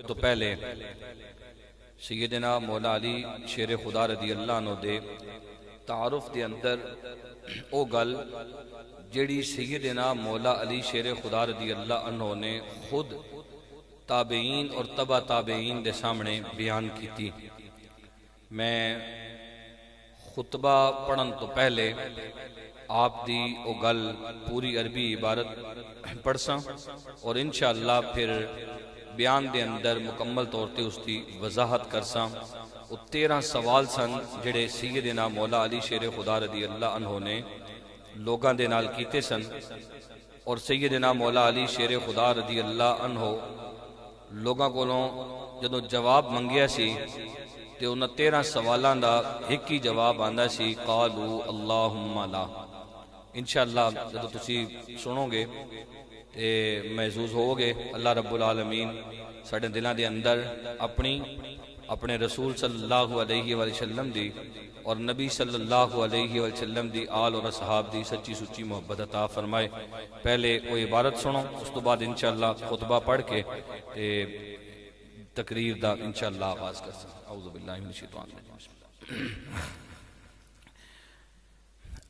تو پہلے سیدنا مولا علی شیر خدا رضی اللہ عنہ دے تعارف دے اندر او گل جیڑی سیدنا مولا علی شیر خدا رضی اللہ عنہ نے خود تابعین اور تبع تابعین دے سامنے بیان کی تھی۔ میں خطبہ پڑھن تو پہلے آپ دی او گل پوری عربی عبارت پڑھ ساں اور انشاءاللہ پھر بیان دے اندر مکمل طور تے اس کی وضاحت کرساں۔ وہ 13 سوال سن جڑے سیدنا مولا علی شیر خدا رضی اللہ عنہ نے لوگاں دے نال کیتے سن، اور سیدنا مولا علی شیر خدا رضی اللہ عنہ لوگاں کولوں جدوں جواب منگیا سی تے انہاں 13 سوالاں دا ایک ہی جواب آندا سی، قالوا اللہم لا۔ انشاءاللہ جدوں تسی سنو گے تے محظوظ ہوگے اللہ رب العالمین ساڈے دلاں دے اندر اپنے رسول صلی اللہ علیہ وسلم دی اور نبی صلی اللہ علیہ وسلم دی آل اور اصحاب دی سچی سچی محبت عطا فرمائے۔ پہلے وہ عبارت سنو، اس تو بعد انشاءاللہ خطبہ پڑھ کے تے تقریر دا انشاءاللہ آغاز کرساں۔ اعوذ باللہ من الشیطان الرجیم۔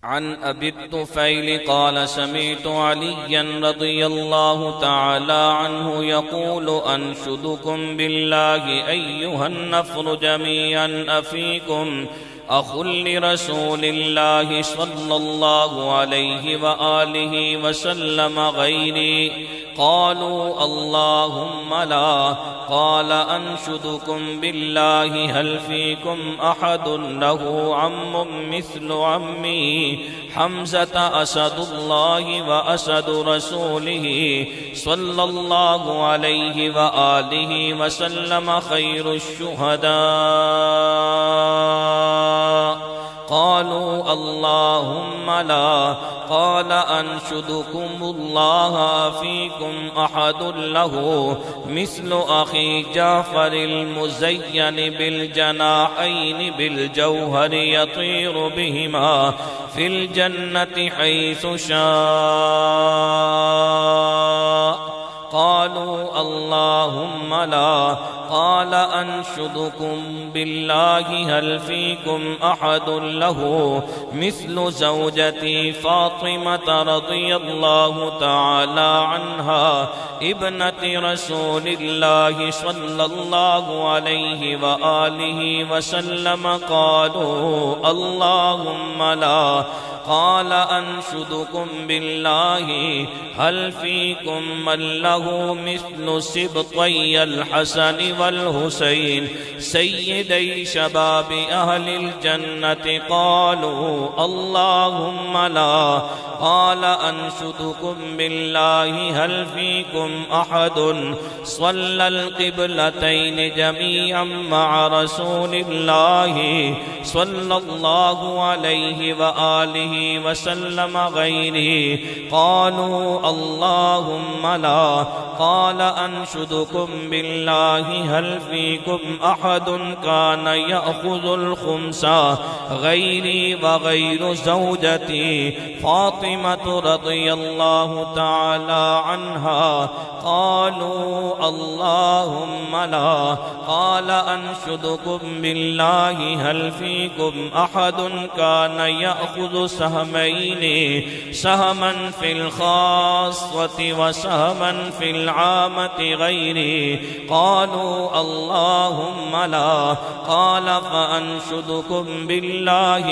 عن أبي الطفيل قال سمعت عليا رضي الله تعالى عنه يقول أنشدكم بالله أيها النفر جميعا أفيكم أخ لرسول الله صلى الله عليه وآله وسلم غيري؟ قالوا اللهم لا۔ قال أنشدكم بالله هل فيكم أحد له عم مثل عمي حمزة أسد الله وأسد رسوله صلى الله عليه وآله وسلم خير الشهداء؟ قالوا اللهم لا۔ قال أنشدكم الله فيكم أحد له مثل أخي جعفر المزين بالجناحين بالجوهر يطير بهما في الجنة حيث شاء؟ قالوا اللهم لا۔ قال أنشدكم بالله هل فيكم أحد له مثل زوجتي فاطمة رضي الله تعالى عنها ابنة رسول الله صلى الله عليه وآله وسلم؟ قالوا اللهم لا۔ قال أنشدكم بالله هل فيكم من له مثل سبطي الحسن والحسين سيدي شباب أهل الجنة؟ قالوا اللهم لا۔ قال أنشدكم بالله هل فيكم أحد صلى القبلتين جميعا مع رسول الله صلى الله عليه وآله وسلم غيري؟ قالوا اللهم لا۔ قال أنشدكم بالله هل فيكم أحد كان يأخذ الخمس غيري وغير زوجتي فاطمة رضي الله تعالى عنها؟ قالوا اللهم لا۔ قال أنشدكم بالله هل فيكم أحد كان يأخذ سهمين، سهما في الخاصة وسهما في العامة غيري؟ قالوا اللهم لا۔ قال فأنشدكم بالله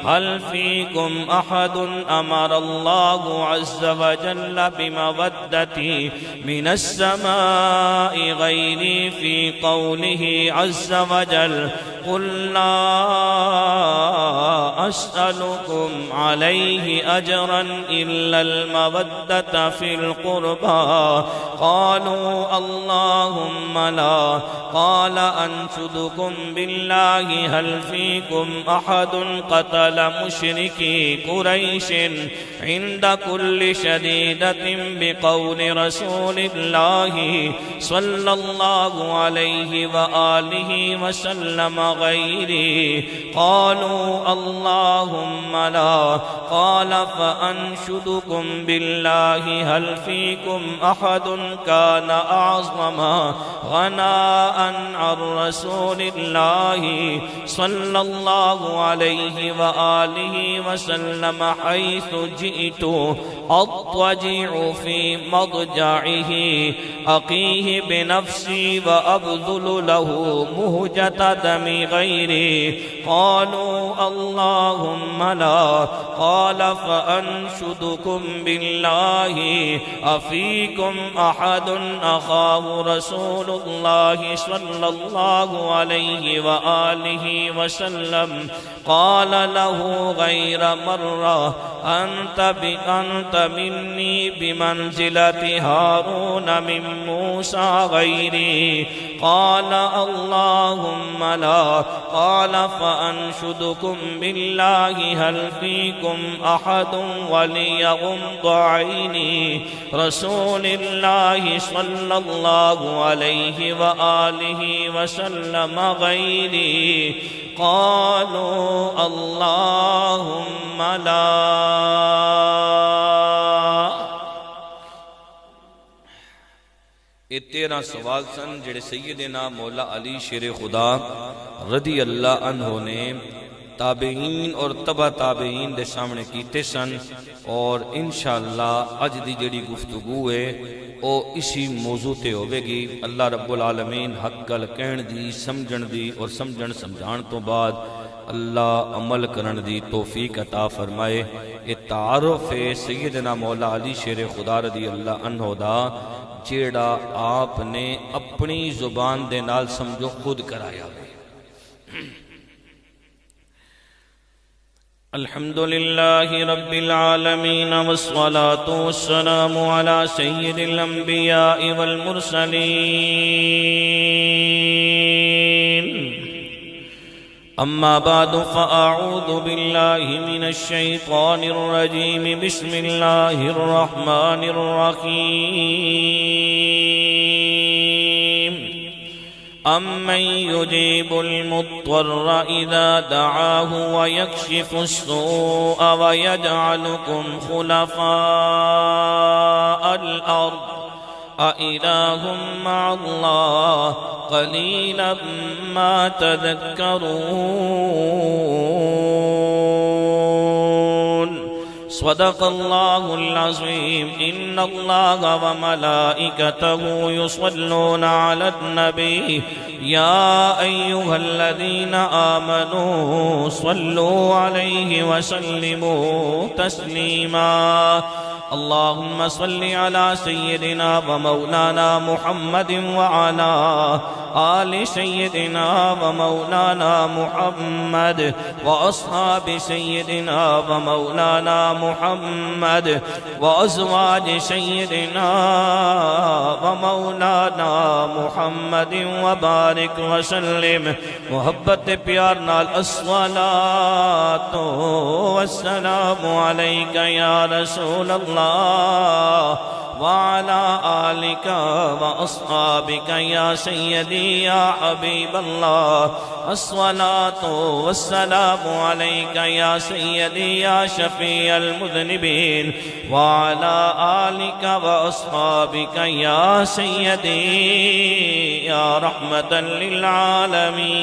هل فيكم أحد أمر الله عز وجل بمودتي من السماء غيري في قوله عز وجل قل لا أسألكم عليه أجرا إلا المودة في القربى؟ قالوا اللهم لا۔ قال أنشدكم بالله هل فيكم أحد قتل مشركي قريش عند كل شديدة بقول رسول رسول اللہ صلی اللہ علیہ وآلہ وسلم غیری قالوا اللہم لا قال فأنشدكم بالله هل فيكم أحد كان أعظم غناء عن رسول الله صلى الله عليه وآله وسلم حيث جئت أضطجع في مضجعه أقيه بنفسي وأبذل له مهجة دم غيري قالوا اللهم لا قال فأنشدكم بالله أفيكم أحد أخاه رسول الله صلى الله عليه وآله وسلم قال له غير مرة أنت مني بمنزلة هارون من موسى غيري قال اللهم لا قال فأنشدكم بالله هل فيكم أحد وليغض عيني رسول الله صلى الله عليه وآله وسلم غيري قالوا اللهم لا یہ 13 سوال سن جڑے سیدنا مولا علی شیر خدا رضی اللہ عنہ نے تابعین اور تبع تابعین دے سامنے کیتے سن، اور انشاءاللہ اج دی جڑی گفتگو ہے او اسی موضوع تے ہوئے گی۔ اللہ رب العالمین حق گل کہن دی، سمجھن دی اور سمجھن سمجھان تو بعد اللہ عمل کرن دی توفیق عطا فرمائے۔ یہ تعارف ہے سیدنا مولا علی شیر خدا رضی اللہ عنہ دا، جیڑا آپ نے اپنی زبان دے نال سمجھو خود کرایا ہے۔ الحمدللہ رب العالمین والصلاة والسلام على سید الانبیاء والمرسلین، اما بعد فاعوذ باللہ من الشیطان الرجیم، بسم اللہ الرحمن الرحیم۔ أَمَّن يُجِيبُ الْمُضْطَرَّ إِذَا دَعَاهُ وَيَكْشِفُ السُّوءَ وَيَجْعَلُكُمْ خُلَفَاءَ الْأَرْضِ أَإِلَٰهٌ مَّعَ اللَّهِ قَلِيلًا مَّا تَذَكَّرُونَ۔ صدق اللہ العظیم۔ ان اللہ وملائکتہ یصلون علی النبی یا ایہا الذین آمنوا صلوا علیہ وسلموا تسلیما۔ اللہم صل علی سیدنا ومولانا محمد وعلا آل سیدنا ومولانا محمد واصحاب سیدنا ومولانا محمد وازواج سیدنا ومولانا محمد وبارک وسلم۔ محبت پیار نال الصلاۃ والسلام علیک یا رسول اللہ وعلى آلك وأصحابك يا سيدي يا حبيب الله، الصلاة والسلام عليك يا سيدي يا شفيع المذنبين، وعلى آلك وأصحابك يا سيدي يا رحمة للعالمين۔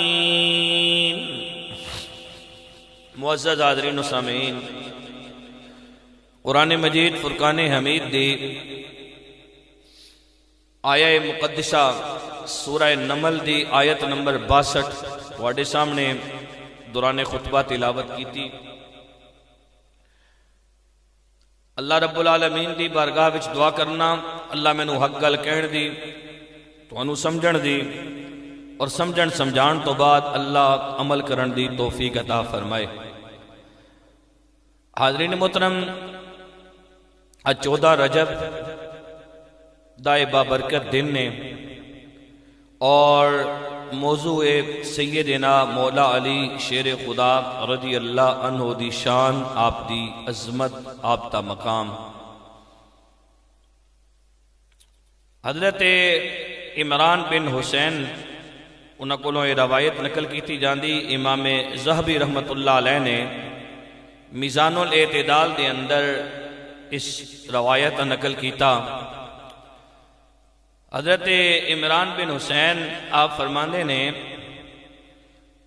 معزز حاضرین و سامعین، قرآن مجید فرقان حمید دی آیہ مقدسہ سورہ نمل دی آیت نمبر 62 واڑے سامنے دوران خطبہ تلاوت کی تھی۔ اللہ رب العالمین دی بارگاہ وچ دعا کرنا اللہ میں نو حق گل کہن دی، تو انو سمجھن دی، اور سمجھن سمجھان تو بعد اللہ عمل کرن دی توفیق عطا فرمائے۔ حاضرین محترم، آج 14 رجب دائے بابرکت دن نے، اور موضوع سیدنا مولا علی شیر خدا رضی اللہ عنہ دی شان، آپ دی عظمت، آپ تا مقام۔ حضرت عمران بن حسین انہاں کولوں یہ روایت نقل کی جاندی، امام ذہبی رحمت اللہ علیہ نے میزان الاعتدال دے اندر اس روایت نقل کیتا۔ حضرت عمران بن حسین آپ فرماندے نے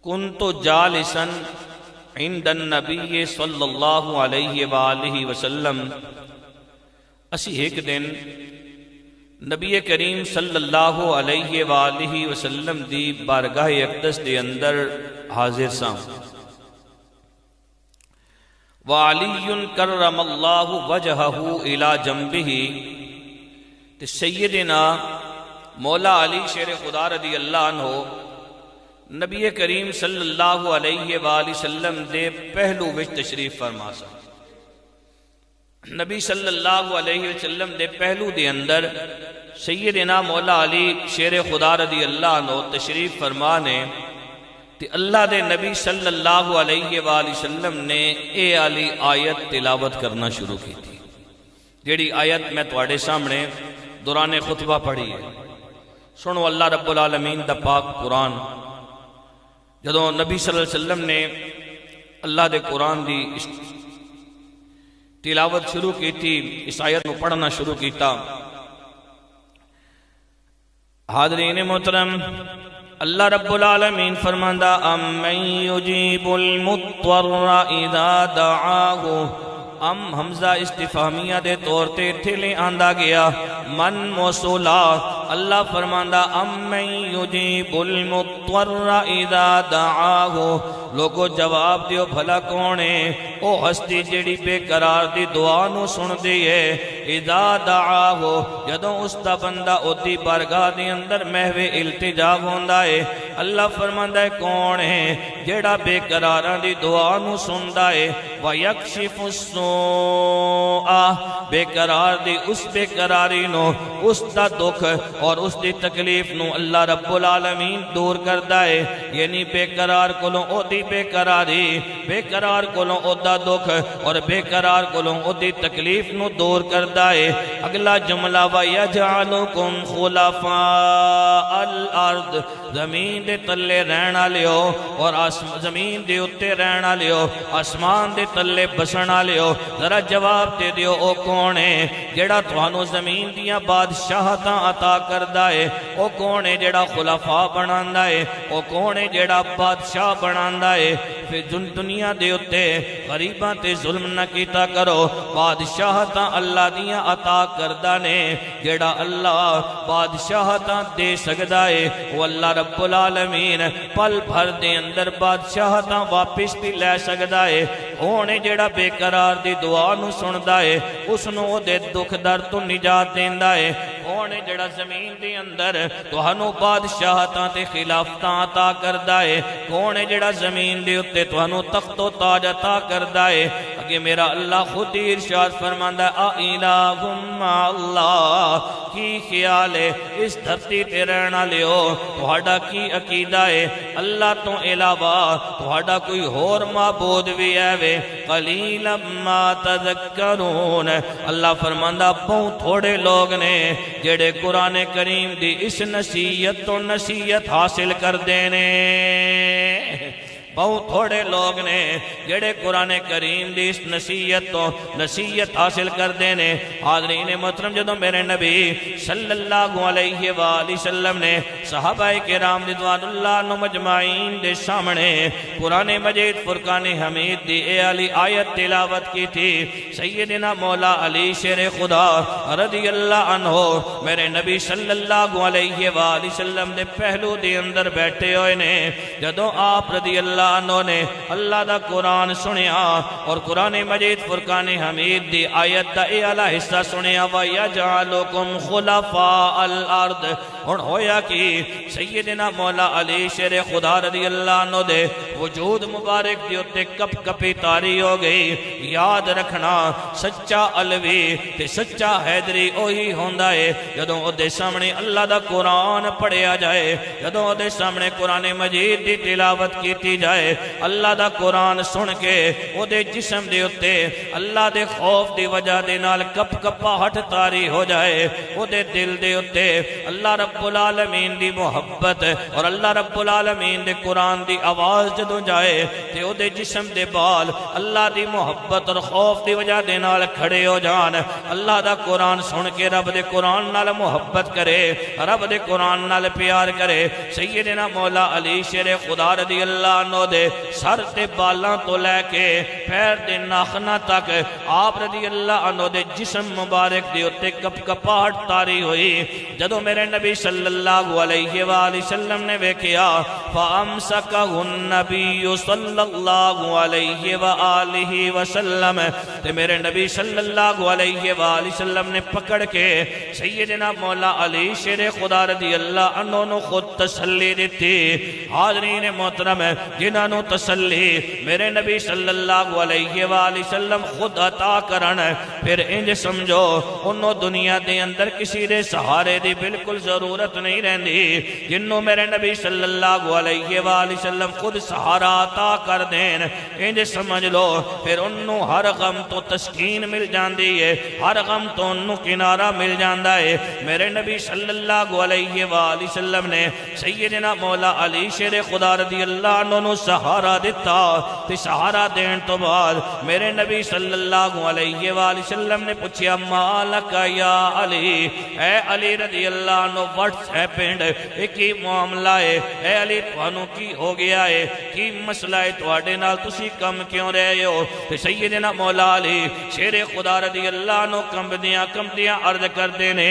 کنت جالسا عند النبی صلی اللہ علیہ وآلہ وسلم، اسی ایک دن نبی کریم صلی اللہ علیہ وآلہ وسلم دی بارگاہ اقدس دے اندر حاضر ساں، وعلی کرم اللہ وجہہ الی جنبہ، تے سیدنا مولا علی شیر خدا رضی اللہ عنہ نبی کریم صلی اللہ علیہ وآلہ وسلم دے پہلو وچ تشریف فرما سا۔ نبی صلی اللہ علیہ وسلم دے پہلو دے اندر سیدنا مولا علی شیر خدا رضی اللہ عنہ تشریف فرمانے تے اللہ دے نبی صلی اللہ علیہ وآلہ وسلم نے اے علی آیت تلاوت کرنا شروع کی تھی، جیڑی آیت میں تواڈے سامنے دوران خطبہ پڑھی ہے۔ سنو اللہ رب العالمین دا پاک قرآن، جدوں نبی صلی اللہ علیہ وسلم نے اللہ دے قرآن دی تلاوت شروع کی تھی، اس آیت کو پڑھنا شروع کیتا۔ حاضرین محترم، اللہ رب العالمین فرماندہ امن یجیب المضطر اذا دعاہ، ام حمزہ استفہامیہ دے طور تے تھلے آندہ گیا، من موصولا، اللہ فرماندہ امن یجیب المضطر اذا دعاہ، لوگو جواب دیو بھلا کونے او ہستی جڑی بے قرار دی دعا نو سن دیئے، اذا دعاہ جدوں اس دا بندہ او دی بارگاہ دی اندر محو التجا ہوندا ہے، اللہ فرماندہ ہے کون ہے جڑا بے قراراں دی دعا نو سندا ہے، وَيَكْشِفُ السُّوءَ، بے قرار دی اس بے قراری نو، اس دا دکھ اور اس دی تکلیف نو اللہ رب العالمین دور کردا ہے، یعنی بے قرار کولوں او دی بے قراری، بے قرار کولوں او دا دکھ اور بے قرار کولوں او دی تکلیف نو دور کردا ہے۔ اگلا جملہ وَيَجْعَلُكُمْ خُلَفَاءَ الْأَرْضِ، زمین دے تلے رہنا لیو اور زمین دے اتے رہنا لیو، آسمان دے تلے بسنا لیو، ذرا جواب دے دیو او کون ہے جڑا توانو زمین دیاں بادشاہتاں عطا کردا ہے، او کون ہے جڑا خلفاء بناندا ہے، او کون ہے جڑا بادشاہ بناندا ہے۔ پھر دنیا دے اتے غریباں تے ظلم نہ کیتا کرو، بادشاہتاں اللہ دیاں عطا کردا نے، جڑا اللہ بادشاہتاں دے سکدا ہے وہ اللہ رب العالمین پل بھر دے اندر بادشاہتاں واپس بھی لے سکدا ہے۔ اونے جڑا بے قرار دی دعا نو سندا ہے، اس نو دے دکھ درد تو نجات دیندا ہے۔ اونے جڑا زمین دے اندر تہانوں بادشاہتاں تے خلافتاں عطا کردا ہے، کون ہے جڑا زمین دے اتے تہانوں تخت و تاج عطا کردا ہے۔ اگے میرا اللہ خود ہی ارشاد فرماندا ہے الہم مع اللہ، کی خیال ہے اس دھرتی تے رہنا لیو، تہاڈا کی عقیدہ ہے اللہ تو علاوہ تہاڈا کوئی اور معبود بھی ہے وے، قلیلا ما تذکرون، اللہ فرماندا بہت تھوڑے لوگ نے جڑے قرآن کریم دی اس نصیحت تو نصیحت حاصل کر دینے، بہت تھوڑے لوگ نے جڑے قرآن کریم دی اس نصیحت تو نصیحت حاصل کر دینے۔ حاضرین محترم، جدوں میرے نبی صلی اللہ علیہ وآلہ وسلم نے صحابہ کرام رضوان اللہ عنہم مجمعین دے سامنے قرآن مجید فرقان حمید دی اے علی آیت تلاوت کی تھی، سیدنا مولا علی شیر خدا رضی اللہ عنہ میرے نبی صلی اللہ علیہ وآلہ وسلم دے پہلو دے اندر بیٹھے ہوئے نے، جدوں آپ رضی اللہ عنہ نے اللہ دا قرآن سنیا اور قرآن مجید فرقان حمید دی آیت دا اے علی حصہ سنیا، وَيَجْعَلُكُمْ خُلَفَاءَ الْأَرْضِ، ہن ہویا کہ سیدنا مولا علی شیر خدا رضی اللہ عنہ دے وجود مبارک دی اتے کپ کپی تاری ہو گئی. یاد رکھنا سچا علوی تے سچا حیدری اوہی ہوندا ہے جدوں او دے سامنے اللہ دا قرآن پڑھیا جائے, جدوں او دے سامنے قرآن مجید دی تلاوت کیتی جائے, اللہ دا قرآن سن کے او دے جسم دے اتے اللہ دے خوف دی وجہ دے نال کپ کپاہٹ تاری ہو جائے, او دے دل دے اتے اللہ رب العالمین دی محبت اور اللہ رب العالمین دے قرآن دی آواز جدوں جائے تے او دے جسم دے بال اللہ دی محبت اور خوف دی وجہ دے نال کھڑے ہو جان. اللہ دا قرآن سن کے رب دے قرآن نال محبت کرے, رب دے قرآن نال پیار کرے. سیدنا مولا علی شیر خدا رضی اللہ عنہ دے سر تے بالاں تو لے کے پیر دے ناخناں تک آپ رضی اللہ عنہ دے جسم مبارک دے اتے کپ کپاہٹ تاری ہوئی. جدوں میرے نبی صلی اللہ علیہ وآلہ وسلم نے ویکھیا فَأَمْسَكَهُ النَّبِيُّ صلی اللہ علیہ وآلہ وسلم, تے میرے نبی صلی اللہ علیہ وآلہ وسلم نے پکڑ کے سیدنا مولا علی شیر خدا رضی اللہ عنہ نو خود تسلی دیتی. حاضرین محترم جنہاں نو تسلی میرے نبی صلی اللہ علیہ وآلہ وسلم خود عطا کرن, پھر انج سمجھو انہوں دنیا دے اندر کسی دے سہارے دی بالکل ضرورت نہیں رہندی. جنہوں میرے نبی صلی اللہ علیہ وآلہ وسلم خود سہارا عطا کر دین, انج سمجھ لو پھر انہوں ہر غم تو تسکین مل جاندی ہے, ہر غم تو انہوں کنارہ مل جاندہ ہے. میرے نبی صلی اللہ علیہ وآلہ وسلم نے سیدنا مولا علی شیر خدا رضی اللہ عنہ نو سہارا دیتا. تے سہارا دین تو بعد میرے نبی صلی اللہ علیہ وآلہ وسلم نے پوچھیا مالکا یا علی, اے علی رضی اللہ عنہ واٹس ہیپنڈ, ایک ہی معاملہ ہے, اے علی توانوں کی ہو گیا ہے, کی مسئلہ ہے تواڈے نال تسی کم کیوں رہے ہو. تے سیدنا مولا علی شیر خدا رضی اللہ عنہ کمبدیاں عرض کر دینے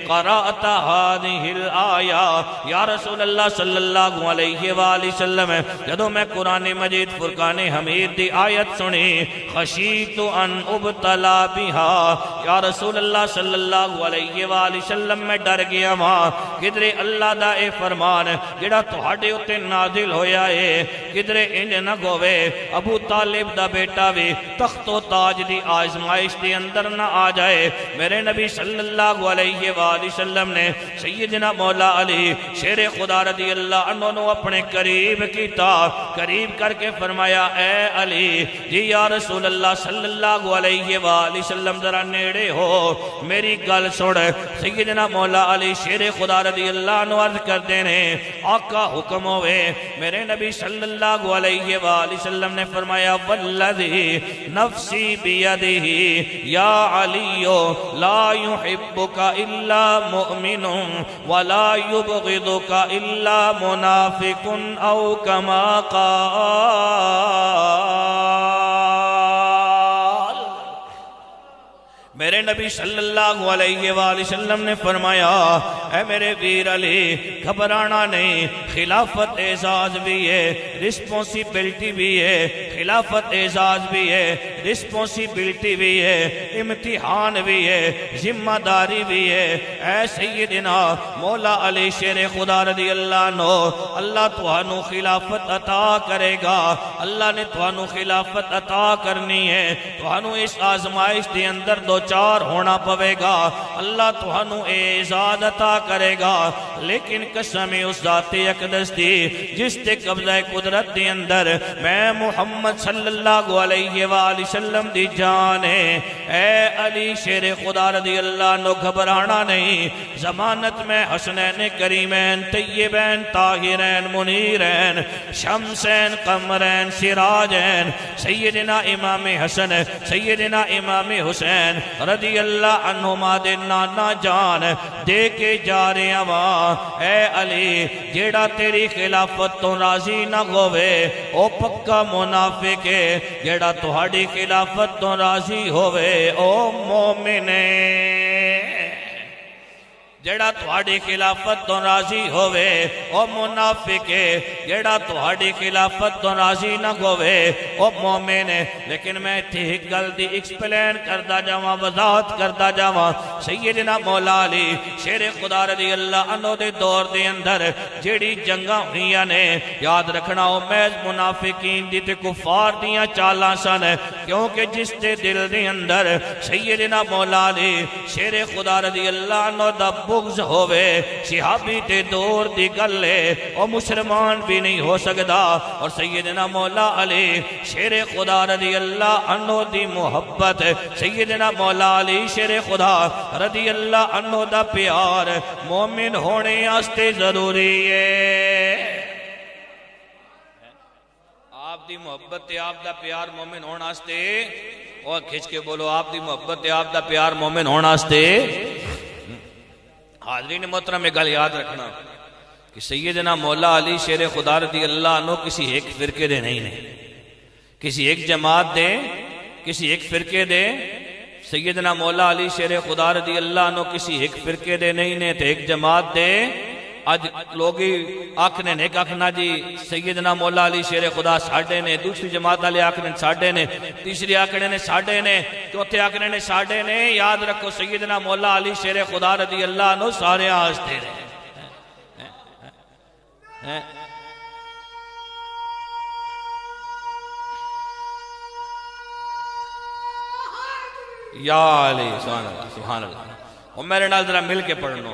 قرأت هذه الآیہ یا رسول اللہ صلی اللہ علیہ وآلہ وسلم, جدوں میں قرآن مجید فرقان حمید دی آیت سنی خشیت ان ابتلا بها یا رسول اللہ صلی اللہ علیہ وآلہ وسلم میں ڈر گیا ماں کدرے اللہ دا اے فرمان جڑا تہاڈے اتے نازل ہویا ہے کدرے انج نہ گوے ابو طالب دا بیٹا بھی تخت و تاج دی آزمائش دی اندر نہ آ جائے. میرے نبی صلی اللہ علیہ وآلہ وسلم نے سیدنا مولا علی شیر خدا رضی اللہ عنہ نو اپنے قریب کیتا, قریب کر کے فرمایا اے علی جی یا رسول اللہ صلی اللہ علیہ وآلہ وسلم ذرا نیڑے ہو میری گل سن. سیدنا مولا علی شیر خدا رضی اللہ عنہ عرض کر دینے آقا حکم ہوئے. میرے نبی صلی اللہ علیہ وآلہ وسلم نے فرمایا والذی نفسی بیدہ یا علیو لا يحبك الا مؤمن ولا يبغضك الا منافق او كما قال. میرے نبی صلی اللہ علیہ وآلہ وسلم نے فرمایا اے میرے ویر علی گھبرانا نہیں, خلافت اعزاز بھی ہے, رسپونسیبلٹی بھی ہے, خلافت اعزاز بھی ہے, رسپونسیبلٹی بھی ہے, امتحان بھی ہے, ذمہ داری بھی ہے. اے سیدنا مولا علی شیر خدا رضی اللہ عنہ اللہ توانو خلافت عطا کرے گا, اللہ نے توانو خلافت عطا کرنی ہے, توانو اس آزمائش دے اندر دو چار ہونا پوے گا, اللہ توانو اعزاز عطا کرے گا. لیکن قسم اس ذات اقدس دی جس تے قبضہ قدرت دی اندر میں محمد صلی اللہ علیہ وآلہ وسلم دی جان ہے. اے علی شیر خدا رضی اللہ عنہ گھبرانا نہیں, ضمانت میں حسنین کریمین طیبین طاہرین منیرین شمسین قمرین سراجین سیدنا امام حسن سیدنا امام حسین رضی اللہ عنہما دے نانا جان دے کے جا رہے ہیں. اے علی جیڑا تیری خلافت تو راضی نہ ہوئے او پکا منافق ہے, جیڑا تہاڈی خلافت تو راضی ہوئے او مومن ہے. جیڑا تہاڈی خلافت تو راضی ہوئے، او منافق ہے جیڑا تہاڈی خلافت تو راضی نہ ہوئے، او مومن ہے۔ لیکن میں تھی ایک گل دی ایکسپلین کردا جاواں، وضاحت کردا جاواں۔ سیدنا مولا علی شیر خدا رضی اللہ عنہ دے دور دے اندر جیڑی جنگاں ہوئیاں نے، یاد رکھنا او محض منافقین دی تے کفار دیاں چالاں سن، کیونکہ جس دے دل دے اندر سیدنا مولا علی شیر خدا رضی اللہ عنہ دا بغض ہوئے، صحابی تے دور دی گل ہے، او مسلمان بھی نہیں ہو سکدا۔ اور سیدنا مولا علی شیر خدا رضی اللہ عنہ دی محبت، سیدنا مولا علی شیر خدا رضی اللہ عنہ دا پیار مومن ہونے آستے ضروری ہے۔ آپ دی محبت تے آپ دا پیار مومن ہونے آستے، اور کھچ کے بولو آپ دی محبت تے آپ دا پیار مومن ہونے آستے۔ حاضرین محترم میں گل یاد رکھنا کہ سیدنا مولا علی شیر خدا رضی اللہ عنہ کسی ایک فرقے دے نہیں نے، کسی ایک جماعت دے، کسی ایک فرقے دے۔ سیدنا مولا علی شیر خدا رضی اللہ عنہ کسی ایک فرقے دے نہیں نے تے ایک جماعت دے۔ آج لوگی آکھنے نے ایک آکھنا جی سیدنا مولا علی شیر خدا ساڑھے نے، دوسری جماعت علی آکھنے ساڑھے نے، تیسری آکھنے نے ساڑھے نے، چوتھے آکھنے نے ساڑھے نے۔ یاد رکھو سیدنا مولا علی شیر خدا رضی اللہ عنہ سارے آستے رہے۔ یا علی سبحان اللہ سبحان اللہ۔ اور میرے نال ذرا مل کے پڑھنو۔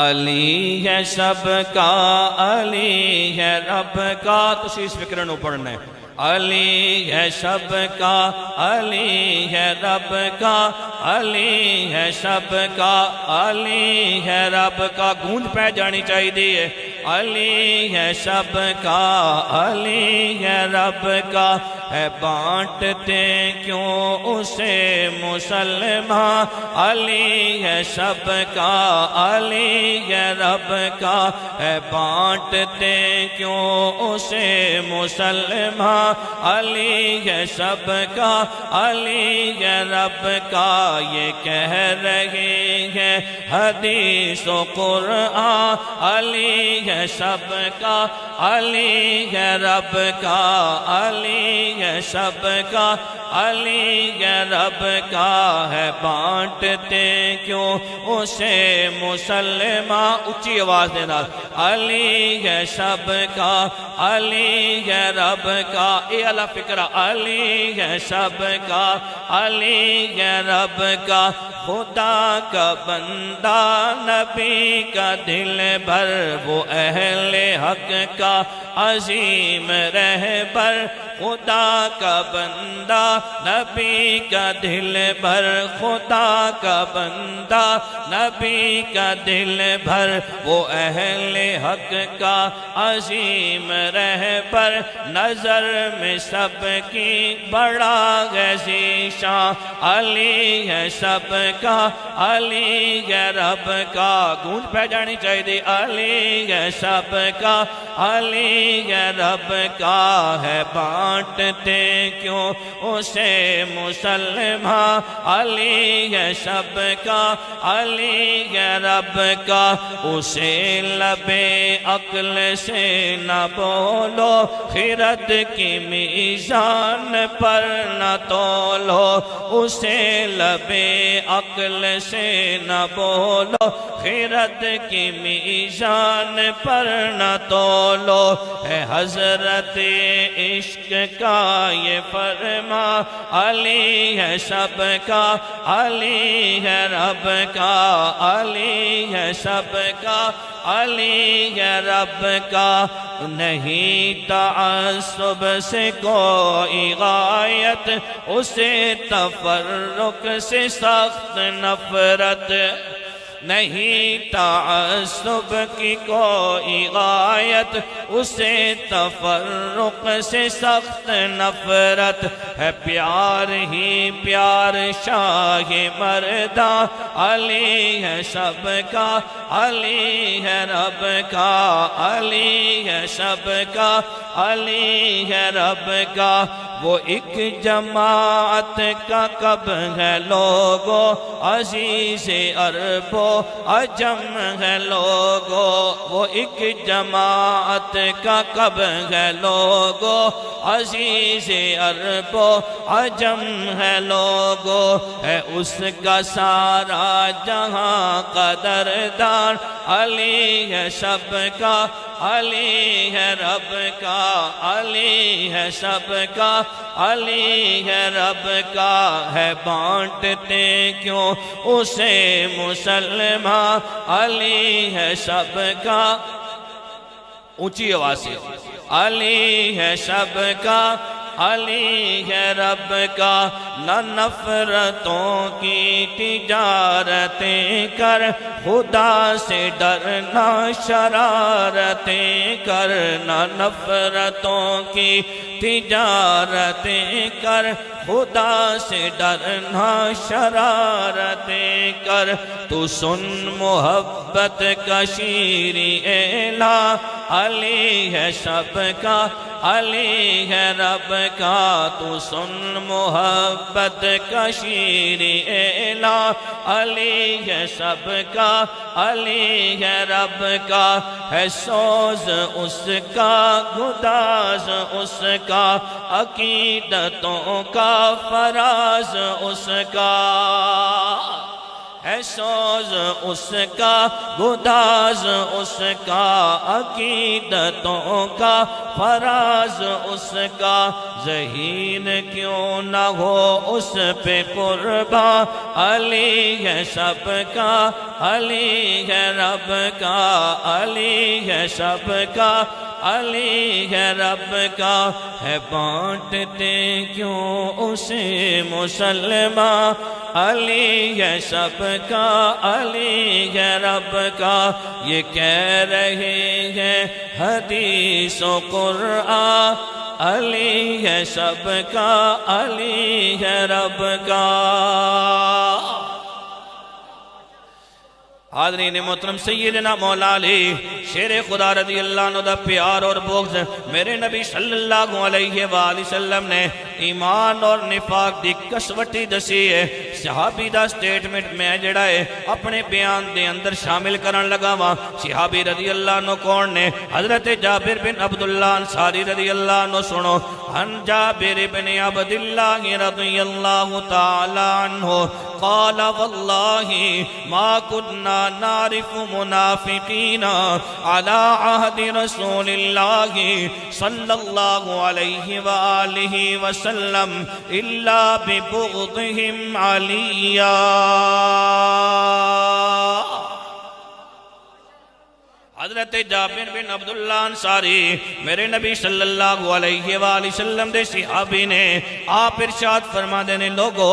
علی ہے سب کا، علی ہے رب کا، تسی اس فکر نو پڑھنا ہے۔ علی ہے سب کا، علی ہے رب کا، علی ہے سب کا، علی ہے رب کا، گونج پہ جانی چاہیے دیئے۔ علی ہے سب کا، علی ہے رب کا، ہے بانٹتے کیوں اسے مسلمان۔ علی ہے سب کا، علی ہے رب کا، ہے بانٹتے کیوں اسے مسلمان۔ علی ہے سب کا، علی ہے رب کا، یہ کہہ رہے ہیں حدیث و قرآن۔ علی ہے سب کا، علی ہے رب کا، علی ہے سب کا، علی ہے رب کا، ہے بانٹتے کیوں اسے مسلمان۔ اچھی آواز دینا۔ علی ہے سب کا، علی ہے رب کا، اے اللہ فکرہ۔ علی ہے سب کا، علی ہے رب کا، خدا کا بندہ نبی کا دل بھر، وہ اہل حق کا عظیم رہبر۔ خدا کا بندہ نبی کا دل بھر، خدا کا بندہ نبی کا دل بھر، وہ اہل حق کا عظیم رہبر۔ نظر میں سب کی بڑا ذیشان۔ علی ہے سب کا، علی ہے رب کا، گونج پہ جانی چاہیے۔ علی ہے سب کا، علی ہے رب کا، ہے بانٹتے کیوں اسے مسلمان۔ علی ہے سب کا، علی ہے رب کا، اسے لبے عقل سے نہ بولو، خرد کی میزان پر نہ تولو۔ اسے لبے عقل سے نہ بولو، خرد کی میزان پر نہ تولو۔ ہے حضرت عشق کا یہ فرما۔ علی ہے سب کا، علی ہے رب کا، علی ہے سب کا، علی ہے رب کا۔ نہیں تعصب سے کوئی غایت، اسے تفرق سے سخت نفرت۔ نہیں تعصب کی کوئی غایت، اسے تفرق سے سخت نفرت ہے۔ پیار ہی پیار شاہ مرداں۔ علی ہے سب کا، علی ہے رب کا، علی ہے سب کا، علی ہے رب کا۔ وہ ایک جماعت کا کب ہے لوگو عزیز عرب و عجم ہے لوگو وہ ایک جماعت کا کب ہے لوگو عزیز عرب و عجم ہے لوگو ہے اس کا سارا جہاں قدردان علی ہے سب کا علی ہے رب کا علی ہے سب کا علی ہے رب کا ہے بانٹتے کیوں اسے مسلمان علی ہے سب کا اونچی آواز سے علی ہے سب کا علی ہے رب کا نہ نفرتوں کی تجارتیں کر خدا سے ڈرنا شرارتیں کر نہ نفرتوں کی تجارتیں کر خدا سے ڈرنا شرارتیں کر تو سن محبت کا شیریں اعلیٰ علی ہے سب کا علی ہے رب کا تو سن محبت کا شیریں اعلیٰ علی ہے سب کا علی ہے رب کا ہے سوز اس کا گداز اس کا عقیدتوں کا فراز اس کا ہے سوز اس کا گداز اس کا عقیدتوں کا فراز اس کا ذہین کیوں نہ ہو اس پہ قرباں علی ہے سب کا علی ہے رب کا علی ہے سب کا علی ہے رب کا ہے بانٹتے کیوں اسے مسلمان علی ہے سب کا علی ہے رب کا یہ کہہ رہے ہیں حدیث و قرآن علی ہے سب کا علی ہے رب کا حاضرین محترم سیدنا مولا علی شیر خدا رضی اللہ عنہ دا پیار اور بغض میرے نبی صلی اللہ علیہ وآلہ وسلم نے ایمان اور نفاق دی کسوٹی دسی ہے صحابی دا سٹیٹمنٹ میں جڑا ہے اپنے بیان دے اندر شامل کرن لگا وا صحابی رضی اللہ عنہ کون نے حضرت جابر بن عبداللہ انصاری رضی اللہ عنہ سنو ان جابر بن عبداللہ رضی اللہ تعالی عنہ قال واللہ ما کننا نعرف منافقین على عہد رسول اللہ صلی اللہ علیہ وآلہ وسلم الا ببغضهم علیہ حضرت جابر بن عبداللہ انصاری میرے نبی صلی اللہ علیہ وآلہ وسلم دے صحابی نے آپ ارشاد فرما دینے لوگو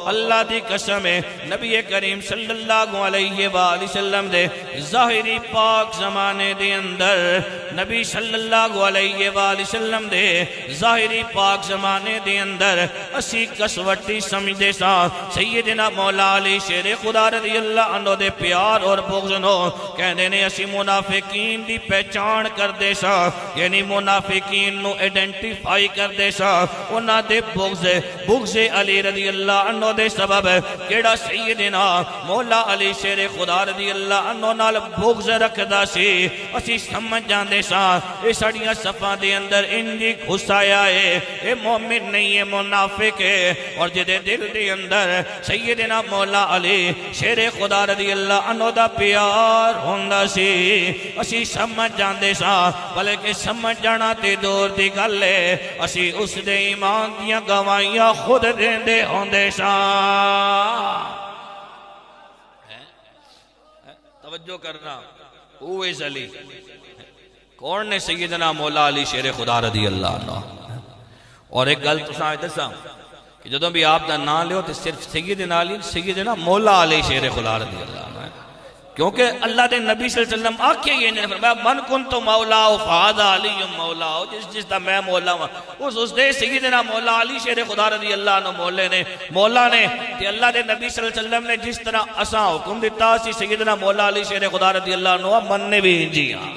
اللہ دی قسم ہے نبی کریم صلی اللہ علیہ وآلہ وسلم دے ظاہری پاک زمانے دے اندر نبی صلی اللہ علیہ وآلہ وسلم دے ظاہری پاک زمانے دے اندر اسی کسوٹی سمجھے سا سیدنا مولا علی شیر خدا رضی اللہ عنہ دے پیار اور بغضنو کہنے نے اسی منافقین دی پہچان کر دے سا یعنی منافقین نو ایڈنٹیفائی کر دے سا انہاں دے بغض علی رضی اللہ عنہ دے سبب کیڑا سیدنا مولا علی شیر خدا رضی اللہ عنہ نال بغض رکھدا سی اسی سمجھ جاندے سا اے ساڑیاں صفاں دے اندر اندی گھسایا ہے اے مومن نہیں ہے منافق ہے اور جدے دل دے اندر سیدنا مولا علی شیر خدا رضی اللہ عنہ دا پیار ہوندا سی اسی سمجھ جاندے سا بلکہ سمجھ جانا تے دور دی گل ہے اسی اس دے ایمان دیاں گوائیاں خود دیندے ہوندے سا توجہ کرنا اویز علی کون نے سیدنا مولا علی شیر خدا رضی اللہ عنہ اور ایک گل تو ساں دساں کہ جدوں بھی آپ دا نام لیو تے صرف سیدنا علی سیدنا مولا علی شیر خدا رضی اللہ عنہ کیونکہ اللہ دے نبی صلی اللہ علیہ وسلم آکھے یہ نہیں فرمایا من کن تو مولاؤ فہذا علی مولاؤ جس دا میں مولا ہوں اس دے سیدنا مولا علی شیر خدا رضی اللہ عنہ مولا نے کہ اللہ دے نبی صلی اللہ علیہ وسلم نے جس طرح اساں حکم دیتا سی سیدنا مولا علی شیر خدا رضی اللہ عنہ مننے بھی جی ہاں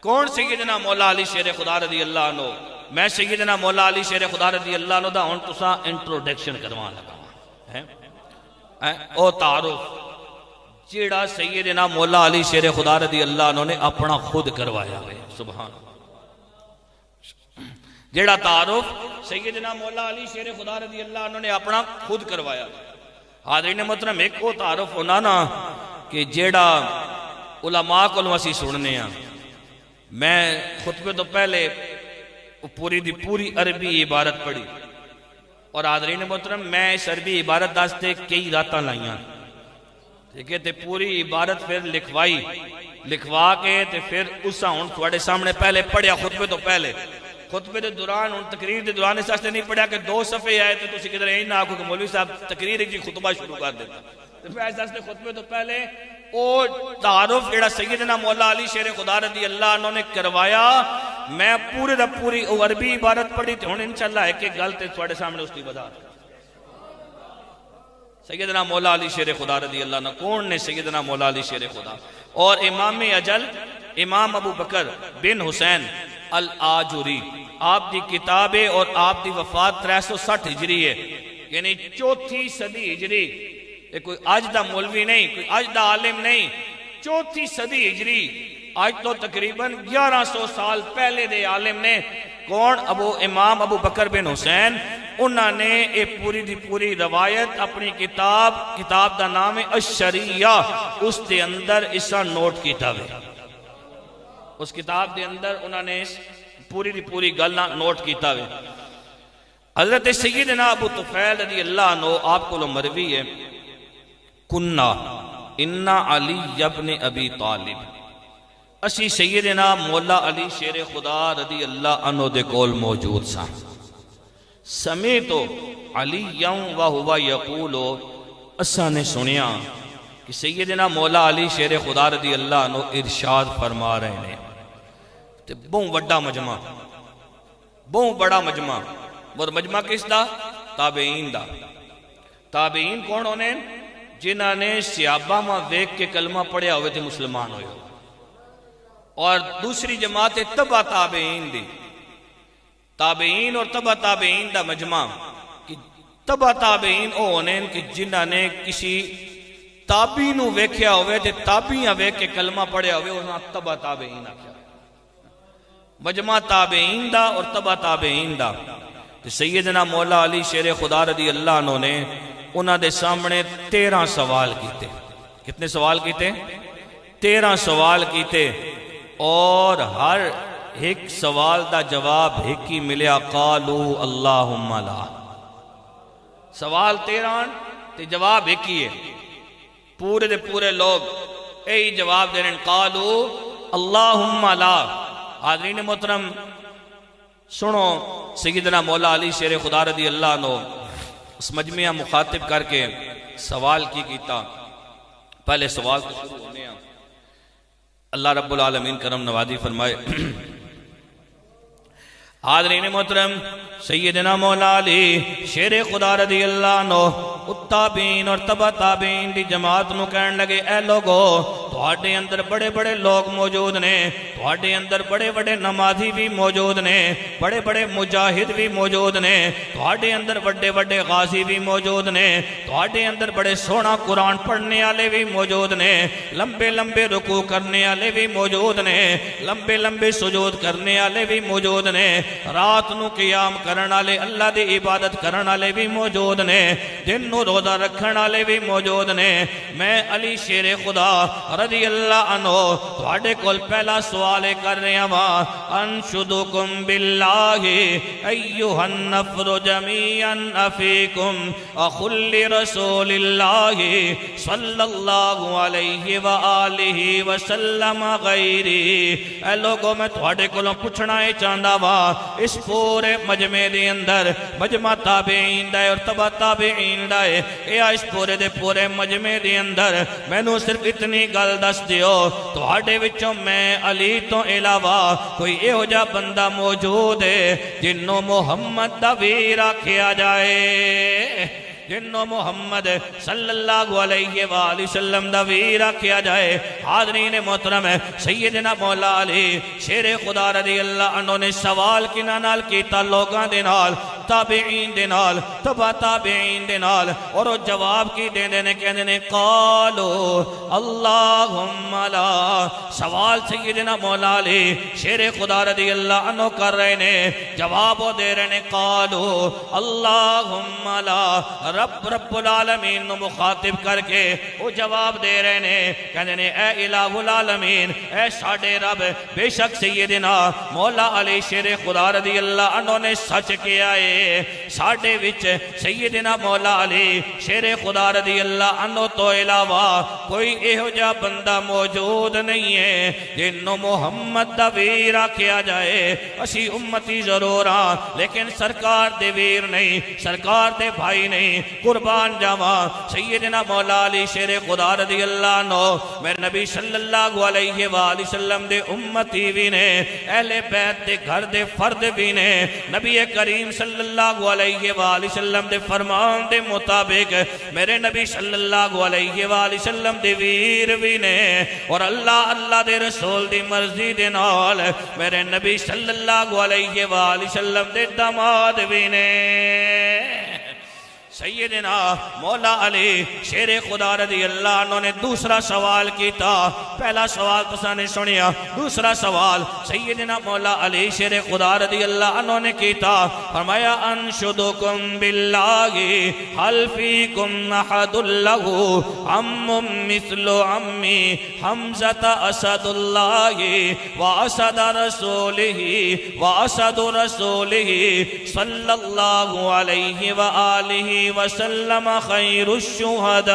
کون سیدنا مولا علی شیر خدا رضی اللہ عنہ؟ میں سیدنا مولا علی شیر خدا رضی اللہ عنہ دا ہون تسا انٹروڈکشن کروان لگا او تعارف جیڑا سیدنا مولا علی شیر خدا رضی اللہ عنہ نے اپنا خود کروایا ہے، سبحان جیڑا تعارف سیدنا مولا علی شیر خدا رضی اللہ عنہ نے اپنا خود کروایا۔ حاضرین محترم ایک وہ تعارف ہونا نا کہ جیڑا علماء کو اسی سننے ہیں، میں خطبے تو پہلے پوری دی پوری عربی عبارت پڑھی، اور حاضرین محترم میں اس عربی عبارت داستے کئی راتاں لائیاں، ٹھیک ہے، تے پوری عبارت پھر لکھوا کے تے پھر اسا ہون تھوڑے سامنے پہلے پڑھیا خطبے دے دوران تقریر دے دوران اس واسطے نہیں پڑھیا کہ 2 صفحے آئے تو تسی کدھر یہی نہ آکھو کہ مولوی صاحب تقریر ایک جی خطبہ شروع کر دیتا، تو پھر اس واسطے خطبے تو پہلے او تعارف جیڑا سیدنا مولا علی شیر خدا رضی اللہ عنہ نے کروایا، میں پورے دا پوری عربی عبارت پڑھی تے ہن انشاءاللہ ایک ایک گل تے تھوڑے سامنے اس کی وضاحت۔ سیدنا مولا علی شیر خدا رضی اللہ عنہ کون نے؟ سیدنا مولا علی شیر خدا اور امام اجل امام ابو بکر بن حسین الآجوری، آپ دی کتابیں اور آپ دی وفات 360 ہجری ہے، یعنی 4تھی صدی ہجری، کوئی آج دا مولوی نہیں، کوئی آج دا عالم نہیں، 4تھی صدی ہجری، آج تو تقریباً 1100 سال پہلے دے عالم نے کون؟ امام ابو بکر بن حسین، انہوں نے ایک پوری دی پوری روایت اپنی کتاب دا نام ہے الشریعہ، اس دے اندر اسا نوٹ کیتا ہوئے، اس کتاب دے اندر انہوں نے پوری دی پوری گلنا نوٹ کیتا ہوئے۔ حضرت سیدنا ابو طفیل رضی اللہ عنہ آپ کو مروی ہے، کننا انا علی ابن ابی طالب، اسی سیدنا مولا علی شیر خدا رضی اللہ عنہ دے کول موجود سا، سمیتو علی وہو یقولو، اسا نے سنیا کہ سیدنا مولا علی شیر خدا رضی اللہ عنہ ارشاد فرما رہے ہیں، تے بہت بڑا مجمع، بہت بڑا مجمع، اور مجمع کس دا؟ تابعین دا۔ تابعین کون ہونے؟ جنہاں نے صحابہ ماں ویک کے کلمہ پڑھیا ہوئے تھے، مسلمان ہوئے، اور دوسری جماعت تبع تابعین دی، تابعین اور تبع تابعین دا مجمع، کہ تبع تابعین او ہونے کہ جنہاں نے کسی تابعی نو ویکھیا ہوئے تھے، تابعیاں ویک کے کلمہ پڑھیا ہوئے، انہاں تبع تابعین آکھیا، مجمع تابعین دا اور تبع تابعین دا۔ تو سیدنا مولا علی شیر خدا رضی اللہ عنہ نے انہاں دے سامنے 13 سوال کیتے، کتنے سوال کیتے؟ 13 سوال کیتے، اور ہر ایک سوال دا جواب ایک ہی ملیا، قالو اللہم لا، سوال 13 تے جواب ایک ہی ہے، پورے دے پورے لوگ یہی جواب دے رہے ہیں، قالو اللہم لا۔ حاضرین محترم سنو، سیدنا مولا علی شیر خدا رضی اللہ عنہ اس مجمع مخاطب کر کے سوال کی کیتا، پہلے سوال تو شروع ہونے ہیں، اللہ رب العالمین کرم نوازی فرمائے۔ حاضرین محترم سیدنا مولا علی شیر خدا رضی اللہ عنہ تابعین اور تبع تابعین دی جماعت نو کہن لگے، اے لوگو تواڈے اندر بڑے بڑے لوگ موجود نے، تواڈے اندر بڑے بڑے نمازی بھی موجود نے، بڑے بڑے مجاہد بھی موجود نے، تواڈے اندر بڑے بڑے غازی بھی موجود نے، تواڈے اندر بڑے سونا قرآن پڑھنے والے بھی موجود نے، لمبے لمبے رکوع کرنے والے بھی موجود نے، لمبے لمبے سجود کرنے والے بھی موجود نے، رات نو قیام کرن والے، اللہ دی عبادت کرن والے بھی موجود نے، دن نو روزہ رکھن والے بھی موجود نے۔ میں علی شیر خدا رضی اللہ عنہ تواڈے کول پہلا سوال کر رہا ہاں، انشدکم باللہ ایھا النفر جمیعا افیکم اخل رسول اللہ صلی اللہ علیہ وآلہ وسلم غیری۔ اے لوگوں میں تواڈے کولوں پوچھنا ہے چاہندا وا، اس پورے مجمع دے اندر، مجمع تابعین دا اور تبع تابعین دا ہے، یا اس پورے دے پورے مجمع دے اندر مینوں صرف اتنی گل دس دیو، تواڈے وچوں میں علی تو علاوہ کوئی ایہو جا بندہ موجود ہے جنوں محمد دا ویر آکھیا جائے؟ جنوں محمد صلی اللہ علیہ وآلہ وسلم دا ویر آکھیا جائے۔ حاضرین محترم سیدنا مولا علی شیر خدا رضی اللہ عنہ نے سوال کنہ نال کیتا لوگاں دے نال، تابعین دے نال، تبع تابعین دے نال، اور وہ جواب کی دے نے کہنے نے قالو اللہم لا۔ سوال سیدنا مولا علی شیر خدا رضی اللہ عنہ کر رہے نے، جواب وہ دے رہے نے قالو اللہم لا۔ رب العالمین نو مخاطب کر کے وہ جواب دے رہے نے، کہنے نے اے الہ العالمین، اے ساڑھے رب، بے شک سیدنا مولا علی شیر خدا رضی اللہ عنہ نے سچ کیا ہے۔ ساڑھے وچ سیدنا مولا علی شیر خدا رضی اللہ عنہ تو علاوہ کوئی ایہو جا بندہ موجود نہیں ہے جنوں محمد دا ویر آکھیا جائے۔ اسی امتی ضرور ہاں لیکن سرکار دے ویر نہیں، سرکار دے بھائی نہیں۔ قربان جاواں سیدنا مولا علی شیر خدا رضی اللہ عنہ میرے نبی صلی اللہ علیہ وآلہ وسلم دے امتی بھی نے، اہل بیت دے گھر دے فرد بھی نے۔ نبی کریم صلی اللہ علیہ وآلہ وسلم دے فرمان دے مطابق میرے نبی صلی اللہ علیہ وآلہ وسلم دے ویر بھی نے، اور اللہ دے رسول دی مرضی دے نال میرے نبی صلی اللہ علیہ وآلہ وسلم دے داماد بھی نے۔ سیدنا مولا علی شیر خدا رضی اللہ عنہ نے دوسرا سوال کیتا۔ پہلا سوال تساں نے سنیا، دوسرا سوال سیدنا مولا علی شیر خدا رضی اللہ عنہ نے کیتا۔ فرمایا انشدکم باللہ حل فیکم احد لہ عم مثل عمی حمزۃ اسد اللہ واسد رسولہ واسد رسولہ صلی اللہ علیہ وآلہ وسلم خیر الشہداء۔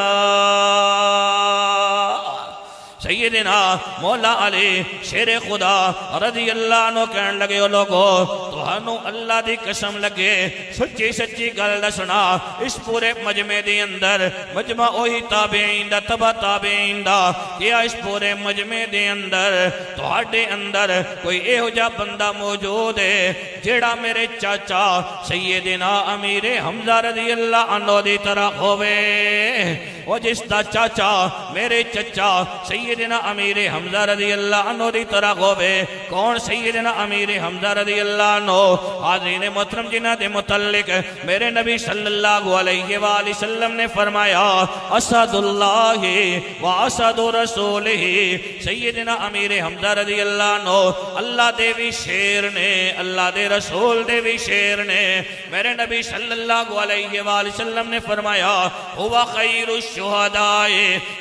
سیدنا مولا علی شیر خدا رضی اللہ عنہ کہنے لگے، او لوگو تہانوں اللہ دی قسم لگے سچی سچی گل دسنا، اس پورے مجمع دی اندر، مجمع اوہی تابعین دا تبع تابعین دا، کیا اس پورے مجمع دی اندر تہاڈے اندر کوئی ایہو جا بندہ موجود ہے جیڑا میرے چاچا سیدنا امیر حمزہ رضی اللہ عنہ دی طرح ہوئے؟ وہ جس دا چاچا میرے چچا سیدنا امیر حمزہ رضی اللہ عنہ دی طرح ہوئے، کون سیدنا امیر حمزہ رضی اللہ عنہ؟ حاضرین محترم جنہ دے متعلق میرے نبی صلی اللہ علیہ وآلہ وسلم نے فرمایا اسد اللہ و اسد رسولہ۔ سیدنا امیر حمزہ رضی اللہ عنہ اللہ دے بھی شیر نے، اللہ دے رسول دے بھی شیر نے۔ میرے نبی صلی اللہ علیہ وآلہ وسلم نے فرمایا ہوا خیر الشہداء،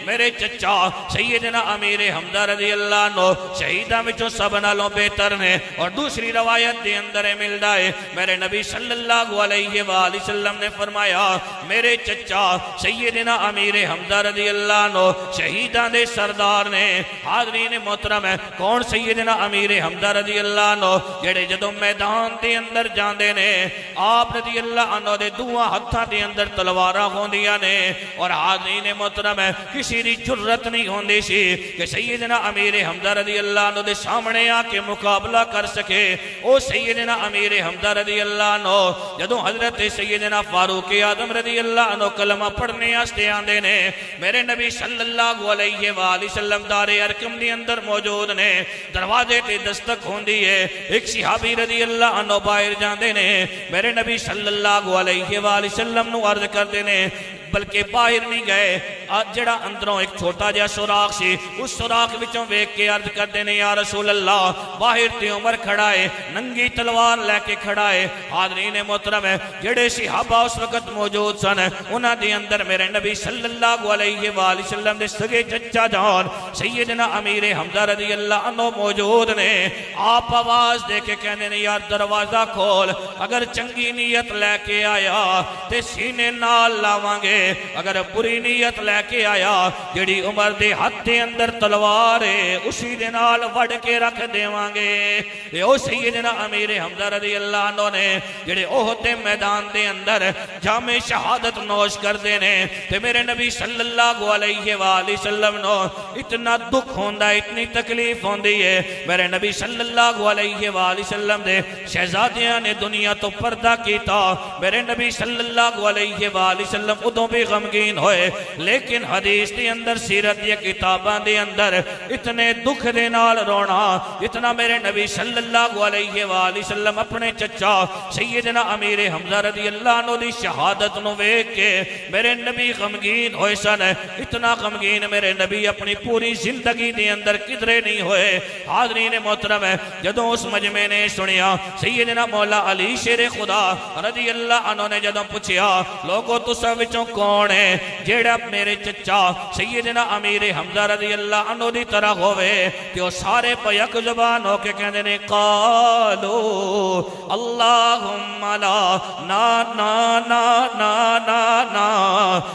میرے چچا سیدنا امیر حمزہ رضی اللہ عنہ شہیدہ میں جو سب نالوں بہتر نے۔ اور دوسری روایت دے اندر ملتا ہے میرے نبی صلی اللہ علیہ وآلہ وسلم نے فرمایا میرے چچا سیدنا امیر حمزہ رضی اللہ عنہ شہیدہ دے سردار نے۔ حاضرین محترم ہے کون سیدنا امیر حمزہ رضی اللہ عنہ جڑے جدوں میدان دے اندر جاندے نے آپ رضی اللہ عنہ دے دوہاں ہتھاں دے اندر تلواراں ہوندیاں نے، اور حاضرین محترم ہے کسی دی جرت نہیں ہوندی سی کہ سیدنا امیر حمزہ رضی اللہ عنہ دے سامنے آ کے مقابلہ کر سکے۔ او سیدنا امیر حمزہ رضی اللہ عنہ جدوں حضرت سیدنا فاروق اعظم رضی اللہ عنہ کلمہ پڑھنے آستے آندے نے، میرے نبی صلی اللہ علیہ وآلہ وسلم دار ارکم دی اندر موجود نے، دروازے تے دستک ہوندی ہے، ایک صحابی رضی اللہ عنہ باہر جاندے نے، میرے نبی صلی اللہ علیہ وآلہ وسلم نو عرض کردے نے، بلکہ باہر نہیں گئے، جڑا اندروں ایک چھوٹا جا سوراخ سی، اس سوراخ وچوں ویکھ کے عرض کردے نے یا رسول اللہ باہر تے عمر کھڑا ہے، ننگی تلوار لے کے کھڑا ہے۔ حاضرین محترم ہے جڑے صحابہ اس وقت موجود سن انہاں دے اندر میرے نبی صلی اللہ علیہ وآلہ وسلم دے سگے چچا جان سیدنا امیر حمزہ رضی اللہ عنہ موجود نے۔ آپ آواز دے کے کہنے نے یار دروازہ کھول، اگر چنگی نیت لے کے آیا تے سینے نال لاواں گے، گے اگر بری نیت لے کے آیا جڑی عمر دے ہاتھ دے اندر تلوار ہے اسی دے نال وڑ کے رکھ دیواں گے تے او سیدنا امیر حمزہ رضی اللہ عنہ نے جڑے احد دے میدان دے اندر جام شہادت نوش کر دینے تے میرے نبی صلی اللہ علیہ وآلہ وسلم نو اتنا دکھ ہوندا اتنی تکلیف ہوندی ہے میرے نبی صلی اللہ علیہ وآلہ وسلم دے شہزادیاں نے دنیا تو پردہ کیتا میرے نبی صلی اللہ علیہ وآلہ وسلم ادوں بھی غمگین ہوئے لیکن حدیث دے اندر سیرت دی کتاباں دے اندر اتنے دکھ دے نال رونا اتنا میرے نبی صلی اللہ علیہ وآلہ وسلم اپنے چچا سیدنا امیر حمزہ رضی اللہ عنہ دی شہادت نو ویکھ کے میرے نبی غمگین ہوئے سن اتنا غمگین میرے نبی اپنی پوری زندگی دے اندر کدرے نہیں ہوئے حاضرین محترم ہے جدوں اس مجمع نے سنیا سیدنا مولا علی شیر خدا رضی اللہ عنہ نے جدوں پوچھیا لوگوں تساں وچوں کون ہے جیڑا میرے چچا سیدنا امیر حمزہ رضی اللہ عنہ دی طرح ہوئے کہ وہ سارے پیک زبان ہو کے کہندے نے قالو اللہم لا نا نا نا نا نا نا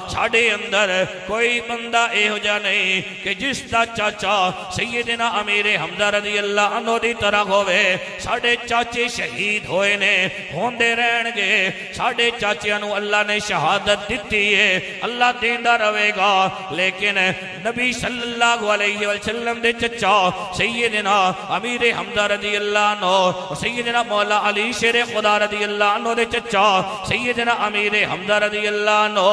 ساڑھے اندر کوئی بندہ اے ہو جا نہیں کہ جس دا چاچا سیدنا امیر حمزہ رضی اللہ عنہ دی طرح ہوئے ساڑھے چاچے شہید ہوئے نے ہوندے رہن گے ساڑھے چاچے انو اللہ نے شہادت دیتی ہے اللہ دیندہ روے گا لیکن نبی صلی اللہ علیہ وسلم دے چچا سیدنا امیر حمزہ رضی اللہ عنہ سیدنا مولا علی شیر خدا رضی اللہ عنہ دے چچا سیدنا امیر حمزہ رضی اللہ عنہ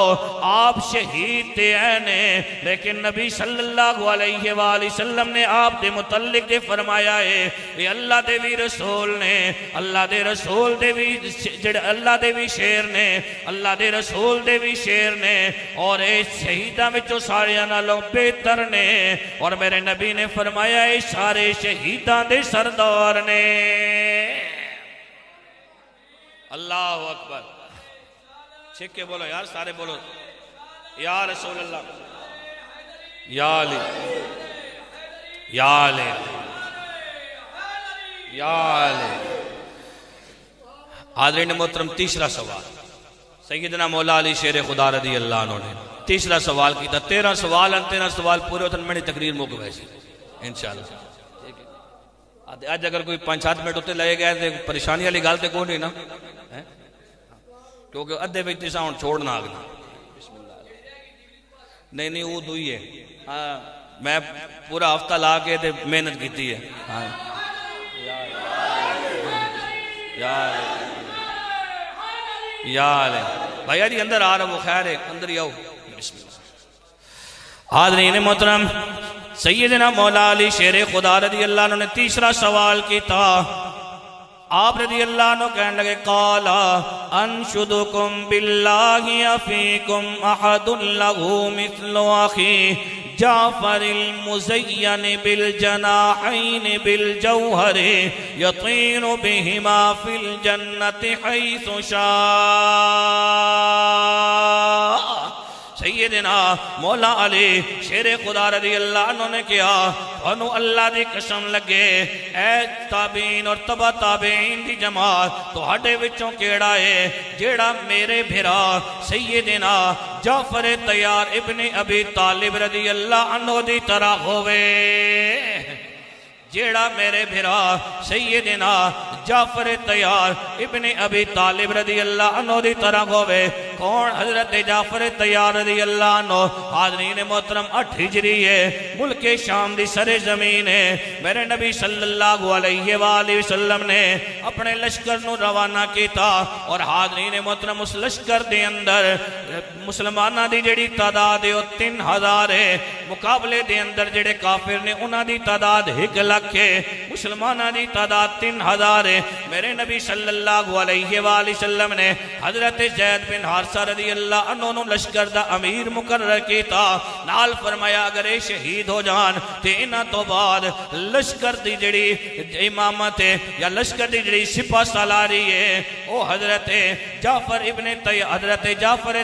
آپ شہید تے اینے لیکن نبی صلی اللہ علیہ وآلہ وسلم نے آپ دے متعلق دے فرمایا ہے یہ اللہ دے بھی رسول نے اللہ دے رسول دے بھی اللہ دے بھی شیر نے اللہ دے رسول دے بھی شیر نے اور اے شہیدہ میں جو سارے نالوں بہتر نے اور میرے نبی نے فرمایا اے سارے شہیدہ دے سردار نے اللہ اکبر چھک کے بولو یار سارے بولو یا رسول اللہ یا علی یا علی یا علی حاضرین محترم تیسرا سوال سیدنا مولا علی شیر خدا رضی اللہ عنہ نے تیسرا سوال کی تھا 13 سوال 13 سوال پورے ہوتن میں نے تقریر موقع ویسی انشاءاللہ آج اگر کوئی 5-7 منٹ ہوتے لگے گئے تھے پریشانی والی گال تے کون نہیں نا کیونکہ ادھے بھی تیسا ہون چھوڑنا آگنا نہیں وہ دوئی ہے میں پورا ہفتہ لا کے تے محنت کیتی ہے یا علی بھائی آجی اندر آ رہا وہ خیر ہے اندر ہی آؤ بسم اللہ حاضرین محترم سیدنا مولا علی شیر خدا رضی اللہ عنہ نے تیسرا سوال کی تھا آپ رضی اللہ عنہ کہنے لگے قالا انشدکم باللہ افیکم احد لہو مثل اخی جعفر المزین بالجناحین بالجوہر یطیر بہما فی الجنت حیث شاء سیدنا مولا علی شیر خدا رضی اللہ عنہ نے کیا انہوں اللہ دی قسم لگے اے تابعین اور تبع تابعین دی جماعت تو ہڈے وچوں کیڑا ہے جیڑا میرے بھرا سیدنا جعفر طیار ابن ابی طالب رضی اللہ عنہ دی طرح ہوئے جیڑا میرے بھرا سیدنا جعفر طیار ابن ابی طالب رضی اللہ عنہ دی طرح ہوئے کون حضرت جعفر طیار رضی اللہ عنہ حاضرین محترم 8 ہجری ہے ملک شام دی سر زمین ہے میرے نبی صلی اللہ علیہ وآلہ وسلم نے اپنے لشکر نو روانہ کیتا اور حاضرین محترم اس لشکر دے اندر مسلمانہ دی جڑی تعداد ہے 3000 ہے مقابلے دے اندر جڑے کافر نے انہاں دی تعداد 1 لاکھ مسلمانہ دی تعداد 3000 ہے میرے نبی صلی اللہ علیہ وآلہ وسلم نے حضرت زید بن حارثہ رضی اللہ عنہ نو لشکر دا امیر مقرر کیتا نال فرمایا اگر اے شہید ہو جان تے انہاں تو بعد لشکر دی جڑی امامت ہے یا لشکر دی جڑی سپہ سالاری ہے او حضرت جعفر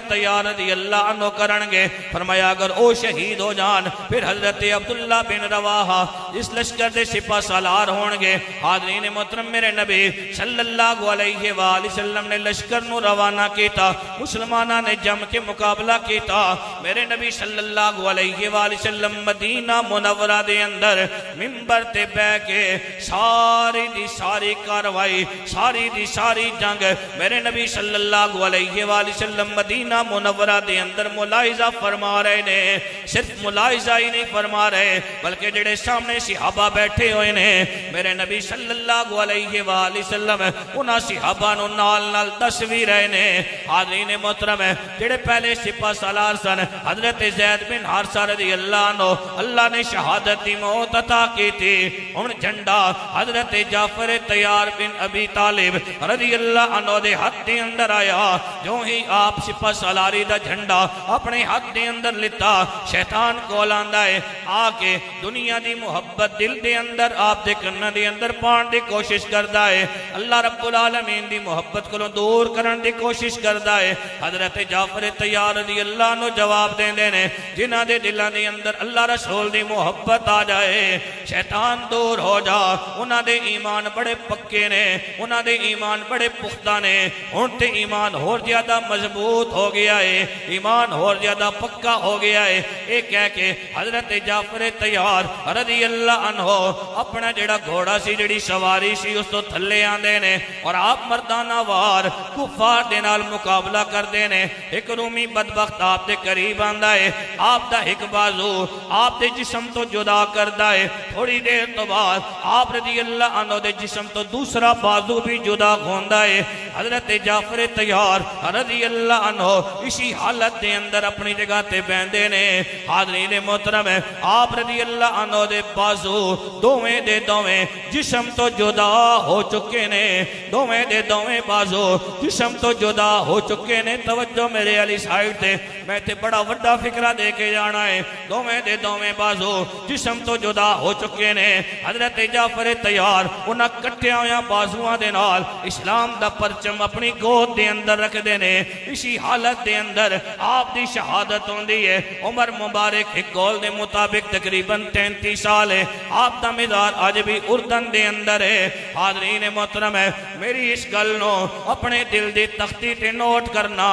طیار رضی اللہ عنہ کرنگے فرمایا اگر او شہید ہو جان پھر حضرت عبداللہ بن رواحہ اس لشکر دے سپہ سالار ہونگے حاضرین محترم میرے نبی صلی اللہ علیہ وآلہ وسلم نے لشکر نو روانہ کیتا اس مسلمانہ نے جم کے مقابلہ کیتا میرے نبی صلی اللہ علیہ وآلہ وسلم مدینہ منورہ دے اندر منبر تے بے کے ساری دی ساری کاروائی ساری دی ساری جنگ میرے نبی صلی اللہ علیہ وآلہ وسلم مدینہ منورہ دے اندر ملاحظہ فرما رہے نے صرف ملاحظہ ہی نہیں فرما رہے بلکہ جڑے سامنے صحابہ بیٹھے ہوئے نے میرے نبی صلی اللہ علیہ وآلہ وسلم انہاں صحابہ نو نال نال دس بھی رہے نے حاضرین محترم جڑے پہلے سپہ سالار سن حضرت زید بن حارثہ رضی اللہ عنہ اللہ نے شہادت دی موت عطا کی تھی ان جھنڈا حضرت جعفر طیار بن ابی طالب رضی اللہ عنہ دے ہاتھ دے اندر آیا جو ہی آپ سپہ سالاری دا جھنڈا اپنے ہاتھ دے اندر لیتا شیطان کو لاندا ہے آ کے دنیا دی محبت دل دے اندر آپ دے کرنا دے اندر پان دی کوشش کردا ہے اللہ رب العالمین دی محبت کو دور کرن دی کوشش کردا ہے حضرت جعفر طیار رضی اللہ عنہ جواب دیں دینے جنہ دے دلان دے اندر اللہ رسول دی محبت آ جائے شیطان دور ہو جا انہ دے ایمان بڑے پکے نے انہ دے ایمان بڑے پختہ نے ان تے ایمان اور زیادہ مضبوط ہو گیا ہے ایمان اور زیادہ پکا ہو گیا ہے ایک کہہ کے حضرت جعفر طیار رضی اللہ عنہ اپنا جڑا گھوڑا سی جڑی سواری سی اس تو تھلے آندے نے اور آپ مردانہ وار کفار دے نال مقابلہ کر دینے ایک رومی بدبخت آپ دے قریب آندہ ہے آپ دا ایک بازو آپ دے جسم تو جدا کردہ ہے تھوڑی دیر تو بعد آپ رضی اللہ عنہ دے جسم تو دوسرا بازو بھی جدا گھوندہ ہے حضرت جعفر طیار رضی اللہ عنہ اسی حالت دے اندر اپنی جگہ تے بیندے نے حاضرین محترم آپ رضی اللہ عنہ دے بازو دوویں دے دوویں جسم تو جدا ہو چکے نے دوویں دے دوویں بازو جسم تو جدا ہو چکے نے توجہ میرے علی سائیڈ تے میں تے بڑا وڈا فکرہ دے کے جانا ہے دوویں دے دوویں بازو جسم تو جدا ہو چکے نے حضرت جعفر طیار انہاں کٹھیاں ہویاں بازوਆਂ دے نال اسلام دا پرچم اپنی گود دے اندر رکھ دینے اسی حالت دے اندر آپ دی شہادت ہوندی ہے عمر مبارک ایک گول دے مطابق تقریباً 33 سال ہے آپ دا مزار آج بھی اردن دے اندر ہے حاضرین محترم ہے میری اس گل نو اپنے دل دی تختی تے نوٹ کرنا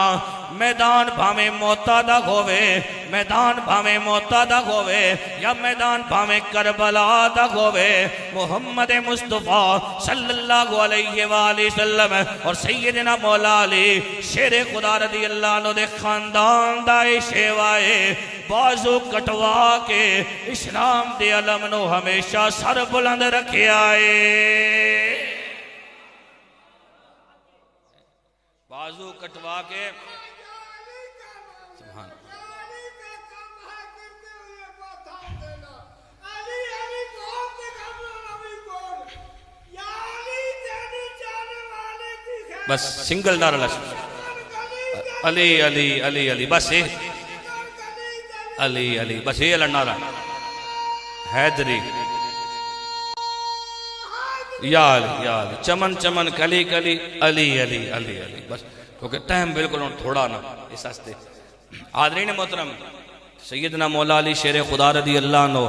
میدان بھامے موتا دا ہوئے میدان بھامے موتا دا ہوئے یا میدان بھامے کربلا دا ہوئے محمد مصطفیٰ صلی اللہ علیہ وآلہ وسلم اور سیدنا مولا علی شیر خدا رضی اللہ عنہ دے خاندان دائے شیوائے بازو کٹوا کے اسلام دے علم نو ہمیشہ سر بلند رکھے آئے بازو کٹوا کے سبحان بس سنگل نعرہ لشکر علی علی علی علی بس علی علی بس یہ نعرہ حیدری یا علی چمن چمن کلی کلی علی علی علی علی بس کیونکہ ٹائم بالکل تھوڑا نا اس ہستے حاضرین محترم سیدنا مولا علی شیر خدا رضی اللہ عنہ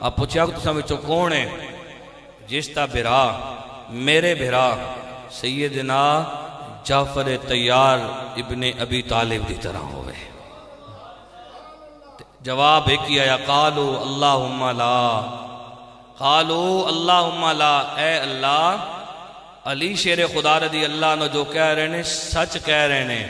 آپ پوچھا کہ تساں وچوں کون ہے جس تا بھرا میرے بھرا سیدنا جعفر طیار ابن ابی طالب دی طرح ہوئے جواب ایک ہی آیا قالو اللہم لا قالو اللہم لا اے اللہ علی شیر خدا رضی اللہ عنہ جو کہہ رہے ہیں سچ کہہ رہے ہیں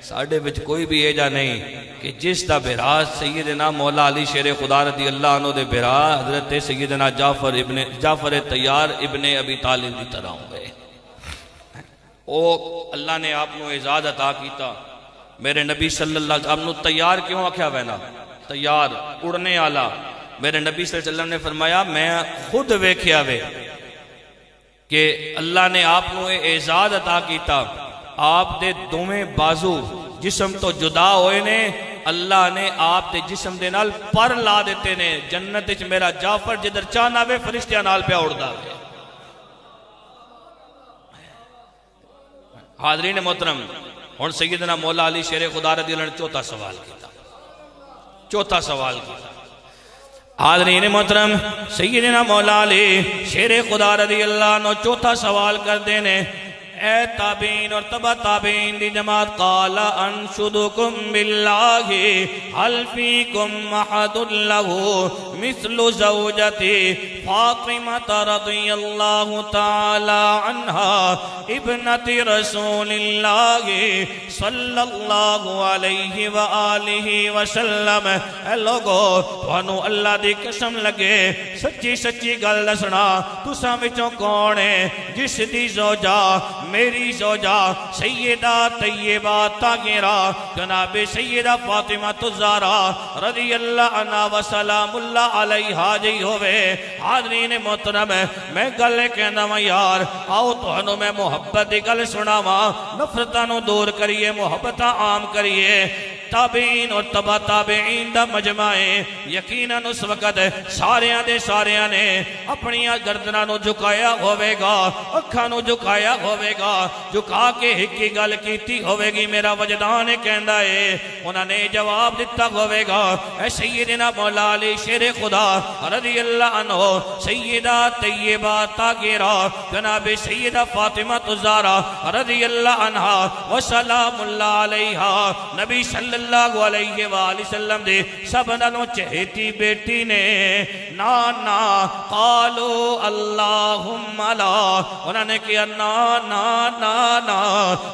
ساڑھے بچ کوئی بھی ایجا نہیں کہ جس دا بھرا سیدنا مولا علی شیر خدا رضی اللہ عنہ دے بھرا حضرت سیدنا جعفر طیار ابن ابی طالب دی طرح ہوئے او اللہ نے آپ نو اعزاز عطا کیتا میرے نبی صلی اللہ علیہ وسلم تیار کیوں آکھیا وینا تیار اڑنے آلا میرے نبی صلی اللہ علیہ وسلم نے فرمایا میں خود ویکھیا وے کہ اللہ نے آپ نو اعزاز عطا کیتا آپ دے دوویں بازو جسم تو جدا ہوئے نے اللہ نے آپ دے جسم دے نال پر لا دیتے نے جنت وچ میرا جعفر جدھر چاہنا وے فرشتیاں نال پہ اڑدا وے حاضرین محترم ہن سیدنا مولا علی شیر خدا رضی اللہ عنہ چوتھا سوال کیتا حاضرین محترم سیدنا مولا علی شیر خدا رضی اللہ عنہ چوتھا سوال کر دینے اے تابعین اور تبع تابعین دی جماعت قال انشدکم باللہ حل فیکم احد لہ مثل زوجتی فاطمہ رضی اللہ تعالی عنہا ابنت رسول اللہ صلی اللہ علیہ وآلہ وسلم۔ اے لوگو تھانو اللہ دی قسم لگے سچی سچی گل دسنا تساں وچوں کون ہے جس دی زوجہ میری زوجہ سیدہ طیبہ طاہرہ جناب سیدہ فاطمہ الزہرا رضی اللہ عنہ و سلام اللہ علیہا جی ہوئے۔ حاضرین محترم میں گل کہنا ہوں یار آؤ تہنوں میں محبت دی گل سناواں، نفرتاں نو دور کریے، محبتاں عام کریے۔ تابعین اور تبع تابعین دا مجمعیں یقیناً اس وقت ساریاں نے اپنی گردناں نو جھکایا ہوئے گا، اکھاں نو جھکایا ہوئے گا، جھکا کے ہکی گل کیتی ہوئے گی میرا وجدان کہندا ہے۔ انہاں نے جواب دیتا ہوئے گا اے سیدنا مولا علی شیر خدا رضی اللہ عنہ سیدہ طیبہ طاہرہ جناب سیدہ فاطمہ الزہرا رضی اللہ عنہا وسلام اللہ علیہا نبی صلی اللہ علیہ وآلہ وسلم دے سب نالوں چہیتی بیٹی نے نا قالو اللہم لا، انہوں نے کیا نا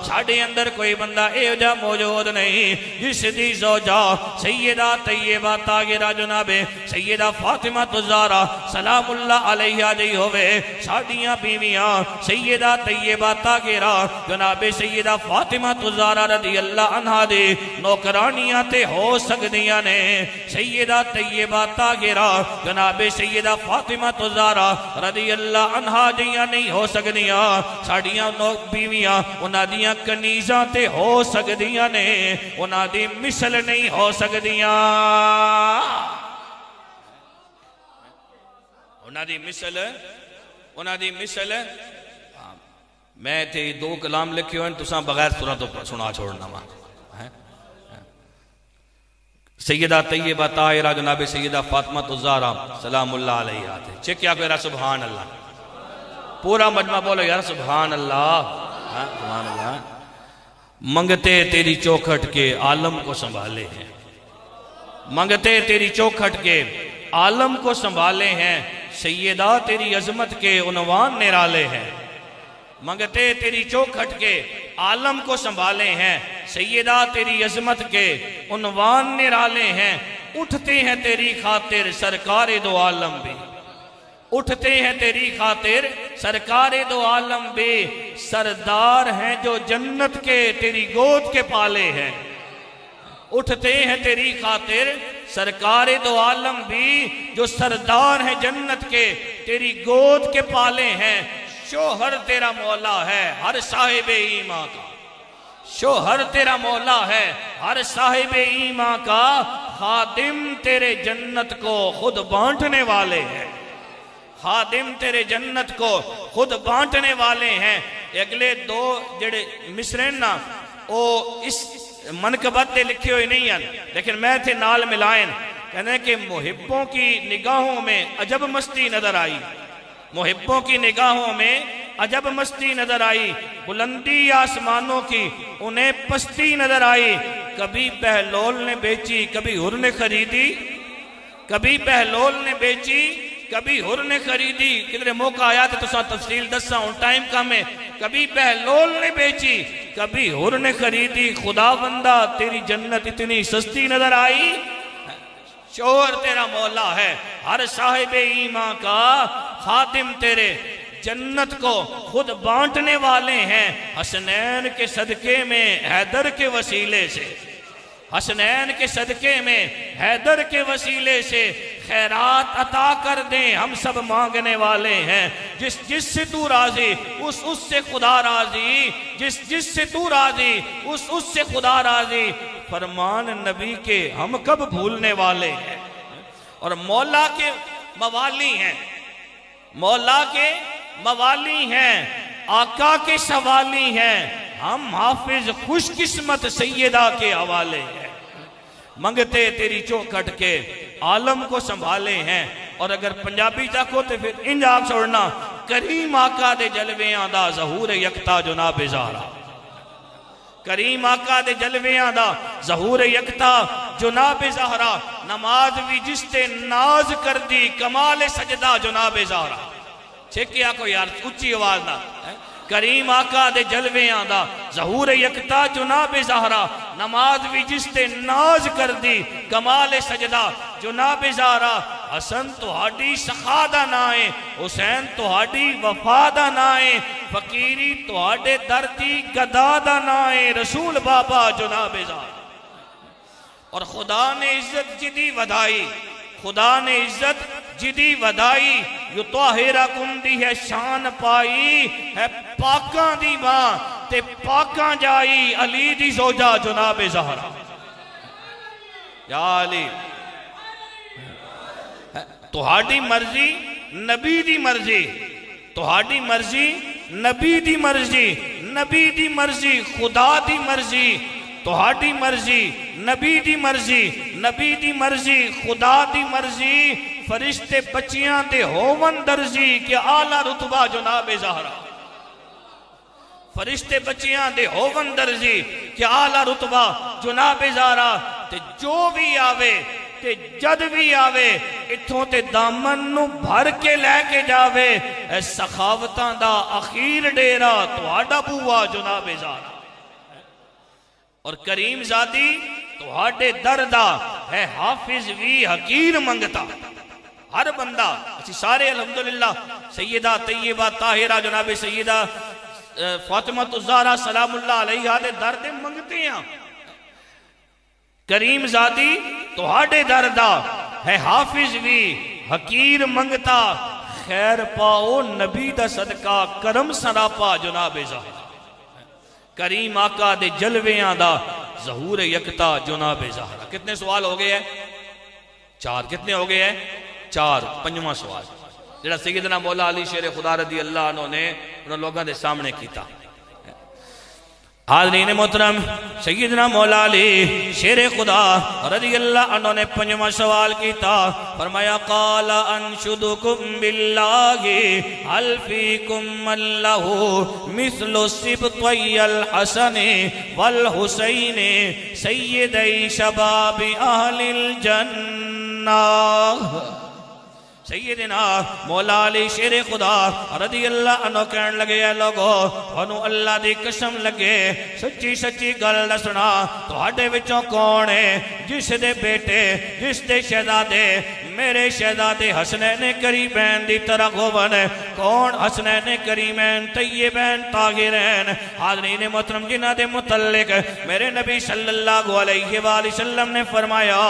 ساڑھے اندر کوئی بندہ اے جا موجود نہیں جس دی زوجہ سیدہ طیبہ طاہرہ جناب سیدہ فاطمہ الزہرا سلام اللہ علیہ جی ہوئے، ساڑھیاں بیویاں سیدہ طیبہ طاہرہ جناب سیدہ فاطمہ الزہرا رضی اللہ عنہ دے نوکرانیاں تے ہو سکدیاں نے۔ سیدہ طیبہ طاہرہ جناب سیدہ فاطمہ الزہرا رضی اللہ عنہ دیاں نہیں ہو سکدیاں، ساڑھیاں بیویاں انہاں دیاں کنیزاں تے ہو سکدیاں نے، انہاں دی مثل نہیں ہو سکدیاں، انہاں دی مثل میں تے دو کلام لکھے ہوئے تساں بغیر سورہ تو سنا چھوڑنا ماں۔ سیدہ طیبہ طاہرہ جناب سیدہ فاطمہ الزہرا سلام اللہ علیہ آتے چکیا کوئی رہا سبحان اللہ، پورا مجمع بولو یار سبحان اللہ، سبحان اللہ۔ منگتے تیری چوکھٹ کے عالم کو سنبھالے ہیں، منگتے تیری چوکھٹ کے عالم کو سنبھالے ہیں، سیدہ تیری عظمت کے عنوان نرالے ہیں۔ منگتے تیری چوکھٹ کے عالم کو سنبھالے ہیں، سیدہ تیری عظمت کے عنوان نرالے ہیں، اٹھتے ہیں تیری خاطر سرکار دو عالم بھی، اٹھتے ہیں تیری خاطر سرکار دو عالم بھی، سردار ہیں جو جنت کے تیری گود کے پالے ہیں، اٹھتے ہیں تیری خاطر سرکار دو عالم بھی جو سردار ہیں جنت کے تیری گود کے پالے ہیں۔ شوہر تیرا مولا ہے ہر صاحب ایمان کا، شوہر تیرا مولا ہے ہر صاحب ایمان کا، خادم تیرے جنت کو خود بانٹنے والے ہیں، خادم تیرے جنت کو خود بانٹنے والے ہیں۔ اگلے دو جڑے مصرین نا او اس منقبت دے لکھے ہوئے نہیں ہیں لیکن میں تھے نال ملائن، کہنے کہ محبوں کی نگاہوں میں عجب مستی نظر آئی، محبوں کی نگاہوں میں عجب مستی نظر آئی، بلندی آسمانوں کی انہیں پستی نظر آئی، کبھی بہلول نے بیچی کبھی ہر نے خریدی، کبھی بہلول نے بیچی کبھی ہر نے خریدی، کدھر موقع آیا تو سا تفصیل دسا ہوں ٹائم کم ہے، کبھی بہلول نے بیچی کبھی ہر نے خریدی، خدا بندہ تیری جنت اتنی سستی نظر آئی۔ شوہر تیرا مولا ہے ہر صاحب ایمان کا، خادم تیرے جنت کو خود بانٹنے والے ہیں، حسنین کے صدقے میں حیدر کے وسیلے سے، حسنین کے صدقے میں حیدر کے وسیلے سے خیرات عطا کر دیں، ہم سب مانگنے والے ہیں، جس سے تو راضی اس سے خدا راضی، جس سے تو راضی اس سے خدا راضی، فرمان نبی کے ہم کب بھولنے والے ہیں، اور مولا کے موالی ہیں، مولا کے موالی ہیں، آقا کے سوالی ہیں، ہم حافظ خوش قسمت سیدہ کے حوالے ہیں، منگتے تیری چوکھٹ کے عالم کو سنبھالے ہیں۔ اور اگر پنجابی چاکو تو پھر انج آگ چھوڑنا، کریم آقا دے جلویاں دا ظہور یکتا جناب زہرا، کریم آقا دے جلویاں دا ظہور یکتا جناب زہرا، نماز بھی جس تے ناز کر دی کمال سجدہ جناب زہرا۔ چھکے آکو یار اچھی آواز نہ، کریم آقا دے جلویاں دا ظہور یکتا جناب زہرا، نماز بھی جس تے ناز کر دی کمال سجدہ جناب زہرا۔ حسن تہاڈی سخا دا نائیں، حسین تہاڈی وفا دا نائیں، فقیری تہاڈے دردی گدا دا نائیں، رسول بابا جناب زہرا۔ اور خدا نے عزت جدی ودائی، خدا نے عزت جدی ودائی، یو طاہرکم دی ہے شان پائی، ہے پاکاں دی ماں تے پاکاں جائی، علی دی زوجہ جناب زہرا۔ یا علی، تہاڈی مرضی نبی دی مرضی، تہاڈی مرضی نبی دی مرضی، نبی دی مرضی خدا دی مرضی، تہاڈی مرضی نبی دی مرضی، نبی دی مرضی خدا دی مرضی، فرشتے بچیاں دے ہوون درزی کہ اعلیٰ رتبہ جناب زہرا، فرشتے بچیاں دے ہوون درزی کہ اعلیٰ رتبہ جناب زہرا۔ تے جو بھی آوے تے جد بھی آوے اتھوں تے دامن نو بھر کے لے کے جاوے، اے سخاوتاں دا اخیر ڈیرا تہاڈا بوا جناب زہرا۔ اور کریم زادی تہاڈے دردہ ہے حافظ وی حقیر منگتا، ہر بندہ اچھی سارے الحمدللہ سیدہ طیبہ طاہرہ جناب سیدہ فاطمہ الزہرا سلام اللہ علیہ دے درد منگتے ہیں۔ کریم زادی تہاڈے دردہ ہے حافظ وی حقیر منگتا، خیر پاؤ نبی دا صدقہ کرم سراپا جناب زہرا۔ کریم آقا دے جلویاں دا ظہور یکتا جناب زہرا۔ کتنے سوال ہو گئے ہیں؟ 4۔ کتنے ہو گئے ہیں؟ 4۔ پنجواں سوال جڑا سیدنا مولا علی شیر خدا رضی اللہ عنہ نے انہوں لوگوں دے سامنے کیتا۔ حاضرین محترم، سیدنا مولا علی شیر خدا رضی اللہ عنہ نے پنجواں سوال کیتا، فرمایا قال انشدکم باللہ حل فیکم من لہو مثل سبطی الحسن والحسین سیدی شباب اہل الجنہ۔ سیدنا مولا علی شیر خدا رضی اللہ عنہ کہنے لگے اے لوگو انہوں اللہ دی قسم لگے سچی سچی گل دسنا تہاڈے وچوں کون ہے جس دے بیٹے جس دے شہزادے میرے شہزادے حسنین کریمین دی طرح ہوون، کون حسنین کریمین طیبین طاہرین۔ حاضرین محترم جنہ دے متعلق میرے نبی صلی اللہ علیہ وآلہ وسلم نے فرمایا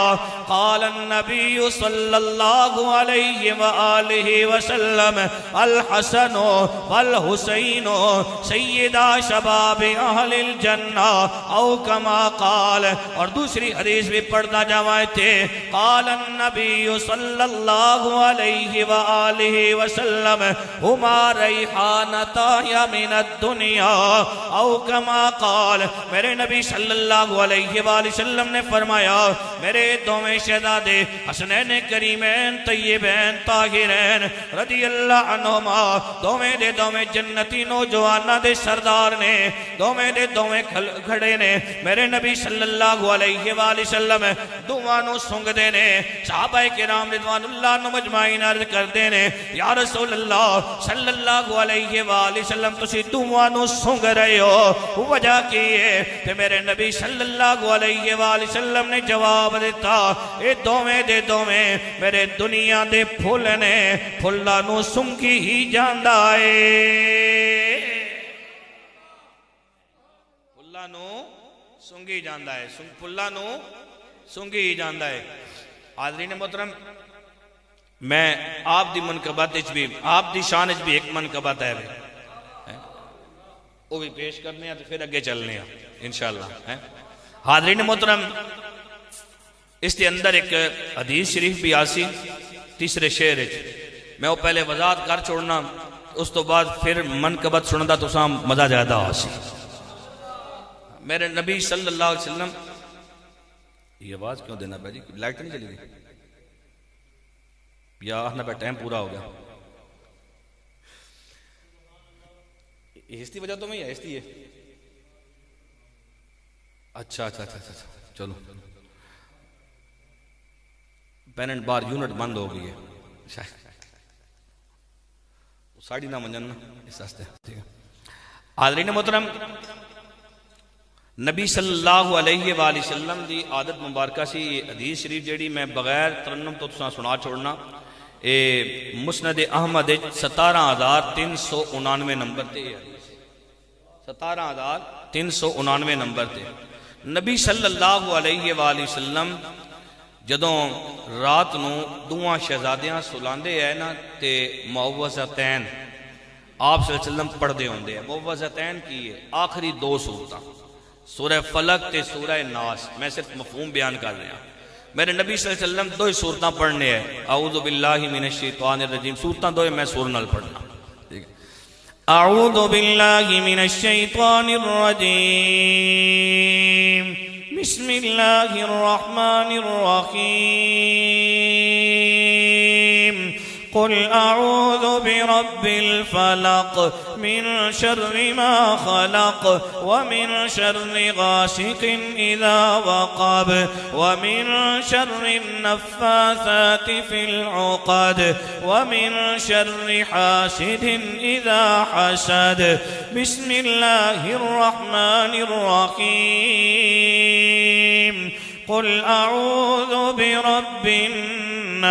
قال النبی صلی اللہ علیہ وآلہ وسلم الحسن والحسین سیدہ شباب اہل الجنہ او کما قال۔ اور دوسری حدیث بھی پڑھتا جاوائے تھے قال النبی صلی اللہ علیہ وآلہ وسلم ہما ریحانتا من الدنیا او کما قال۔ میرے نبی صلی اللہ علیہ وآلہ وسلم نے فرمایا میرے دوویں شہزادے حسنین کریمین طیبین طاہرین رضی اللہ عنہما دوویں دے دوویں جنتی نوجوانہ دے سردار نے، دوویں دے دوویں کھڑے نے، میرے نبی صلی اللہ علیہ وآلہ وسلم دوانو سنگ دے نے۔ صحابہ کرام رضوان اللہ نو مجمعین عرض کر دے نے یا رسول اللہ صلی اللہ علیہ وآلہ وسلم تسی دوانو سنگ رہے ہو وجہ کی ہے؟ کہ میرے نبی صلی اللہ علیہ وآلہ وسلم نے جواب دیتا اے دوویں دے دوویں میرے دنیا دے پھولنے پھلانو سنگی ہی جاندہ ہے، پھلانو سنگی جاندہ ہے، پھلانو سنگی ہی جاندہ ہے۔ حاضرین محترم میں آپ دی منقبت بھی آپ دی شان بھی ایک منقبت ہے وہ بھی پیش کرنے ہیں تو پھر اگے چلنے ہیں انشاءاللہ۔ حاضرین محترم اس کے اندر ایک حدیث شریف بھی آسی تیسرے شعر میں وہ پہلے وضاحت کر چھوڑنا اس تو بعد پھر منقبت سننا تو سام مزہ زیادہ آسی۔ میرے نبی صلی اللہ علیہ وسلم یہ آواز کیوں دینا پہ جی لائٹ نہیں چلی گئی یا آنا پہ ٹائم پورا ہو گیا؟ اس کی وجہ تو میں اس کی ہے. اچھا چلو پین اینڈ بار یونٹ بند ہو گئی ہے ساڑی نہ منجن اس واسطے. حاضرین محترم، نبی صلی اللہ علیہ وآلہ وسلم دی عادت مبارکہ سی یہ حدیث شریف جیڑی میں بغیر ترنم تو تساں سنا چھوڑنا. اے مسند احمد 17,399 نمبر تے 17,399 نمبر تے نبی صلی اللہ علیہ وآلہ وسلم جدوں رات نو دوواں شہزادیاں سلاندے ہیں نا تے معوذتین آپ صلی اللہ علیہ وسلم پڑھ دے ہوندے ہیں. معوذتین کی ہے آخری 2 سورتاں، سورہ فلق تے سورہ ناس. میں صرف مفہوم بیان کر رہا ہوں. میرے نبی صلی اللہ علیہ وسلم 2 سورتاں پڑھنے ہیں. اعوذ باللہ من الشیطان الرجیم سورتاں 2 میں سور نال پڑھنا. اعوذ باللہ من الشیطان الرجیم بسم اللہ الرحمن الرحیم قل اعوذ برب الفلق من شر ما خلق ومن شر غاسق اذا وقب ومن شر النفاثات في العقد ومن شر حاسد اذا حسد بسم اللہ الرحمن الرحیم قل اعوذ برب الناس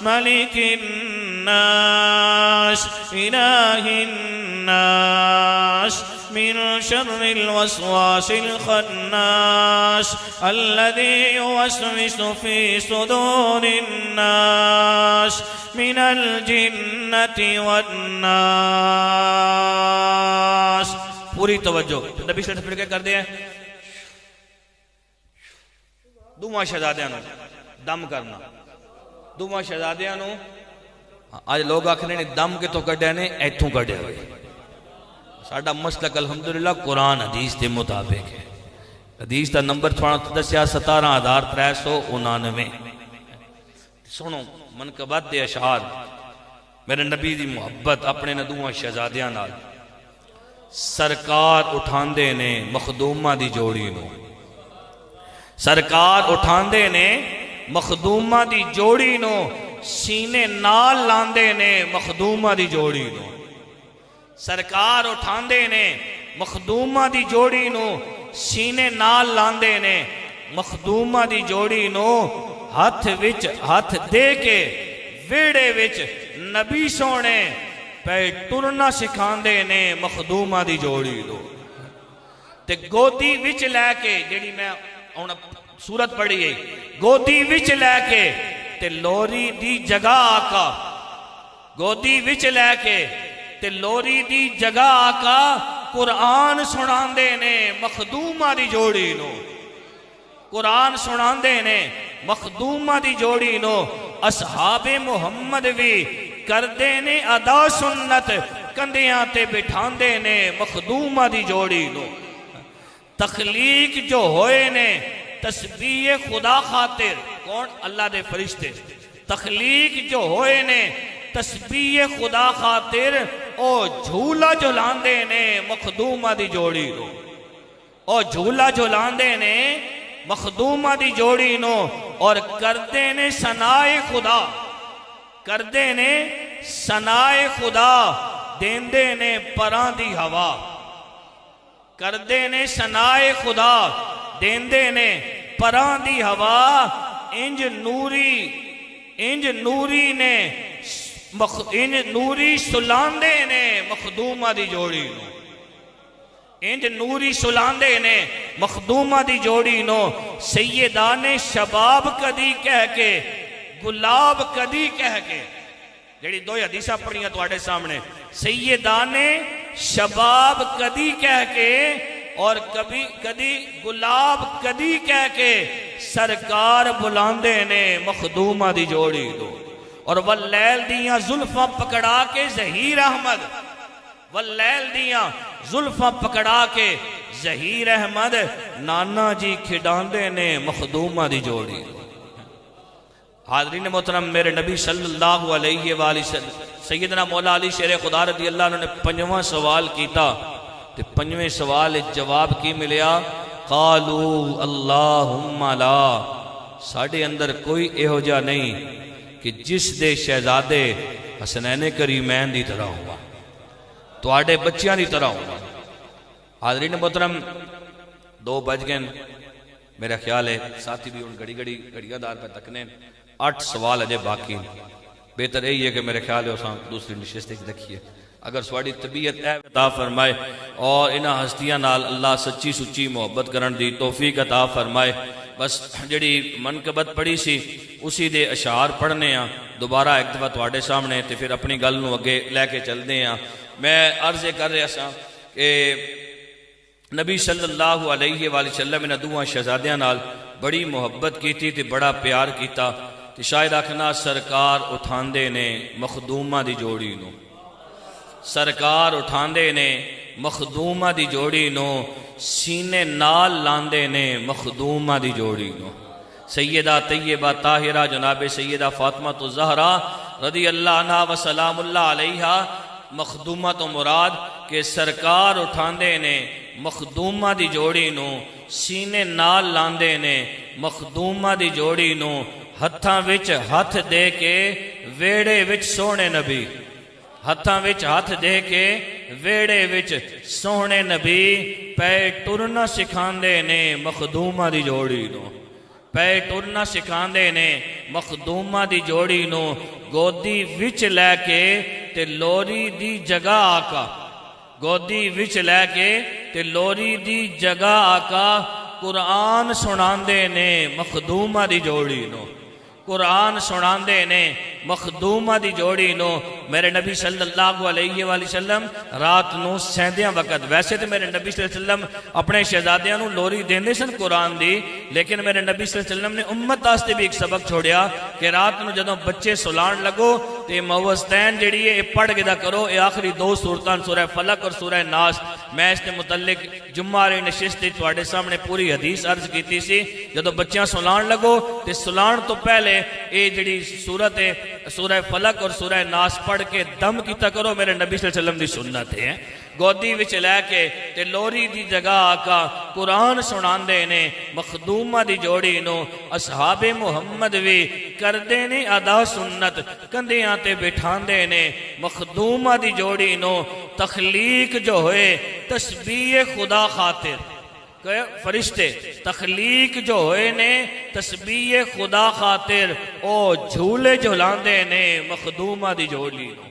ملك الناس إله الناس من شر الوسواس الخناس الذي يوسوس في صدور الناس من الجنة والناس. پوری توجہ. نبی صلی اللہ علیہ وسلم کیا کر دیا ہے؟ دوواں شہزادیاں نو دم کرنا. دوواں شہزادیاں نو آج لوگ آکھنے نے دم کے تو کڈے نے ایتھوں کڈے ہوئے. ساڈا مسلک الحمدللہ قرآن حدیث کے مطابق ہے. حدیث دا نمبر تھوڑا دسیا 17,399. سنو منقبت دے اشعار میرے نبی دی محبت اپنے دوواں شہزادیاں نال. سرکار اٹھاندے نے مخدومہ دی جوڑی نو. سرکار اٹھاندے نے مخدومہ دی جوڑی نو سینے نال لاندے نے مخدومہ دی جوڑی نو. سرکار اٹھاندے نے مخدومہ دی جوڑی نو سینے نال لاندے نے مخدومہ دی جوڑی نو. ہاتھ دے کے ویڑے وچ نبی سونے پہ ٹرنا سکھاندے نے مخدومہ دی جوڑی نو. تے گودی وچ لے کے جیڑی میں سورت پڑھی ہے گودی وچ لے کے تے لوری دی جگہ آقا. گودی وچ لے کے تے لوری دی جگہ آقا قرآن سناندے نے مخدومہ دی جوڑی نو. قرآن سناندے نے مخدومہ دی جوڑی نو. اصحاب محمد بھی کردے نے ادا سنت کندیاں تے بٹھاندے نے مخدومہ دی جوڑی نو. تخلیق جو ہوئے نے تسبیح خدا خاطر. کون؟ اللہ دے فرشتے. تخلیق جو ہوئے نے تسبیح خدا خاطر او جھولا جھولاندے نے مخدومہ دی جوڑی نو. او جھولا جھولاندے نے مخدومہ دی جوڑی نو اور کردے نے ثنائے خدا. کردے نے ثنائے خدا دیندے نے پران دی ہوا. کردے نے ثنائے خدا دیندے نے پران دی ہوا. انج نوری نے انج نوری سلاندے نے مخدومہ دی جوڑی نو. انج نوری سلاندے نے مخدومہ دی جوڑی نو. سیدان شباب کدی کہہ کے گلاب کدی کہہ کے جیڑی 2 حدیثہ پڑھیاں تو آڑے سامنے. سیدان شباب کدی کہہ کے اور کدی گلاب کدی کہہ کے سرکار بلاندے نے مخدومہ دی جوڑی دو. اور واللیل دیاں زلفاں پکڑا کے ظہیر احمد. واللیل دیاں زلفاں پکڑا کے ظہیر احمد نانا جی کھڈاندے نے مخدومہ دی جوڑی دو. حاضرین محترم، میرے نبی صلی اللہ علیہ وآلہ سیدنا مولا علی شیر خدا رضی اللہ عنہ نے پنجواں سوال کیتا تے پنجویں سوال جواب کی ملیا قالو اللہم لا ساڑھے اندر کوئی اہو جا نہیں کہ جس دے شہزادے حسنین کریمین دی طرح ہوا تو آڑے بچیاں دی طرح ہوا حاضرین محترم 2 بج گئے میرا خیال ہے ساتھی بھی ان گھڑیاں دار پہ تکنے 8 سوال اجے باقی بہتر یہی ہے کہ میرے خیال ہے اساں دوسری نشست ایک دیکھیے اگر سواڑی طبیعت عطا فرمائے اور انہاں ہستیاں نال اللہ سچی سچی محبت کرن دی توفیق عطا فرمائے بس جڑی منقبت پڑھی سی اسی دے اشعار پڑھنے ہیں دوبارہ ایک دفعہ تواڈے سامنے تے پھر اپنی گل نو اگے لے کے چلدے ہیں میں عرض کر رہا سا کہ نبی صلی اللہ علیہ وآلہ وسلم نے دوہاں شہزادیاں نال بڑی محبت کیتی تے بڑا پیار کیتا تے شاید آکھنا سرکار اٹھاندے نے مخدومہ دی جوڑی نو سرکار اٹھاندے نے مخدومہ دی جوڑی نو سینے نال لاندے نے مخدومہ دی جوڑی نو سیدہ طیبہ طاہرہ جناب سیدہ فاطمہ الزہرا رضی اللہ عنہ و سلام اللہ علیہا مخدومہ تو مراد کہ سرکار اٹھاندے نے مخدومہ دی جوڑی نو سینے نال لاندے نے مخدومہ دی جوڑی نو ہتھاں وچ ہتھ دے کے ویڑے وچ سونے نبی ہتھاں وچ ہتھ دے کے ویڑے وچ سونے نبی پے ٹرنا سکھاندے نے مخدومہ دی جوڑی نو پے ٹرنا سکھاندے نے مخدومہ دی جوڑی نو گودی وچ لے کے تے لوری دی جگہ آقا گودی وچ لے کے تے لوری دی جگہ آقا قرآن سناندے نے مخدومہ دی جوڑی نو قرآن سناندے نے مخدومہ دی جوڑی نو میرے نبی صلی اللہ علیہ وآلہ وسلم رات نو سیندیاں وقت ویسے تو میرے نبی صلی اللہ علیہ وسلم اپنے شہزادیاں نو لوری دیندے سن قرآن دی لیکن میرے نبی صلی اللہ علیہ وسلم نے امت آستے بھی ایک سبق چھوڑیا کہ رات نو جدوں بچے سلان لگو تے موزتین جڑی ہے پڑھ کے دا کرو اے آخری 2 سورتان سورہ فلق اور سورہ ناس میں اس نے متعلق جمعہ رہی نشست تواڈے سامنے پوری حدیث عرض کیتی سی جدوں بچیاں سلان لگو تے سلان تو پہلے اے جڑی صورت ہے سورہ فلق اور سورہ ناس پڑھ کے دم کیتا کرو میرے نبی صلی اللہ علیہ وسلم دی سنت ہے گودی وچ لے کے تے لوری دی جگہ آقا قرآن سناندے نے مخدومہ دی جوڑی نو اصحاب محمد وی کردے نے ادا سنت کندیاں تے بٹھاندے نے مخدومہ دی جوڑی نو تخلیق جو ہوئے تسبیح خدا خاطر فرشتے تخلیق جو ہوئے نے تسبیح خدا خاطر او جھولے جھولاندے نے مخدومہ دی جوڑی نو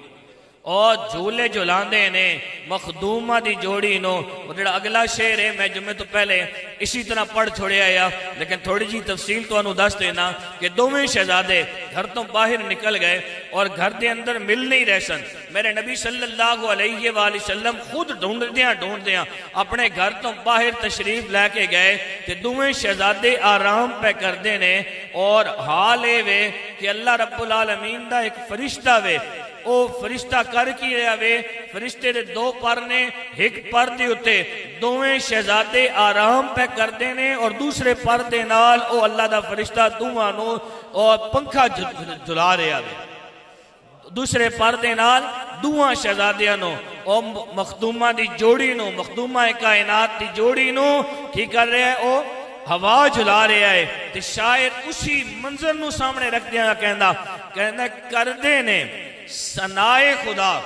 اور جھولے جھولاندے نے مخدومہ دی جوڑی نو جڑا اگلا شعر ہے میں جمعے تو پہلے اسی طرح پڑھ چھوڑے آیا لیکن تھوڑی جی تفصیل تو انہوں دس دینا کہ دوویں شہزادے گھر تو باہر نکل گئے اور گھر دے اندر مل نہیں رہ سن میرے نبی صلی اللہ علیہ وآلہ وسلم خود ڈھونڈدیاں اپنے گھر تو باہر تشریف لے کے گئے کہ دوویں شہزادے آرام پہ کردے نے اور حال اے وے کہ اللہ رب العالمین دا ایک فرشتہ وے او فرشتہ کر کی رہا وے فرشتے دے 2 پر نے ایک پر دے ہوتے دوویں شہزادے آرام پہ کردے نے اور دوسرے پر دے نال او اللہ دا فرشتہ دوواں نو اور پنکھا جلا رہا وے دوسرے پر دے نال دوواں شہزادیاں نو او مخدومہ دی جوڑی نو مخدومہ کائنات دی جوڑی نو کی کر رہا ہے او ہوا جلا رہا ہے تے شاید اسی منظر نو سامنے رکھ دیا کہندا کردے نے سنائے خدا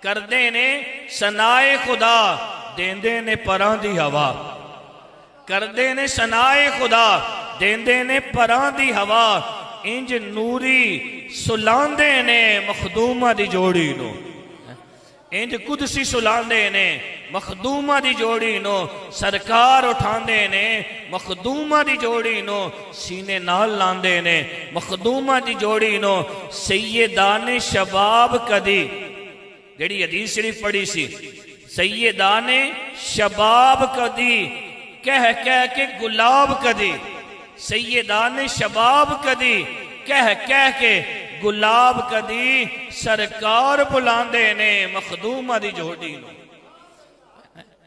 کردے نے سنائے خدا دیندے نے پران دی ہوا کردے نے سنائے خدا دیندے نے پران دی ہوا انج نوری سلاندے نے مخدومہ دی جوڑی نو انج قدسی سلاندے نے مخدومہ دی جوڑی نو سرکار اٹھاندے نے مخدومہ دی جوڑی نو سینے نال لاندے نے مخدومہ دی جوڑی نو سیدان شباب کدی جڑی حدیث شریف پڑھی سی سیدان شباب کدی کہہ کے گلاب کدی سیدان شباب کدی کہہ کے گلاب کدی سرکار بلاندے نے مخدومہ دی جوڑی نو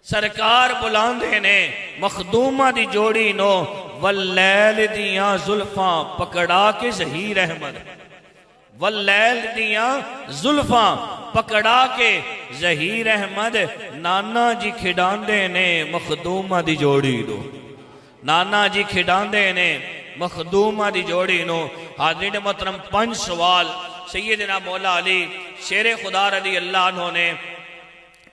سرکار بلاندے نے مخدومہ دی جوڑی نو واللیل دیاں زلفاں پکڑا کے ظہیر احمد واللیل دیاں زلفاں پکڑا کے ظہیر احمد نانا جی کھڈاندے نے مخدومہ دی جوڑی نو، نانا جی کھڈاندے نے مخدومہ دی جوڑی نو۔ حاضرین محترم 5 سوال سیدنا مولا علی شیر خدا رضی اللہ عنہ نے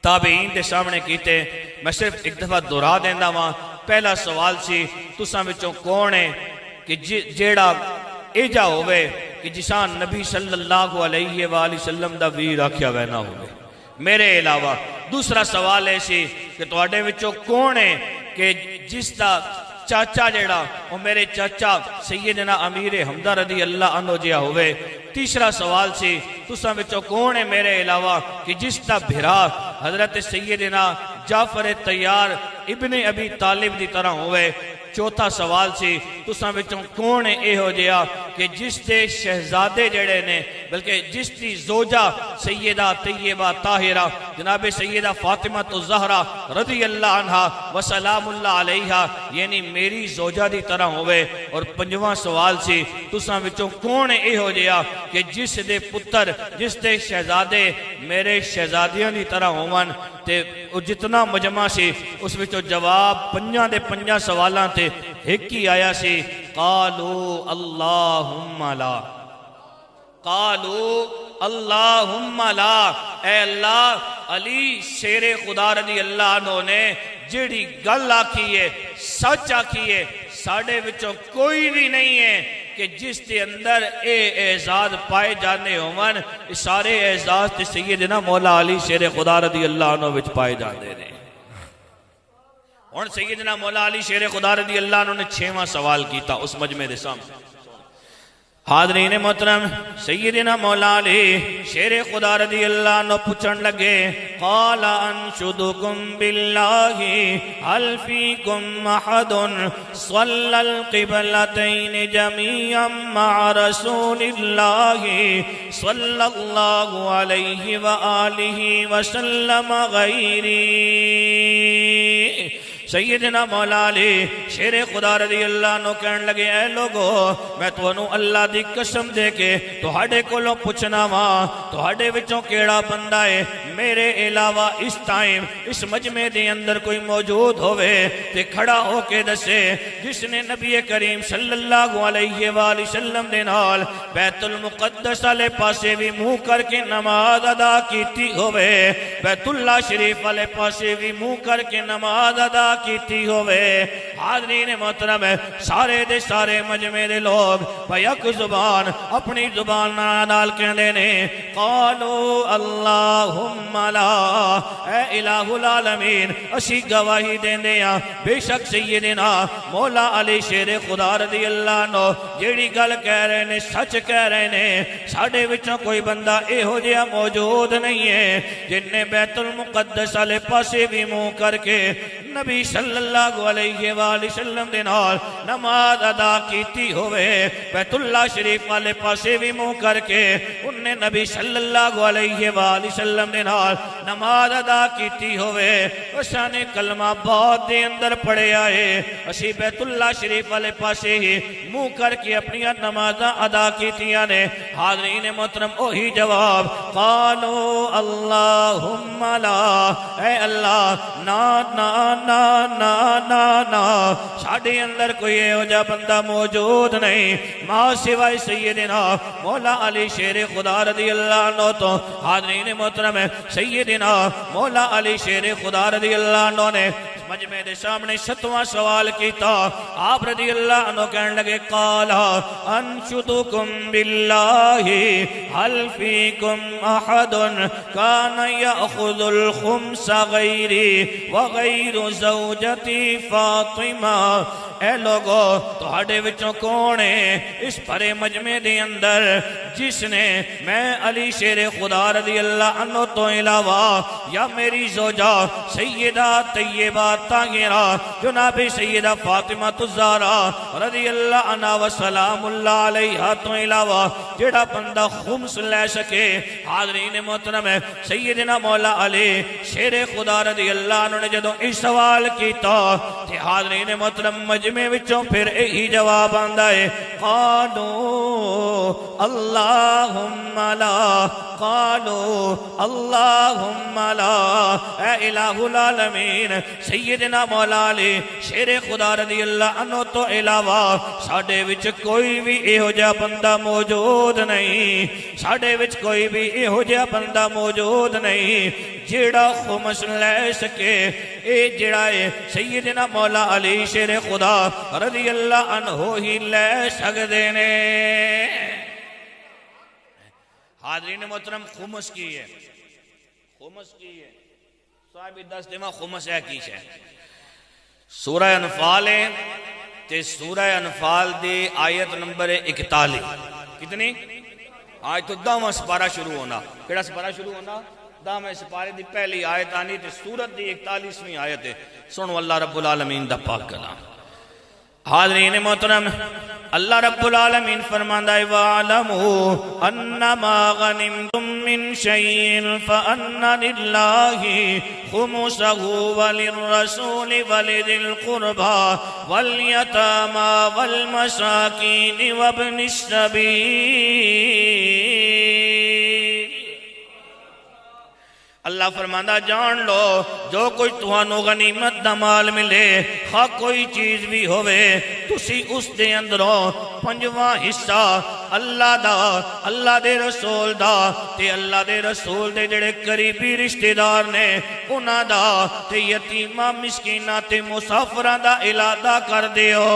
تابعین دے سامنے کیتے، میں صرف ایک دفعہ دہرا دینا وا۔ پہلا سوال سی تساں وچوں کون ہے کہ جیڑا ایجا ہوئے کہ جسان نبی صلی اللہ علیہ وآلہ وسلم دا ویر آکھیا وے نہ ہوئے میرے علاوہ۔ دوسرا سوال ہے سی کہ تواڈے وچوں کون ہے کہ جس دا چاچا جیڑا وہ میرے چاچا سیدنا امیر حمزہ رضی اللہ عنہ جیا ہوئے۔ تیسرا سوال سی تساں وچوں کون ہے میرے علاوہ کہ جس دا بھرا حضرت سیدنا جعفر طیار ابن ابی طالب دی طرح ہوئے۔ چوتھا سوال سی تساں وچوں کون ہے اے ہو جیا کہ جس دے شہزادے جڑے نے بلکہ جس دی زوجہ سیدہ طیبہ طاہرہ جناب سیدہ فاطمہ الزہرا رضی اللہ عنہ وسلام اللہ علیہا یعنی میری زوجہ دی طرح ہوئے۔ اور پنجواں سوال سی تساں وچوں کون ہے اے ہو جیا کہ جس دے پتر جس دے شہزادے میرے شہزادیاں دی طرح ہوون۔ تے جتنا مجمع سی اس وچوں جواب 5 سوالاں تے ایک ہی آیا سی قالو اللہم لا، قالو اللہم لا، اے اللہ علی شیر خدا رضی اللہ عنہ نے جیڑی گل آکھی ہے سچ آکھی ہے، ساڑھے وچوں کوئی بھی نہیں ہے کہ جس کے اندر اے اعزاز پائے جانے ہومن، اس سارے اعزاز تے سیدنا مولا علی شیر خدا رضی اللہ عنہ وچ پائے جانے نے۔ اور سیدنا مولا علی شیر خدا رضی اللہ عنہ نے 6واں سوال کیتا اس مجمع دے سامنے۔ حاضرین محترم سیدنا مولا علی شیر خدا رضی اللہ عنہ پوچھن لگے قال انشدکم باللہ حل فیکم احد صلی القبلتین جمیعا مع رسول اللہ صلی اللہ علیہ وآلہ وسلم غیری۔ سیدنا مولا علی شیر خدا رضی اللہ عنہ کہن لگے اے لوگو میں تو اللہ دی قسم دے کے تہاڈے کولوں پوچھنا وا تہاڈے وچوں کیڑا بندہ ہے میرے علاوہ اس ٹائم اس مجمع دے اندر کوئی موجود ہوئے تے کھڑا ہو کے دسے جس نے نبی کریم صلی اللہ علیہ وآلہ وسلم دے نال بیت المقدس والے پاسے بھی منہ کر کے نماز ادا کیتی ہوئے، بیت اللہ شریف والے پاسے بھی منہ کر کے نماز ادا کیتی ہوئے۔ حاضرین محترم سارے دے سارے مجمع دے لوگ بیک زبان اپنی زبان نال کہندے نے قالو اللہم لا، اے الہ العالمین اسی گواہی دیندے ہیں بے شک سیدنا مولا علی شیر خدا رضی اللہ عنہ جیڑی گل کہہ رہے نے سچ کہہ رہے نے، ساڑھے وچوں کوئی بندہ اے ہو جیا موجود نہیں ہے جن نے بیت المقدس والے پاسے بھی منہ کر کے نبی صلی اللہ علیہ وآلہ وسلم دے نال نماز ادا کیتی ہوئے، بیت اللہ شریف والے پاسے بھی منہ کر کے ان نے نبی صلی اللہ علیہ وآلہ وسلم دے نال نماز ادا کیتی ہوئے۔ اساں نے کلمہ بہت دے اندر پڑھے آئے، اسی بیت اللہ شریف والے پاسے ہی منہ کر کے اپنی نمازاں ادا کیتیاں نے۔ حاضرین محترم اوہی جواب قالو اللہم لا، اے اللہ نا نا نا نا نا نا ساڑھے اندر کوئی ہو جا بندہ موجود نہیں ماں سوائے سیدنا مولا علی شیر خدا رضی اللہ عنہ تو۔ حاضرین محترم سیدنا مولا علی شیر خدا رضی اللہ عنہ نے مجمع دے سامنے 7واں سوال کیتا، آپ رضی اللہ عنہ کہنے لگے قال انشدکم باللہ حل فیکم احد کان یأخذ الخمس غیری وغیر زوجتی فاطمہ۔ اے لوگو تہاڈے وچوں کون ہے اس بھرے مجمع دے اندر جس نے میں علی شیر خدا رضی اللہ عنہ تو علاوہ یا میری زوجہ سیدہ طیبہ طاہرہ جناب سیدہ فاطمہ الزہرا رضی اللہ عنہ وسلام اللہ علیہ تو علاوہ جڑا بندہ خمس لے سکے۔ حاضرین محترم سیدنا مولا علی شیر خدا رضی اللہ عنہ نے جدوں اس سوال کیتا تے حاضرین محترم مجمع وچوں پھر یہی جواب آندا ہے قالو اللہم لا، قالوا اللہم لا۔ اے الہ العالمین سیدنا مولا علی شیر خدا رضی اللہ عنہ تو علاوہ ساڑھے وچ کوئی بھی ایہو جا بندہ موجود نہیں، ساڑھے وچ کوئی بھی ایہو جا بندہ موجود نہیں جیڑا خمس لے سکے۔ اے جیڑا ہے سیدنا مولا علی شیر خدا رضی اللہ عنہ ہی لے سکدے نے۔ حاضرین محترم خمس کی ہے، خمس کی ہے، صاحب دس دیما خمس ہے کی ہے۔ سورہ انفال ہے تے سورہ انفال دی آیت نمبر 41 کتنی؟ آج تو داواں سپارہ شروع ہونا، کیڑا سپارہ شروع ہونا؟ داواں سپارے دی پہلی آیت آنی تے سورت دی 41ویں آیت ہے۔ سنو اللہ رب العالمین دا پاک کلام۔ حاضرین محترم اللہ رب العالمین فرماندہ ہے وَعَلَمُوا أَنَّمَا غَنِمْتُم مِّن شَيْءٍ فَأَنَّ لِلَّهِ خُمُسَهُ وَلِلرَّسُولِ وَلِذِي الْقُرْبَى وَالْيَتَامَى وَالْمَسَاكِينِ وَابْنِ السَّبِيلِ۔ اللہ فرماندہ جان لو جو کوئی تہانوں غنیمت دا مال ملے خواہ کوئی چیز بھی ہوئے تسی اس دے اندروں پنجواں حصہ اللہ دا، اللہ دے رسول دا تے اللہ دے رسول دے جڑے قریبی رشتہ دار نے انہاں دا تے یتیمہ مسکینہ تے مسافرہ دا علادہ کر دیو۔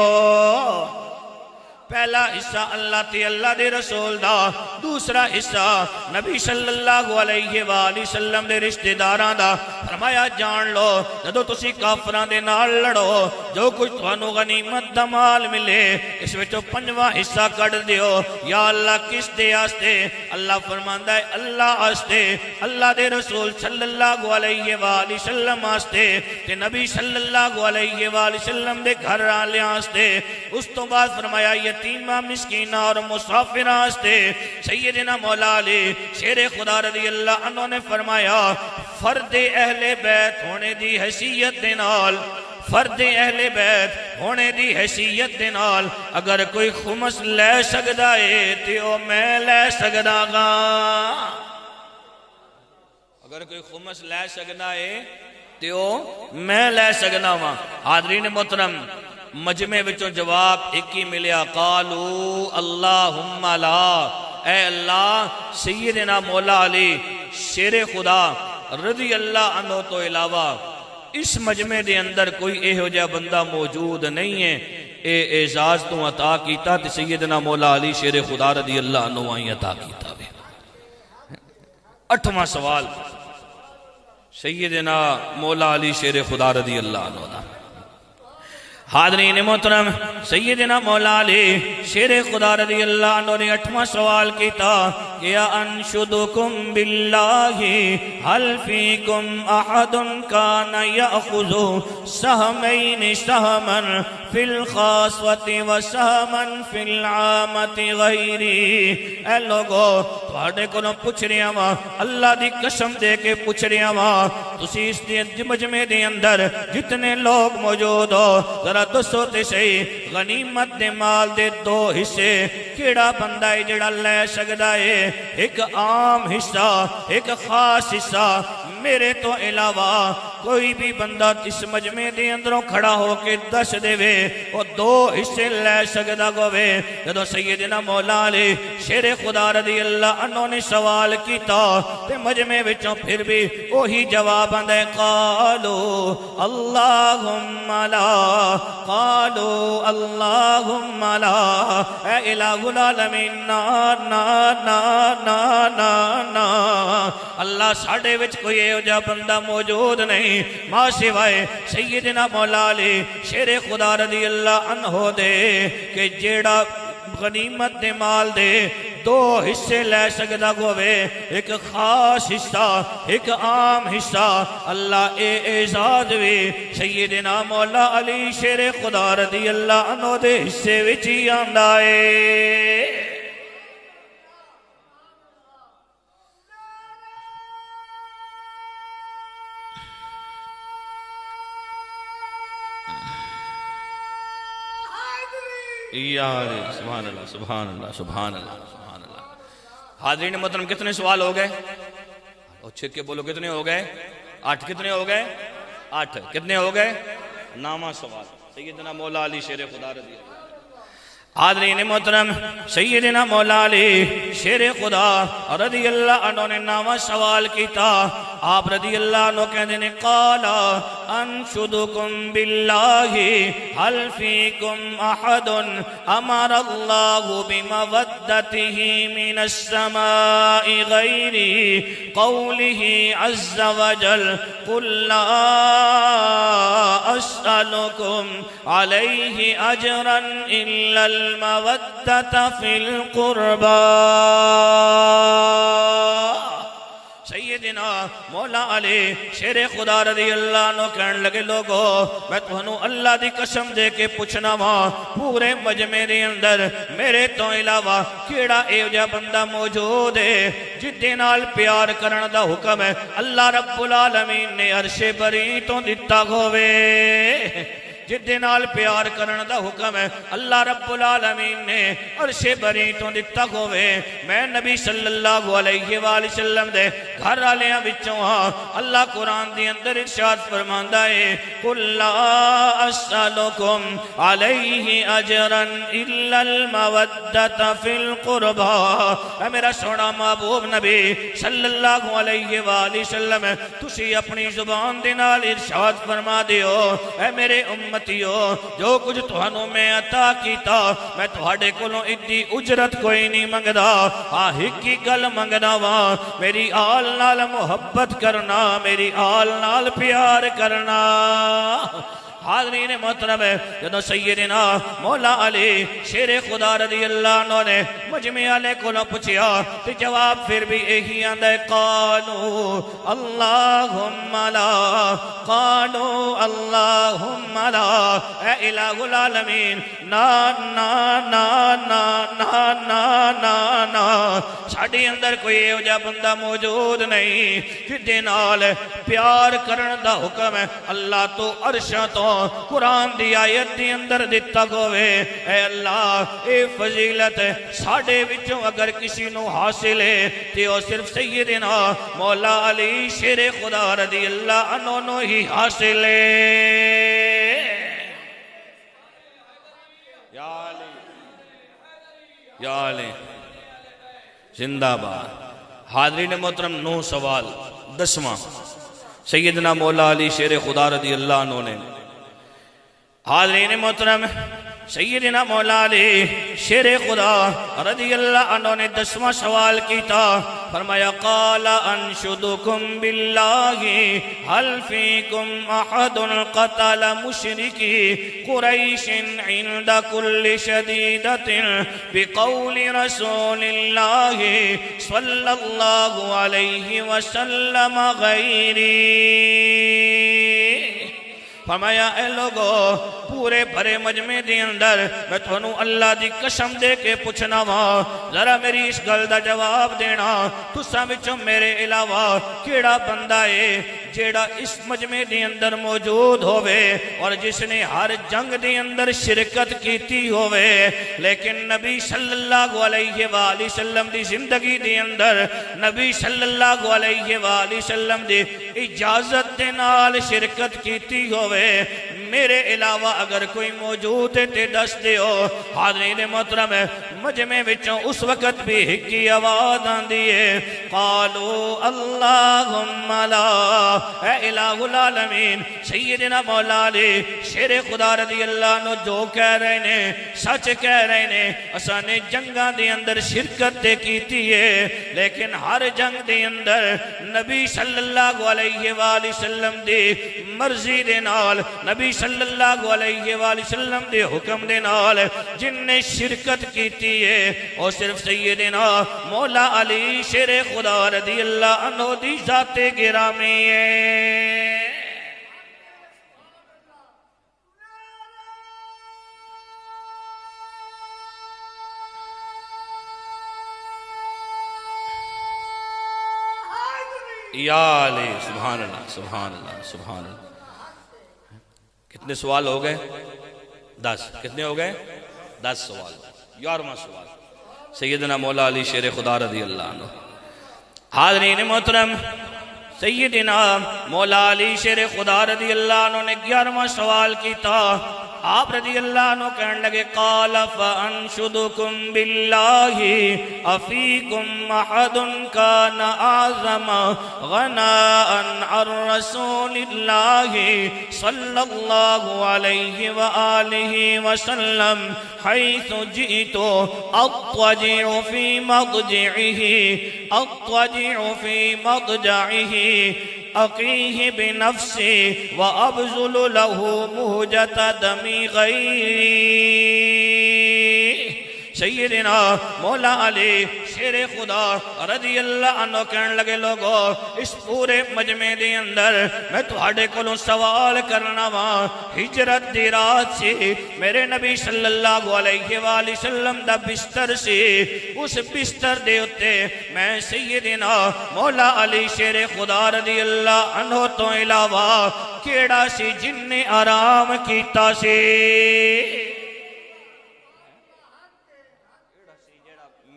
پہلا حصہ اللہ تے اللہ دے رسول دا، دوسرا حصہ نبی صلی اللہ علیہ وآلہ وسلم دے رشتہ داراں دا۔ فرمایا جان لو جدو تسی کافراں دے نال لڑو جو کچھ تھانوں غنیمت دا مال ملے اس وچوں پنجواں حصہ کٹ دیو۔ یا اللہ کس دے آستے؟ اللہ فرماندا ہے اللہ آستے، اللہ دے رسول صلی اللہ علیہ وآلہ وسلم آستے تے نبی صلی اللہ علیہ وآلہ وسلم دے گھر والے آستے۔ اس تو بعد فرمایا یتیمہ مسکینہ اور مسافرہ آستے۔ سیدنا مولا علی شیر خدا رضی اللہ عنہ نے فرمایا فرد اہل بیت ہونے دی حیثیت دے نال، فرد اہل بیت ہونے دی حیثیت دے نال اگر کوئی خمس لے سکدا ہے تے او میں لے سکدا گا، اگر کوئی خمس لے سکدا ہے تے او میں لے سکدا ہاں۔ حاضرین محترم مجمع وچوں جواب ایک ہی ملیا قالو اللہم لا، اے اللہ سیدنا مولا علی شیر خدا رضی اللہ عنہ تو علاوہ اس مجمع دے اندر کوئی ایہو جا بندہ موجود نہیں ہے۔ اے اعزاز تو عطا کیتا تے سیدنا مولا علی شیر خدا رضی اللہ عنہ آئی عطا کیتا بھی۔ 8واں سوال سیدنا مولا علی شیر خدا رضی اللہ عنہ دا۔ حاضرین محترم سیدنا مولا علی شیر خدا رضی اللہ عنہ نے 8واں سوال کیتا یا انشدکم باللہ حل فیکم احد کان یأخذ سہمین سہما فی الخاصوت و سہما فی العامت غیری۔ اے لوگو تھوڑے کو پوچھ رہا ہاں، اللہ دی قسم دے کے پوچھ رہا ہاں، تسی اس مجمع دے اندر جتنے لوگ موجود ہو ذرا دسو تے صحیح غنیمت دے مال دے 2 حصے کیڑا بندہ ہے جڑا لے سکدا ہے؟ ایک عام حصہ ایک خاص حصہ۔ میرے تو علاوہ کوئی بھی بندہ اس مجمع دے اندروں کھڑا ہو کے دس دے وے وہ 2 حصے لے سکدا گوے۔ جدو سیدنا مولا علی شیر خدا رضی اللہ عنہ نے سوال کیتا تے مجمع وچوں پھر بھی وہی جواب آندا قالو اللہم لا، قالو اللہم لا۔ اے الہ العالمین نا نا نا نا نا نا، اللہ ساڑھے وچ کوئی ایہو جا بندہ موجود نہیں ماں سوائے سیدنا مولا علی شیر خدا رضی اللہ عنہ دے کہ جیڑا غنیمت دے مال دے 2 حصے لے سکدا گوے، ایک خاص حصہ ایک عام حصہ۔ اللہ اے اعزاز وی سیدنا مولا علی شیر خدا رضی اللہ عنہ دے حصے وچ ہی آندا ہے۔ یا سبحان اللہ سبحان اللہ سبحان اللہ سبحان اللہ۔ حاضرین محترم کتنے سوال ہو گئے؟ اور چھک کے بولو کتنے ہو گئے؟ 8۔ کتنے ہو گئے؟ 8۔ کتنے ہو گئے؟ 9واں سوال سیدنا مولا علی شیر خدا رضی اللہ۔ حاضرین محترم سیدنا مولا علی شیر خدا رضی اللہ عنہ نے 9واں سوال کیتا۔ آپ رضی اللہ عنہ کہتے ہیں قالا انشدکم باللہ حل فیکم احد امر اللہ بمودتہ من السماء غیری قولہ عز وجل قل لا اسألکم علیہ اجرا الا المودة في القربى۔ سیدنا مولا علی شیر خدا رضی اللہ عنہ کہنے لگے لوگو میں تمہوں اللہ دی قسم دے کے پوچھنا ماں پورے مجمع دے اندر میرے تو علاوہ کیڑا ایو جا بندہ موجود ہے جدے نال پیار کرن دا حکم ہے اللہ رب العالمین نے عرش بری تو دتا ہوئے۔ جدے نال پیار کرن دا حکم ہے اللہ رب العالمین نے عرش بری تو دتا ہوئے۔ میں نبی صلی اللہ علیہ وآلہ وسلم دے گھر آلیاں بچوں ہاں۔ اللہ قرآن دی اندر ارشاد فرماندہ ہے قُلْ لَا أَسْأَلُكُمْ عَلَيْهِ أَجْرًا إِلَّا الْمَوَدَّةَ فِي الْقُرْبَى۔ اے میرا سونا محبوب نبی صلی اللہ علیہ وآلہ وسلم تسی اپنی زبان دے نال ارشاد فرما دیو اے میرے امتیو جو کچھ تہانوں میں عطا کیتا میں تہاڈے کولوں ادی اجرت کوئی نہیں منگدا، ہک ہی گل منگنا وا میری آل نال محبت کرنا، میری آل نال پیار کرنا۔ حاضرین محترم ہے جدو سیدنا مولا علی شیر خدا رضی اللہ عنہ نے مجمع والے کو پوچھیا تو جواب پھر بھی یہی آندا ہے قالوا اللہم لا، قالوا اللہم لا، اے الہ العالمین نا نا نا نا نا نا نا نا ساڈے اندر کوئی ایو جا بندہ موجود نہیں جدے نال پیار کرن دا حکم ہے اللہ تو عرشاں تو قرآن دی آیت دی اندر دیتا ہوئے۔ اے اللہ اے فضیلت ساڑھے وچوں اگر کسی نو حاصل ہے تے وہ صرف سیدنا مولا علی شیر خدا رضی اللہ عنہ نو ہی حاصل ہے۔ یا علی یا علی زندہ باد۔ حاضرین محترم 9 سوال 10واں سیدنا مولا علی شیر خدا رضی اللہ عنہ نے۔ حاضرین محترم سیدنا مولا علی شیر خدا رضی اللہ عنہ نے 10واں سوال کیتا فرمایا قال انشدکم باللہ حل فیکم احد قتل مشرکی قریش عند کل شدیدت بقول رسول اللہ صلی اللہ علیہ وسلم غیری۔ فرمایا اے لوگو پورے بھرے مجمع دے اندر میں تھانوں اللہ دی قسم دے کے پوچھنا وا ذرا میری اس گل دا جواب دینا تساں وچوں میرے علاوہ کیڑا بندہ ہے جیڑا اس مجمع دے اندر موجود ہوئے اور جس نے ہر جنگ دے اندر شرکت کیتی ہوئے لیکن نبی صلی اللہ علیہ وآلہ وسلم دی زندگی دے اندر نبی صلی اللہ علیہ وآلہ وسلم دی اجازت دے نال شرکت کیتی ہوئے میرے علاوہ اگر کوئی موجود ہے تے دس دیو۔ حاضرین محترم مجمع وچوں اس وقت بھی ہکی آواز آندی ہے قالوا اللہم لا، اے الہ العالمین سیدنا مولا علی شیر خدا رضی اللہ عنہ جو کہہ رہے نے سچ کہہ رہے نے اساں نے جنگاں دے اندر شرکت تے کیتی ہے لیکن ہر جنگ دے اندر نبی صلی اللہ علیہ وآلہ وسلم دی مرضی دے نال نبی صلی اللہ علیہ وآلہ وسلم دے حکم دے نال جن نے شرکت کیتی ہے اور صرف سیدنا مولا علی شیر خدا رضی اللہ عنہ دی ذات گرامی ہے۔ یا علی سبحان اللہ سبحان اللہ سبحان اللہ۔ کتنے سوال ہو گئے؟ 10۔ کتنے ہو گئے؟ 10 سوال 11واں سوال سیدنا مولا علی شیر خدا رضی اللہ عنہ. حاضرین محترم، سیدنا مولا علی شیر خدا رضی اللہ عنہ نے 11واں سوال کیتا. آپ رضی اللہ عنہ کہنے لگے قال فانشدکم باللہ افیکم احد کان اعظم غناء عن رسول اللہ صلی اللہ علیہ وآلہ وسلم حیث جئت اضطجع فی مضجعہ اقیہ بنفسی وابذل له مہجت دمی غیری. سیدنا مولا علی شیر خدا رضی اللہ عنہ کہنے لگے لوگو اس پورے مجمع دے اندر میں تہاڈے کولوں سوال کرنا وا. ہجرت دی رات سی میرے نبی صلی اللہ علیہ وآلہ وسلم دا بستر سی. اس بستر دے اتے میں سیدنا مولا علی شیر خدا رضی اللہ عنہ تو علاوہ کیڑا سی جن نے آرام کیتا سی؟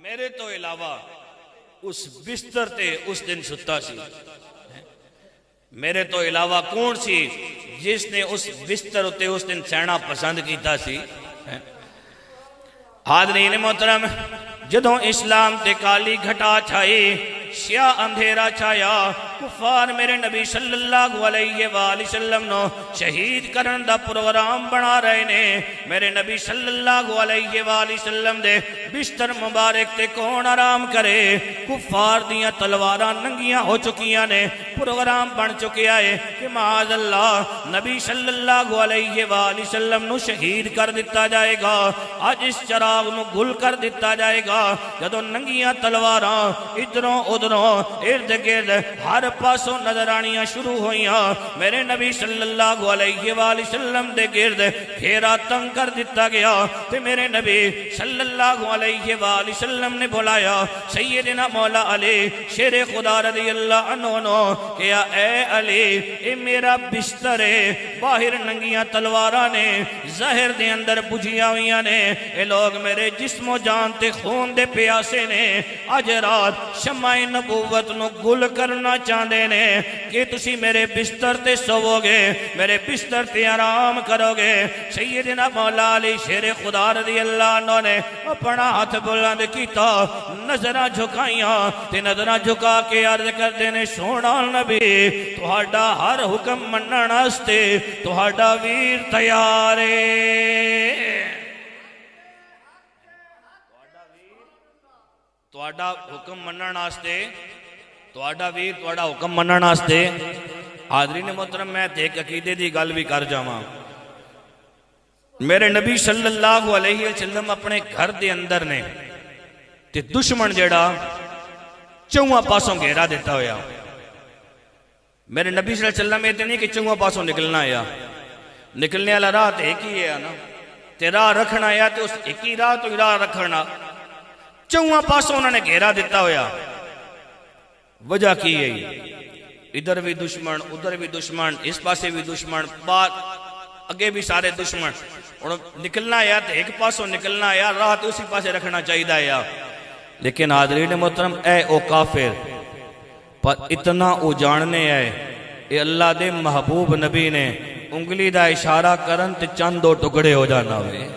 میرے تو علاوہ اس بستر تے اس دن ستا سی. میرے تو علاوہ کون سی جس نے اس بستر تے اس دن سہنا پسند کیتا سی؟ حاضرین محترم، جدوں اسلام تے کالی گھٹا چھائی، سیاہ اندھیرا چھایا، کفار میرے نبی صلی اللہ علیہ وآلہ وسلم نو شہید کرن دا پروگرام بنا رہے نے. میرے نبی صلی اللہ علیہ وآلہ وسلم دے بستر مبارک تے کون آرام کرے؟ کفار دیاں تلواراں ننگیاں ہو چکیاں نے. پروگرام بن چکیا ہے کہ معاذ اللہ نبی صلی اللہ علیہ وآلہ وسلم نو شہید کر دیتا جائے گا. آج اس چراغ نو گل کر دیتا جائے گا. جدوں ننگیاں تلواراں ادھروں ادھروں ارد گرد ہر پاسوں نظر آنیاں شروع ہوئیاں، میرے نبی صلی اللہ علیہ وآلہ وسلم دے گرد گھیرا تنگ کر دیتا گیا. تے میرے نبی صلی اللہ علیہ وآلہ وسلم نے بلایا سیدنا مولا علی شیر خدا رضی اللہ عنہ نو کہ اے علی اے میرا بستر ہے، باہر ننگیاں تلواراں نے زہر دے اندر بجھیاں ہوئیاں نے، اے لوگ میرے جسم و جان تے خون دے پیاسے نے. اج رات شمع نبوت نو گل کرنا چاہندے نے کہ تسی میرے بستر تے سوو گے، میرے بستر تے آرام کرو گے. سیدنا مولا علی شیر خدا رضی اللہ عنہ نے اپنا ہاتھ بلند کیتا، نظرہ جھکائیاں تے نظرہ جھکا کے عرض کردے نے سونا نبی تہاڈا ہر حکم منن واسطے تہاڈا ویر تیار ہے. تہاڈا حکم منن واسطے تہاڈا ویر تہاڈا حکم منن واسطے. حاضرین محترم، میں تے ایک عقیدے دی گل بھی کر جاواں. میرے نبی صلی اللہ علیہ وسلم اپنے گھر دے اندر نے تے دشمن جیڑا چوہاں پاسوں گھیرا دیتا ہویا. میرے نبی صلی اللہ علیہ وسلم یہ نہیں کہ چوہاں پاسوں نکلنا آیا، نکلنے والا راہ تے ایک ہی ہے نا، تے راہ رکھنا آیا تے اس ایک ہی راہ تو راہ رکھنا. چوہاں پاسوں انہوں نے گھیرا دیتا ہویا. وجہ کی ہے ادھر بھی دشمن ادھر بھی دشمن اس پاسے بھی دشمن بات اگے بھی سارے دشمن. نکلنا آیا تو ایک پاسوں نکلنا آیا، راہ تو اسی پاسے رکھنا چاہیے آیا. لیکن حاضرین محترم اے او کافر پر اتنا او جاننے آئے اے اللہ دے محبوب نبی نے انگلی دا اشارہ کرن تے چند دو ٹکڑے ہو جانا ہوئے.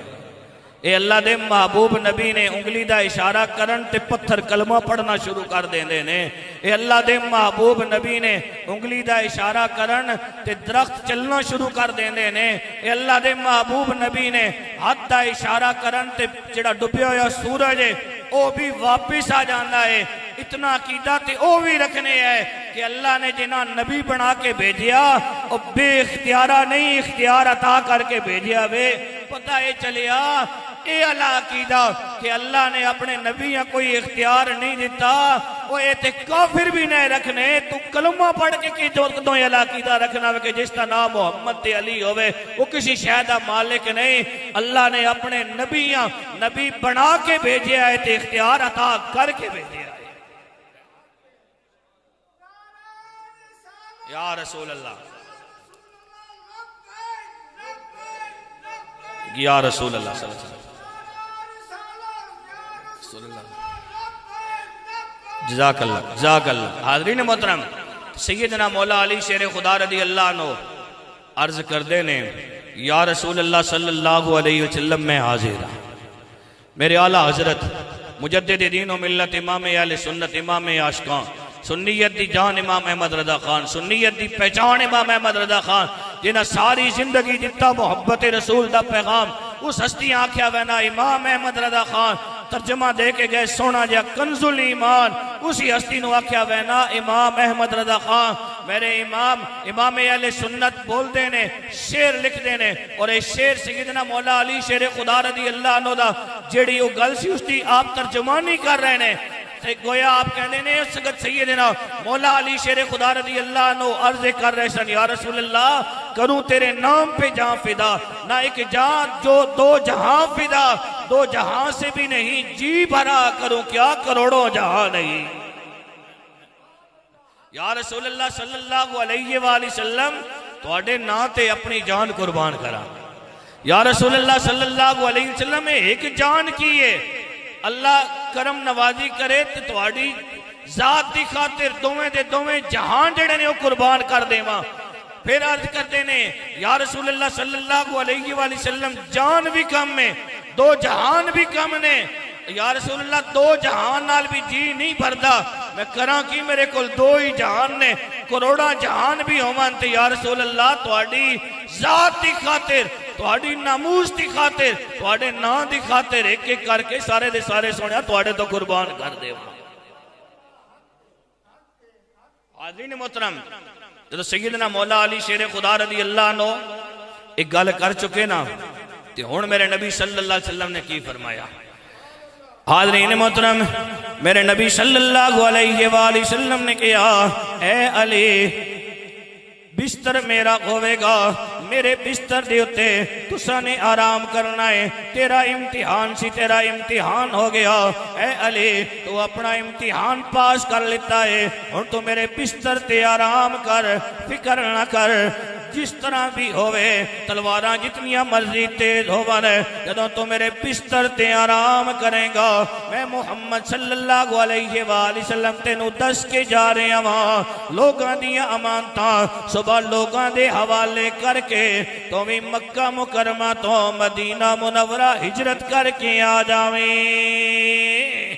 اے اللہ دے محبوب نبی نے انگلی دا اشارہ کرن تے پتھر کلمہ پڑھنا شروع کر دیندے نے. اے اللہ دے محبوب نبی نے انگلی دا اشارہ کرن تے درخت چلنا شروع کر دیندے نے. اے اللہ دے محبوب نبی نے ہاتھ دا اشارہ کرن تے جڑا ڈبیا ہویا سورج ہے او بھی واپس آ جانا ہے. اتنا عقیدہ تے او بھی رکھنے ہے کہ اللہ نے جنہاں نبی بنا کے بھیجیا او بے اختیارہ نہیں اختیار عطا کر کے بھیجیا وے. پتہ یہ چلیا اے اللہ عقیدہ کہ اللہ نے اپنے نبیاں کوئی اختیار نہیں دیتا، وہ اے تے کافر بھی نہیں رکھنے. تو کلمہ پڑھ کے کی دو یہ اللہ عقیدہ رکھنا کہ جس کا نام محمد تے علی ہوئے وہ کسی شہدہ مالک نہیں. اللہ نے اپنے نبیاں نبی بنا کے بھیجیا ہے تے اختیار عطا کر کے بھیجیا ہے. یا رسول اللہ، یا رسول اللہ صلی اللہ علیہ وسلم. جزاک اللہ جزاک اللہ۔ حاضرین محترم، سیدنا مولا علی شیر خدا رضی اللہ عنہ عرض کردے نے یا رسول اللہ صلی اللہ علیہ وسلم میں حاضر ہوں۔ میرے اعلیٰ حضرت مجدد دین و ملت امام اہل سنت امام عاشقاں، سنیت دی جان امام احمد رضا خان، سنیت دی پہچان امام احمد رضا خان، جنہاں ساری زندگی دیتا محبت رسول دا پیغام، اس ہستی آنکھیا وینا امام احمد رضا خان ترجمہ دے کے گئے سونا جا کنز الایمان، اسی ہستی نو آنکھیا وینا امام احمد رضا خان میرے امام اہل سنت بول دینے، شیر لکھ دینے، اور اے شیر سیدنا مولا علی شیر خدا رضی اللہ عنہ دا جیڑی وہ گل سی اس دی آپ ترجمانی کر رہے ہیں۔ گویا آپ کہنے نے سگت سیدنا مولا علی شیر خدا رضی اللہ عنہ عرض کر رہے سن یا رسول اللہ کروں تیرے نام پہ جہاں فدا، نہ ایک جان جو دو جہاں فدا، دو جہاں سے بھی نہیں جی بھرا کروں کیا کروڑوں جہاں نہیں۔ یا رسول اللہ صلی اللہ علیہ وآلہ وسلم تواڈے نا تے اپنی جان قربان کرا۔ یا رسول اللہ صلی اللہ علیہ وسلم ایک جان کیے، اللہ کرم نوازی کرے تو تواڈی ذات دی خاطر دوویں جہان جڑے نے وہ قربان کر دیواں۔ پھر عرض کرتے نے یا رسول اللہ صلی اللہ علیہ وآلہ وسلم جان بھی کم میں دو جہان بھی کم نے، یا رسول اللہ دو جہان نال بھی جی نہیں بھردا، میں کراں کی میرے کول دو ہی جہان نے، کروڑا جہان بھی ہومان تے یا رسول اللہ تواڈی ذات دی خاطر، تواڈی ناموس دی خاطر، تواڈے نا دی خاطر ایک ایک کر کے سارے دے سارے سونیا تواڈے تو قربان کر دے۔ حاضرین محترم، جب سیدنا مولا علی شیر خدا رضی اللہ عنہ ایک گل کر چکے نا تے ہن میرے نبی صلی اللہ علیہ وسلم نے کی فرمایا۔ حاضرین محترم، میرے نبی صلی اللہ علیہ وآلہ وسلم نے کہا اے علی بستر میرا ہوئے گا، میرے بستر دے اتے تسا نے آرام کرنا ہے، تیرا امتحان سی، تیرا امتحان ہو گیا، اے علی تو اپنا امتحان پاس کر لیتا ہے، اور تو میرے بستر تے آرام کر، فکر نہ کر، جس طرح بھی ہوئے تلواراں جتنیاں مرضی تیز ہوئے، جدوں تو میرے بستر تے آرام کریں گا میں محمد صلی اللہ علیہ وآلہ وسلم تینوں دس کے جا رہے ہیں وہاں لوگاں دیا امانتاں صبح لوگاں دے حوالے کر کے تو بھی مکہ مکرمہ تو مدینہ منورہ ہجرت کر کے آ جاویں۔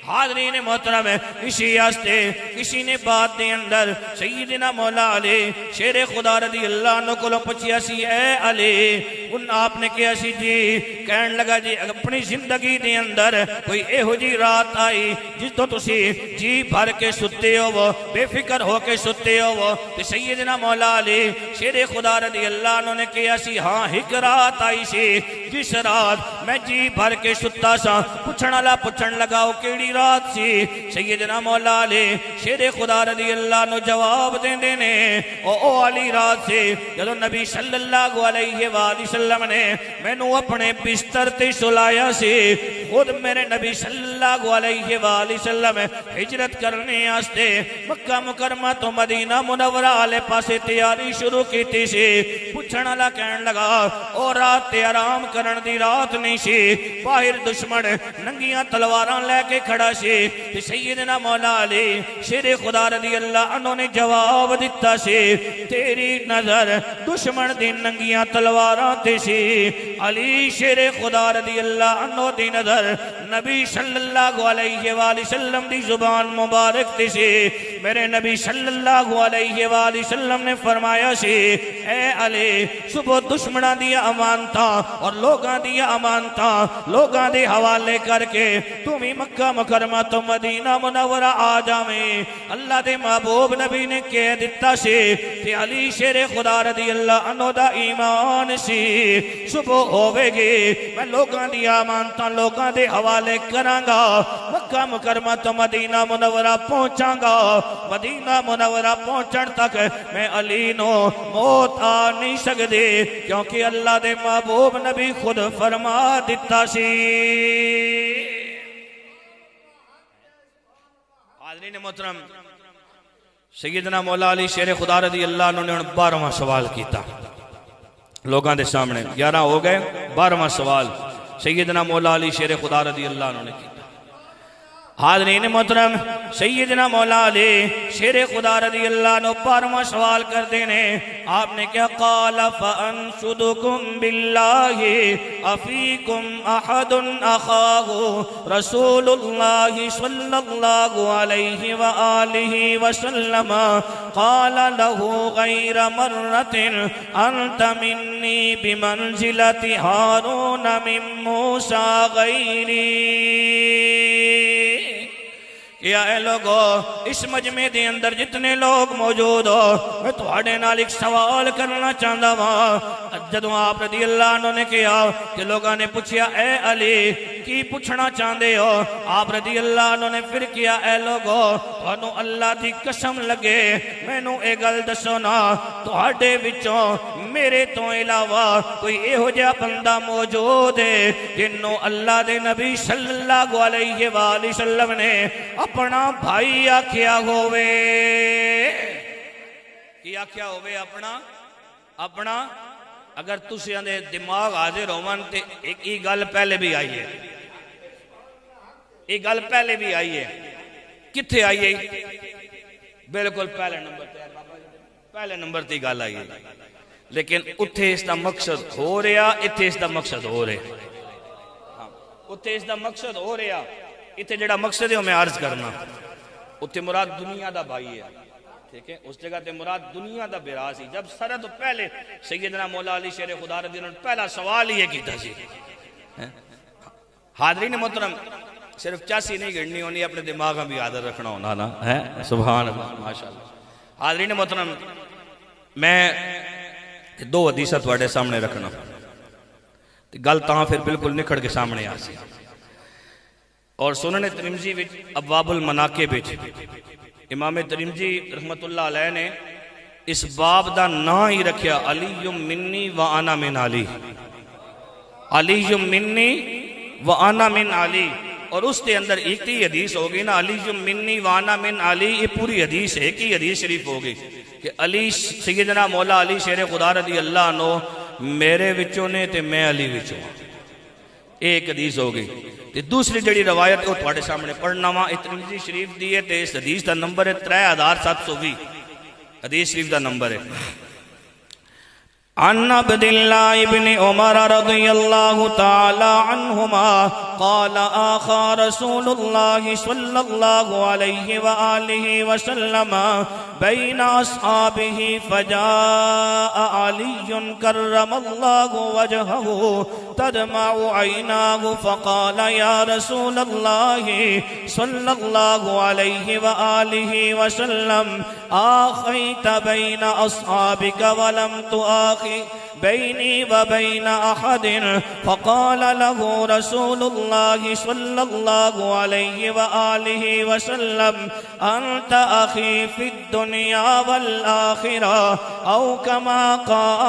حاضرین محترم ہے، اسی آستے کسی نے بات دے اندر سیدنا مولا علی شیر خدا رضی اللہ عنہ کو لو پچھیا سی اے علی ان آپ نے کیا سی جی کہن لگا جی اپنی زندگی دے اندر کوئی ایہو جی رات آئی جس تو تسی جی بھر کے ستے ہو وہ بے فکر ہو کے ستے ہو وہ تو سیدنا مولا علی شیر خدا رضی اللہ عنہ نے کیا سی ہاں ایک رات آئی سی جس رات میں جی بھر کے ستا سا پچھن لگاؤ کیڑی رات سی سیدنا مولا علی شیر خدا رضی اللہ عنہ جواب دیں دینے او علی رات سے جدو نبی صلی اللہ علیہ وآلہ وسلم نے میں نو اپنے بستر تے سلایا سی خود میرے نبی صلی اللہ علیہ وآلہ وسلم ہجرت کرنے آستے مکہ مکرمہ تو مدینہ منورہ آلے پاسے تیاری شروع کی تی سی پوچھن اللہ کہن لگا او رات تے آرام کرن دی رات نہیں سی باہر دشمن ننگیاں تلواراں لے کے کھڑا سی سیدنا مولا علی شیر خدا رضی اللہ عنہ نے جواب دیتا سی تیری نظر دشمن دی ننگیاں تلواراں تے سی علی شیر خدا رضی اللہ عنہ دی نظر نبی صلی اللہ علیہ وآلہ وسلم دی زبان مبارک تے سی میرے نبی صلی اللہ علیہ وآلہ وسلم نے فرمایا سی اے علی صبح دشمنہ دیا امانتا اور لوگاں دیا امانتا لوگاں دے حوالے کر کے تمہیں مکہ مکرمہ تو مدینہ منورہ آ جاویں اللہ دے محبوب نبی نے کہہ دیتا سی کہ علی شیر خدا رضی اللہ عنہ دا ایمان سی صبح ہوئے گی میں لوگاں دیا امانتا لوگاں دے حوالے کراں گا مکہ مکرمہ تو مدینہ منورہ پہنچاں گا مدینہ منورہ پہنچن تک میں علی نو موت آ نہیں سکدی کیونکہ اللہ دے محبوب نبی خود فرما دیتا سی۔ حاضرین محترم سیدنا مولا علی شیر خدا رضی اللہ عنہ نے 12واں سوال کیتا لوگاں دے سامنے 11 ہو گئے 12واں سوال سیدنا مولا علی شیر خدا رضی اللہ عنہ نے کیتا حاضرین محترم سیدنا مولا علی شیر خدا رضی اللہ عنہ 12واں سوال کر دینے آپ نے کیا قال فانشدکم باللہ افیکم احد اخاہ رسول اللہ صلی اللہ علیہ وآلہ وسلم قال له غیر مرت انت منی بمنزلت ہارون من موسیٰ غیری یا اے لوگو اس مجمع دے اندر جتنے لوگ موجود ہو میں تھوڑے نال ایک سوال کرنا چاہتا ہوں جدوں آپ رضی اللہ عنہ نے کیا کہ لوگاں نے پوچھیا اے علی کی پوچھنا چاہتے ہو آپ رضی اللہ عنہ نے پھر کیا اے لوگو تھانوں اللہ دی قسم لگے میں نو اے گل دسو نا تھوڑے وچوں میرے تو علاوہ کوئی اے ہو جا بندہ موجود ہے جنوں اللہ دے نبی صلی اللہ علیہ وآلہ وسلم نے اپنا بھائی آکھیا ہوئے کی آکھیا ہوئے اپنا اگر تسی اندے دماغ حاضر ہوون تے ایک ہی گل پہلے بھی آئی ہے ایک گل پہلے بھی آئی ہے کتھے آئی ہے بالکل پہلے نمبر تی گل آئی ہے لیکن اتھے اس دا مقصد ہو رہا اتھے اس دا مقصد ہو رہا اتھے اس دا مقصد ہو رہا اتھے جڑا مقصد ہے میں عرض کرنا اتھے مراد دنیا دا بھائی ہے ٹھیک ہے اس جگہ تے مراد دنیا دا براس ہی جب سارا تو پہلے سیدنا مولا علی شیر خدا رضی اللہ عنہ پہلا سوال ہی ہے کیتا سی حاضرین محترم صرف چاسی نہیں گھڑنی ہونی اپنے دماغ میں بھی حاضر رکھنا ہونا نا سبحان اللہ ماشاءاللہ حاضرین محترم میں دو حدیثہ تھوڑے سامنے رکھنا گل تاں پھر بالکل نکھڑ کے سامنے آسی اور سنن ترمذی وچ ابواب المناقب وچ امام ترمذی رحمت اللہ علیہ نے اس باب دا نا ہی رکھیا علی منی و انا من علی علی منی و انا من علی اور اس کے اندر ایک ہی حدیث ہوگی نا علی منی و انا من علی یہ پوری حدیث ہے کہ حدیث شریف ہوگی کہ علی سیدنا مولا علی شیر خدا رضی اللہ عنہ میرے وچوں نے تے میں علی وچوں ایک حدیث ہوگی تے دوسری جڑی روایت کو تھوڑے سامنے پڑھنا وا ترمذی شریف دی ہے تے اس حدیث دا نمبر ہے 3720 حدیث شریف دا نمبر ہے عن عبد الله بن عمر رضي الله تعالى عنهما قال آخى رسول الله صلى الله عليه وآله وسلم بين أصحابه فجاء علي كرم الله وجهه تدمع عيناه فقال يا رسول الله صلى الله عليه وآله وسلم آخيت بين أصحابك ولم تآخي بيني وبين أحد فقال له رسول الله صلى الله عليه وآله وسلم أنت أخي في الدنيا والآخرة أو كما قال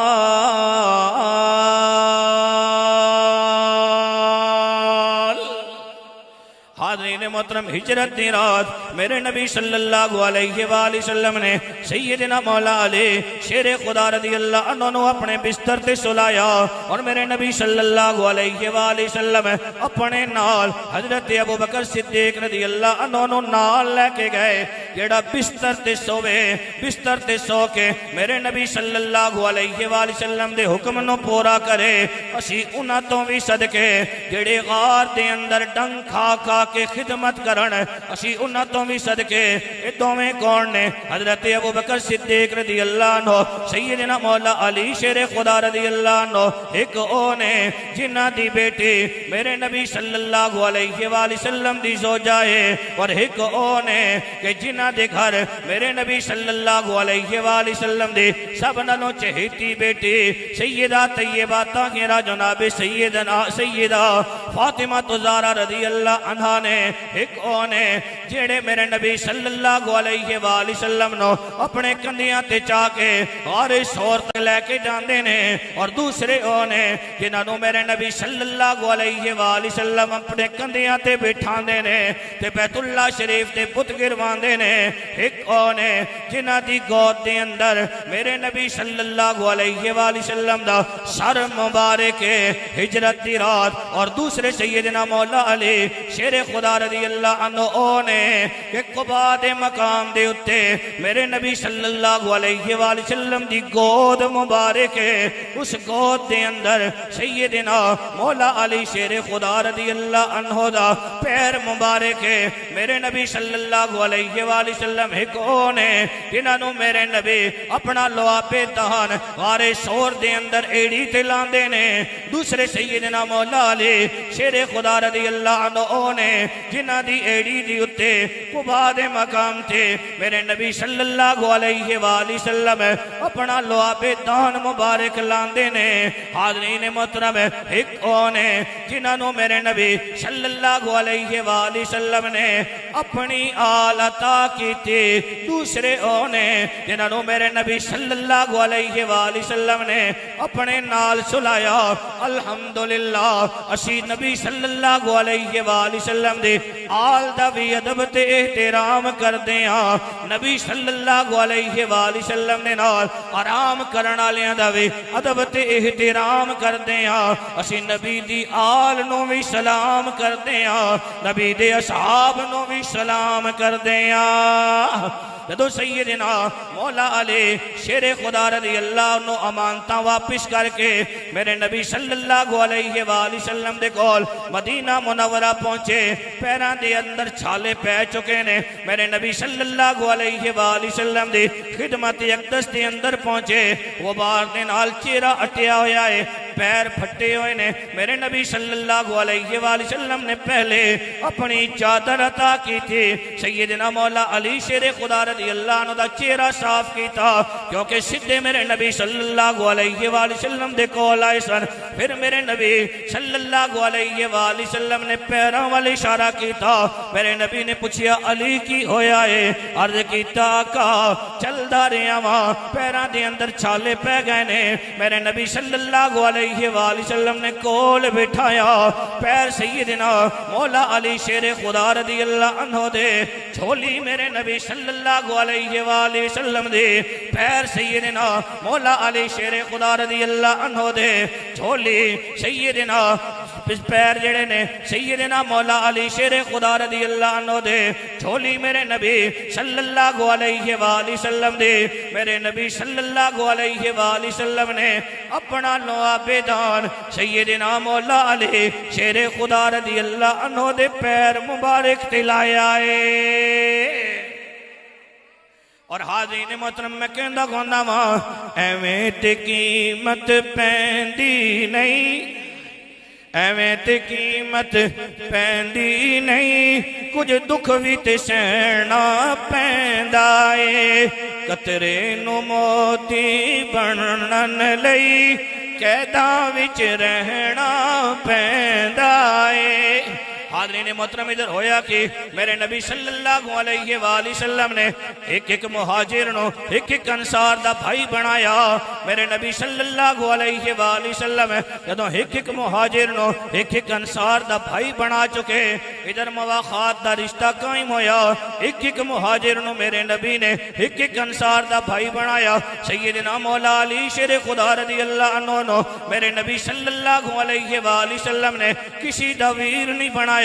حاضرین محترم ہجرت دی رات میرے نبی صلی اللہ علیہ وآلہ وسلم نے سیدنا مولا علی شیر خدا رضی اللہ عنہ اپنے بستر تے سلایا اور میرے نبی صلی اللہ علیہ وآلہ وسلم اپنے نال حضرت ابو بکر صدیق رضی اللہ عنہ نال لے کے گئے جیڑا بستر تے سوے بستر تے سو کے میرے نبی صلی اللہ علیہ وآلہ وسلم دے حکم نو پورا کرے اسی انہاں تو بھی صدقے جیڑے غار دے اندر ڈنگ کھا کھا کے خدمت کرن اسی انہاں تو بھی صدقے اے دوویں کون نے حضرت ابو بکر صدیق رضی اللہ عنہ سیدنا مولا علی شیر خدا رضی اللہ عنہ ایک او نے جنہ دی بیٹی میرے نبی صلی اللہ علیہ وآلہ وسلم دی زوجہ ہے اور ایک او نے کہ جنہ دے گھر میرے نبی صلی اللہ علیہ وآلہ وسلم دی سب نالوں چہیتی بیٹی سیدہ طیبہ طاہرہ جناب سیدہ فاطمہ زہرا رضی اللہ عنہ نے ایک او نے جیڑے میرے نبی صلی اللہ علیہ وآلہ وسلم نو اپنے کندیاں تے چاہ کے اور سور تے لے کے جاندے نے اور دوسرے او نے جنہاں نو میرے نبی صلی اللہ علیہ وآلہ وسلم اپنے کندیاں تے بٹھاندے نے تے بیت اللہ شریف تے بت گرواندے نے ایک او نے جنہاں دی گود دے اندر میرے نبی صلی اللہ علیہ وآلہ وسلم دا سر مبارک ہجرت دی رات اور دوسرے دوسرے سیدنا مولا علی شیر خدا رضی اللہ عنہ نے کہ قبا دے مقام دے اتے میرے نبی صلی اللہ علیہ وآلہ وسلم دی گود مبارک ہے، اس گود دے اندر سیدنا مولا علی شیر خدا رضی اللہ عنہ دا پیر مبارک ہے۔ میرے نبی صلی اللہ علیہ وآلہ وسلم ہی کون ہے جنہوں میرے نبی اپنا لوابے دہان غارے سور دے اندر ایڑی تلاندے نے، دوسرے سیدنا مولا علی شیر خدا رضی اللہ عنہ نے جنہ دی ایڑی دی اتے قبا دے مقام تھے میرے نبی صلی اللہ علیہ وآلہ وسلم اپنا لوابے دہان مبارک لاندے نے۔ حاضرین محترم ایک کون ہے جنہوں میرے نبی صلی اللہ علیہ وآلہ وسلم نے اپنی آل عطا کی تھی، دوسرے اونے جنہوں میرے نبی صلی اللہ علیہ وآلہ وسلم نے اپنے نال سلایا۔ الحمدللہ اسی نبی صلی اللہ علیہ وآلہ وسلم دے آل دا بھی ادب تے احترام کر دیاں، نبی صلی اللہ علیہ وآلہ وسلم نے نال آرام کرنا لیاں دا بھی ادب تے احترام کر دیاں، اسی نبی دی آل نو بھی سلام کر دیاں، نبی دے اصحاب نو بھی سلام کر دیاں۔ جدو سیدنا مولا علی شیر خدا رضی اللہ عنہ امانتاں واپس کر کے میرے نبی صلی اللہ علیہ وآلہ وسلم دے کول مدینہ منورہ پہنچے، پیران دے اندر چھالے پہ چکے نے، میرے نبی صلی اللہ علیہ وآلہ وسلم دی خدمت اقدس دے اندر پہنچے، غبار دے نال چہرہ اٹیا ہویا ہے، پیر پھٹے ہوئے نے، میرے نبی صلی اللہ علیہ وآلہ وسلم نے پہلے اپنی چادر عطا کی تھی، سیدنا مولا علی شیر خدا رضی اللہ عنہ دا چہرہ صاف کی تھا کیونکہ سدھے میرے نبی صلی اللہ علیہ وآلہ وسلم دے کول آئے سن۔ پھر میرے نبی صلی اللہ علیہ وآلہ وسلم نے پیروں والی اشارہ کی تھا، میرے نبی نے پوچھیا علی کی ہویا ہے، عرض کیتا آقا چل دا رہا وہاں، پیران دے اندر چھالے پہ گئے نے، میرے نبی صلی اللہ علیہ وآلہ وسلم نے کول بٹھایا، پیر سیدنا مولا علی شیر خدا رضی اللہ عنہ دے جھولی میرے نبی صلی اللہ علیہ وآلہ وسلم دے پیر سیدنا مولا علی شیر خدا رضی اللہ عنہ دے جھولی سیدنا پیر جڑے نے سیدنا مولا علی شیر خدا رضی اللہ عنہ دے جھولی میرے نبی صلی اللہ علیہ وآلہ وسلم دے، میرے نبی صلی اللہ علیہ وآلہ وسلم نے اپنا لوابے دان سیدنا مولا علی شیر خدا رضی اللہ عنہ دے پیر مبارک تلایا ہے۔ اور حاضرین محترم میں کہندہ گھوندہ ماں ایویں تے قیمت پیندی نہیں، ایویں تے قیمت پیندی نہیں، کچھ دکھ بھی تے سہنا پیندا اے، قطرے نو موتی بنن لئی قیداں وچ رہنا پیندا اے۔ حاضرین محترم ادھر ہویا کہ میرے نبی صلی اللہ علیہ وآلہ وسلم نے ایک ایک مہاجر نو ایک ایک انصار دا بھائی بنایا، میرے نبی صلی اللہ علیہ وآلہ وسلم جدوں ایک ایک مہاجر نو ایک ایک انصار دا بھائی بنا چکے، ادھر مواخات دا رشتہ قائم ہویا، ایک ایک مہاجر نو میرے نبی نے ایک ایک انصار دا بھائی بنایا، سیدنا مولا علی شیر خدا رضی اللہ عنہ نو میرے نبی صلی اللہ علیہ وآلہ وسلم نے کسی دا ویر نہیں بنایا،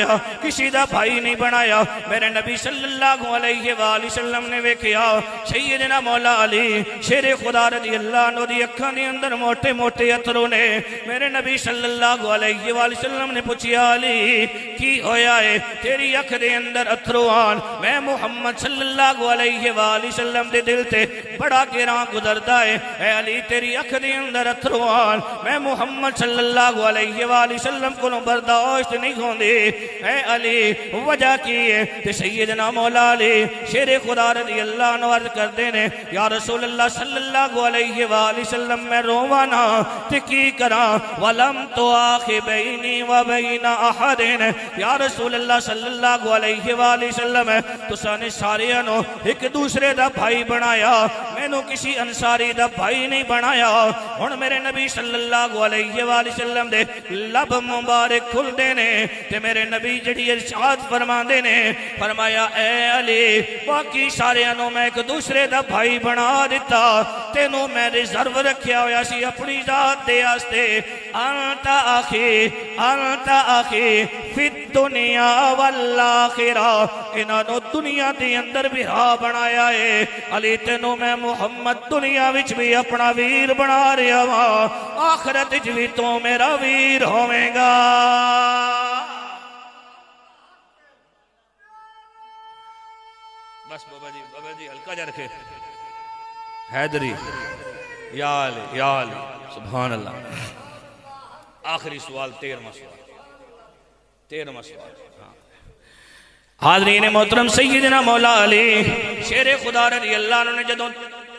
کسی دا بھائی نہیں بنایا، میرے نبی صلی اللہ علیہ وآلہ وسلم نے ویکھیا سیدنا مولا علی شیر خدا رضی اللہ عنہ دی اکھاں دے اندر موٹے موٹے اترو نے، میرے نبی صلی اللہ علیہ وآلہ وسلم نے پوچھیا علی کی ہویا ہے تیری اکھ دے اندر اترو آن؟ میں محمد صلی اللہ علیہ وآلہ وسلم دے دل تے بڑا گراں گزردا ہے، اے علی تیری اکھ دے اندر اترو آن، میں محمد صلی اللہ علیہ وآلہ وسلم کو برداشت نہیں ہوندی، اے علی وجہ کی ہے کہ سیدنا مولا علی شیر خدا رضی اللہ عنہ عرض کر دینے یا رسول اللہ صلی اللہ علیہ وآلہ وسلم میں روانا تکی کرا ولم تو آخی بینی و بین احدین، یا رسول اللہ صلی اللہ علیہ وآلہ وسلم تو سانے سارے انو ایک دوسرے دا بھائی بنایا، مینوں کسی انصاری دا بھائی نہیں بنایا ہن میرے نبی صلی اللہ علیہ وآلہ وسلم دے لب مبارک کھل دینے تے میرے نبی جڑی ارشاد فرما دینے فرمایا اے علی باقی سارے انہوں میں ایک دوسرے دا بھائی بنا دیتا تینوں میں ریزرو رکھیا ہویا سی اپنی ذات دے آستے انت آخی فی الدنیا والآخرہ انہوں دنیا دی اندر بھی ہاں بنایا ہے علی تینوں میں محمد دنیا وچ بھی اپنا ویر بنا رہا ہوا آخرت وچ بھی تو میرا ویر ہوئے گا بس بابا جی ہلکا جا رکھے حیدری یا علی سبحان اللہ آخری سوال 13واں سوال حاضرین محترم سیدنا مولا علی شیر خدا رضی اللہ عنہ نے جدوں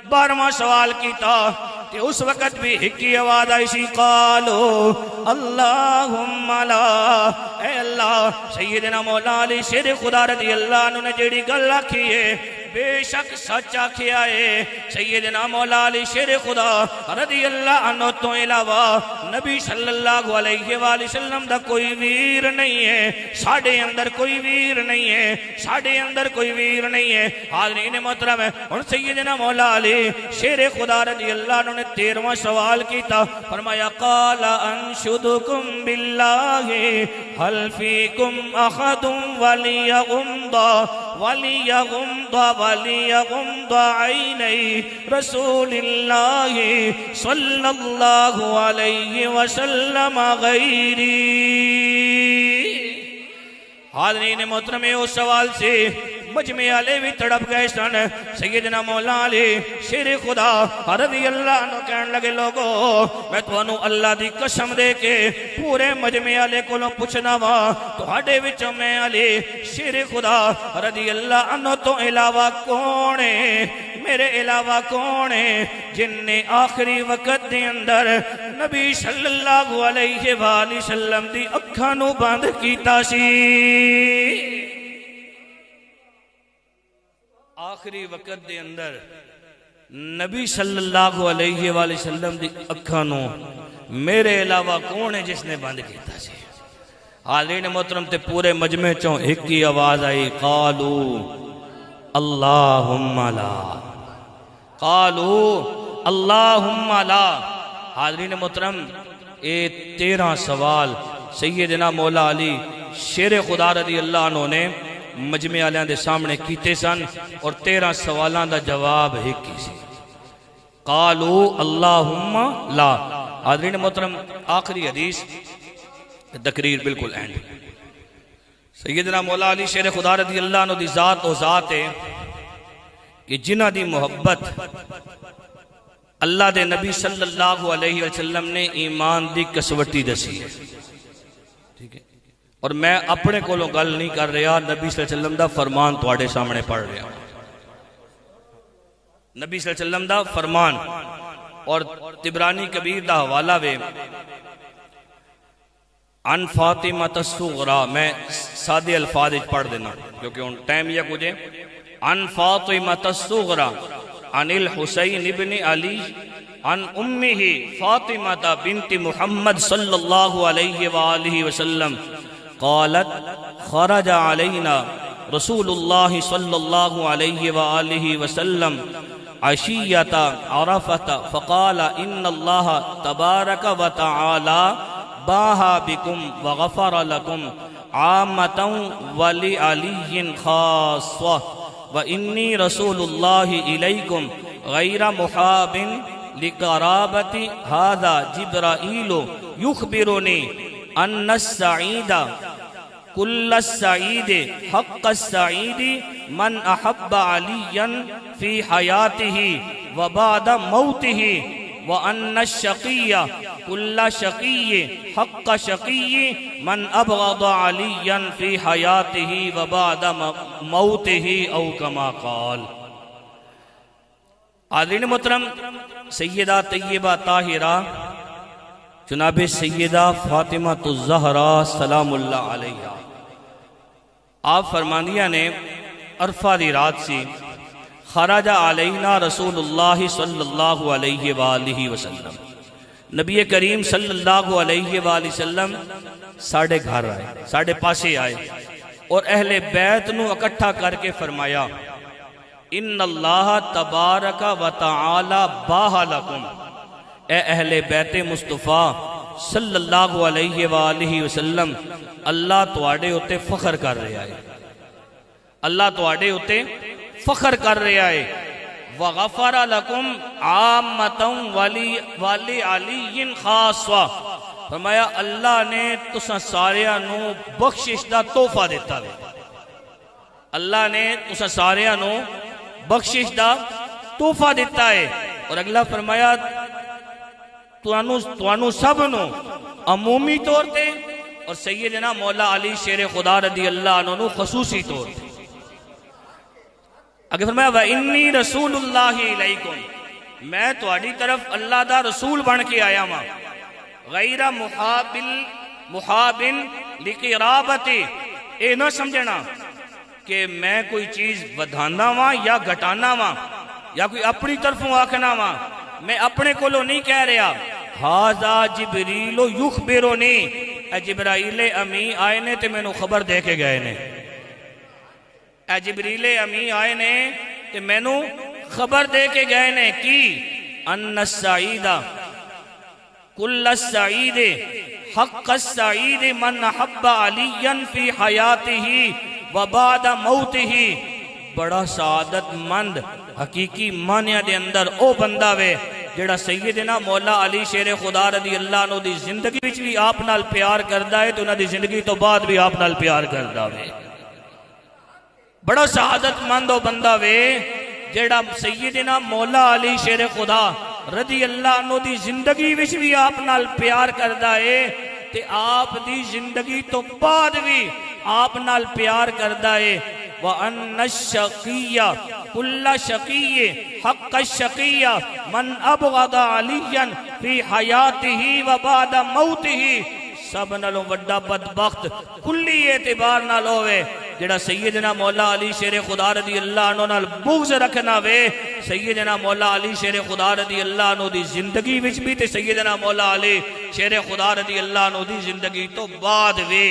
12واں سوال کیتا کہ اس وقت بھی ہکی آواز آئی سی قالو اللہم لا اے اللہ سیدنا مولا علی شیر خدا رضی اللہ عنہ نے جیڑی گل آکھی ہے بے شک سچ آکھیا ہے سیدنا مولا علی شیر خدا رضی اللہ عنہ تو علاوہ نبی صلی اللہ علیہ وآلہ وسلم دا کوئی ویر نہیں ہے ساڑھے اندر کوئی ویر نہیں ہے ساڑھے اندر کوئی ویر نہیں ہے حاضرین محترم ہے اور سیدنا مولا علی شیر خدا رضی اللہ عنہ نے 13واں سوال کیتا فرمایا قال انشدکم باللہ حل فیکم احد وَلِيَغُمْضَ عَيْنَيْ رسول اللہ صلی اللہ علیہ وسلم غیری حاضرین محترم اس سوال سے مجمع علی بھی تڑپ گئے سن سیدنا مولا علی شیر خدا رضی اللہ عنہ کہنے لگے لوگو میں تو اللہ دی قسم دے کے پورے مجمع علی کو پوچھنا وا تو ہڈے وچوں میں علی شیر خدا رضی اللہ عنہ تو علاوہ کون ہے میرے علاوہ کون ہے جن نے آخری وقت دے اندر نبی صلی اللہ علیہ وآلہ وسلم دی اکھاں نو بند کیتا سی آخری وقت دے اندر نبی صلی اللہ علیہ وآلہ وسلم دی اکھانوں میرے علاوہ کون ہے جس نے بند کیتا سی حاضرین محترم تے پورے مجمع چوں ایک کی آواز آئی قالو اللہم لا قالو اللہم لا حاضرین محترم اے 13 سوال سیدنا مولا علی شیر خدا رضی اللہ عنہ نے مجمع علیاں دے سامنے کیتے سن اور 13 سوالان دا جواب ہی کی سی قالو اللہم لا حاضرین محترم آخری حدیث تقریر بالکل اینڈ سیدنا مولا علی شیر خدا رضی اللہ عنہ دی ذات و ذات ہے کہ جنہ دی محبت اللہ دے نبی صلی اللہ علیہ وسلم نے ایمان دی کسوٹی دسی ہے ٹھیک ہے اور میں اپنے کولوں گل نہیں کر رہا نبی صلی اللہ علیہ وسلم دا فرمان تواڈے سامنے پڑھ رہا نبی صلی اللہ علیہ وسلم دا فرمان اور طبرانی کبیر دا حوالہ وے عن فاطمہ الصغریٰ میں سادے الفاظ پڑھ دینا کیونکہ ان ٹائم یہ کچھ ہے عن فاطمہ الصغریٰ عن الحسین ابن علی عن امہ فاطمہ بنت محمد صلی اللہ علیہ وآلہ وسلم قالت خرج علینا رسول اللہ صلی اللہ علیہ وآلہ وسلم عشیت عرفت فقال ان اللہ تبارک و تعالی باہا بکم وغفر لکم عامتا ولعلی خاصہ وانی رسول اللہ الیکم غیر محاب لقرابت هذا جبرائیل یخبرنی ان السعید کل السعید حق السعید من احب علیا فی حیاته وبعد موته وان الشقی کل شقی حق شقی من ابغض علیا فی حیاته وبعد موته او کما قال حاضرین محترم سیدہ طیبہ طاہرہ جناب سیدہ فاطمہ الزہرا سلام اللہ علیہ آپ فرماندیاں نے عرفہ دی رات سی خرج علینا رسول اللہ صلی اللہ علیہ وآلہ وسلم، نبی کریم صلی اللہ علیہ وآلہ وسلم ساڑھے گھر آئے، ساڑھے پاسے آئے اور اہل بیت نو اکٹھا کر کے فرمایا ان اللہ تبارک و تعالی باہ لکم، اے اہل بیت مصطفیٰ صلی اللہ علیہ وآلہ وسلم، اللہ تواڈے اتے فخر کر رہا ہے، اللہ تواڈے اتے فخر کر رہا ہے، وغفر لکم عامتا ولی علی خاصا، فرمایا اللہ نے تساں ساریاں نو بخشش دا تحفہ دیتا ہے، اللہ نے تساں ساریاں نو بخشش دا تحفہ دیتا ہے، اور اگلا فرمایا توانو سب نو عمومی طور تے اور سیدنا مولا علی شیر خدا رضی اللہ عنہ نو خصوصی طور تے، اگر فرمایا وَإِنِّي رَسُولُ اللَّهِ إِلَيْكُمْ، میں تواڈی طرف اللہ دا رسول بن کے آیا ماں، غیر محابن لقرابتی، اے نہ سمجھنا کہ میں کوئی چیز ودھانا ماں یا گھٹانا ماں یا کوئی اپنی طرفوں آکھنا ماں، میں اپنے کولو نہیں کہہ رہا، ہاذا جبریل یخبرنی، اے جبرائیل امی آئے نے تے میں نو خبر دے کے گئے نے، اے جبریل امی آئے نے تے میں نو خبر دے کے گئے نے کی ان السعیدہ کل السعید حق السعید من حب علی فی حیاتہ وبعد موتہ، بڑا سعادت مند حقیقی معنی دے اندر او بندہ وے جڑا سیدنا مولا علی شیر خدا رضی اللہ عنہ دی زندگی وچ بھی آپ نال پیار کردا ہے تو انہاں دی زندگی تو بعد بھی آپ نال پیار کردا وے، بڑا سعادت مند او بندہ وے جڑا سیدنا مولا علی شیر خدا رضی اللہ عنہ دی زندگی وچ بھی آپ نال پیار کردا ہے تے آپ دی زندگی تو بعد بھی آپ نال پیار کردا ہے، وَأَنَّ الشَّقِيَّ كُلَّ شَقِيِّ حَقَّ الشَّقِيَّ مَنْ أَبْغَضَ عَلِيًّا فِي حَيَاتِهِ وَبَعْدَ مَوْتِهِ، سب نالوں وڈا بدبخت کلی اعتبار نال ہوئے جڑا سیدنا مولا علی شیر خدا رضی اللہ عنہ نال بغض رکھنا وے، سیدنا مولا علی شیر خدا رضی اللہ عنہ دی زندگی وچ بھی تے سیدنا مولا علی شیر خدا رضی اللہ عنہ دی زندگی تو بعد وے۔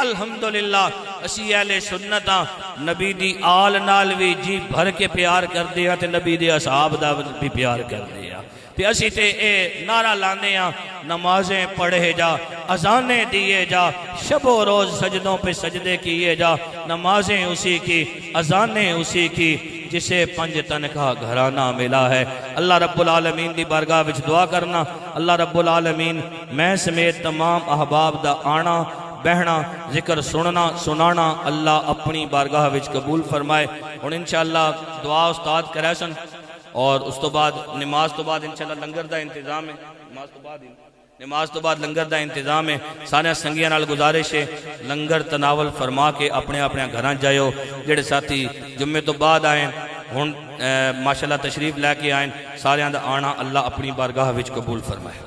الحمدللہ اسی اہل سنتاں نبی دی آل نال بھی جی بھر کے پیار کر دیا تے نبی دی اصحاب دا بھی پیار کر دیا، تے اسی تے اے نعرہ لانے ہاں نمازیں پڑھے جا، اذانیں دیے جا، شب و روز سجدوں پہ سجدے کیے جا، نمازیں اسی کی، اذانیں اسی کی جسے 5 تنخواہ گھرانہ ملا ہے۔ اللہ رب العالمین دی بارگاہ وچ دعا کرنا، اللہ رب العالمین میں سمیت تمام احباب دا آنا بہنا ذکر سننا سنانا اللہ اپنی بارگاہ وچ قبول فرمائے۔ اور انشاءاللہ دعا استاد کرے سن اور اس تو بعد نماز تو بعد انشاءاللہ لنگر دا انتظام ہے، نماز تو بعد لنگر دا انتظام ہے، سارے سنگیاں نال گزارش ہے لنگر تناول فرما کے اپنے اپنے گھراں جائیو، جڑے ساتھی جمعے تو بعد آئیں ہن ماشاءاللہ تشریف لے کے آئیں، سارے دا آنا اللہ اپنی بارگاہ وچ قبول فرمائے۔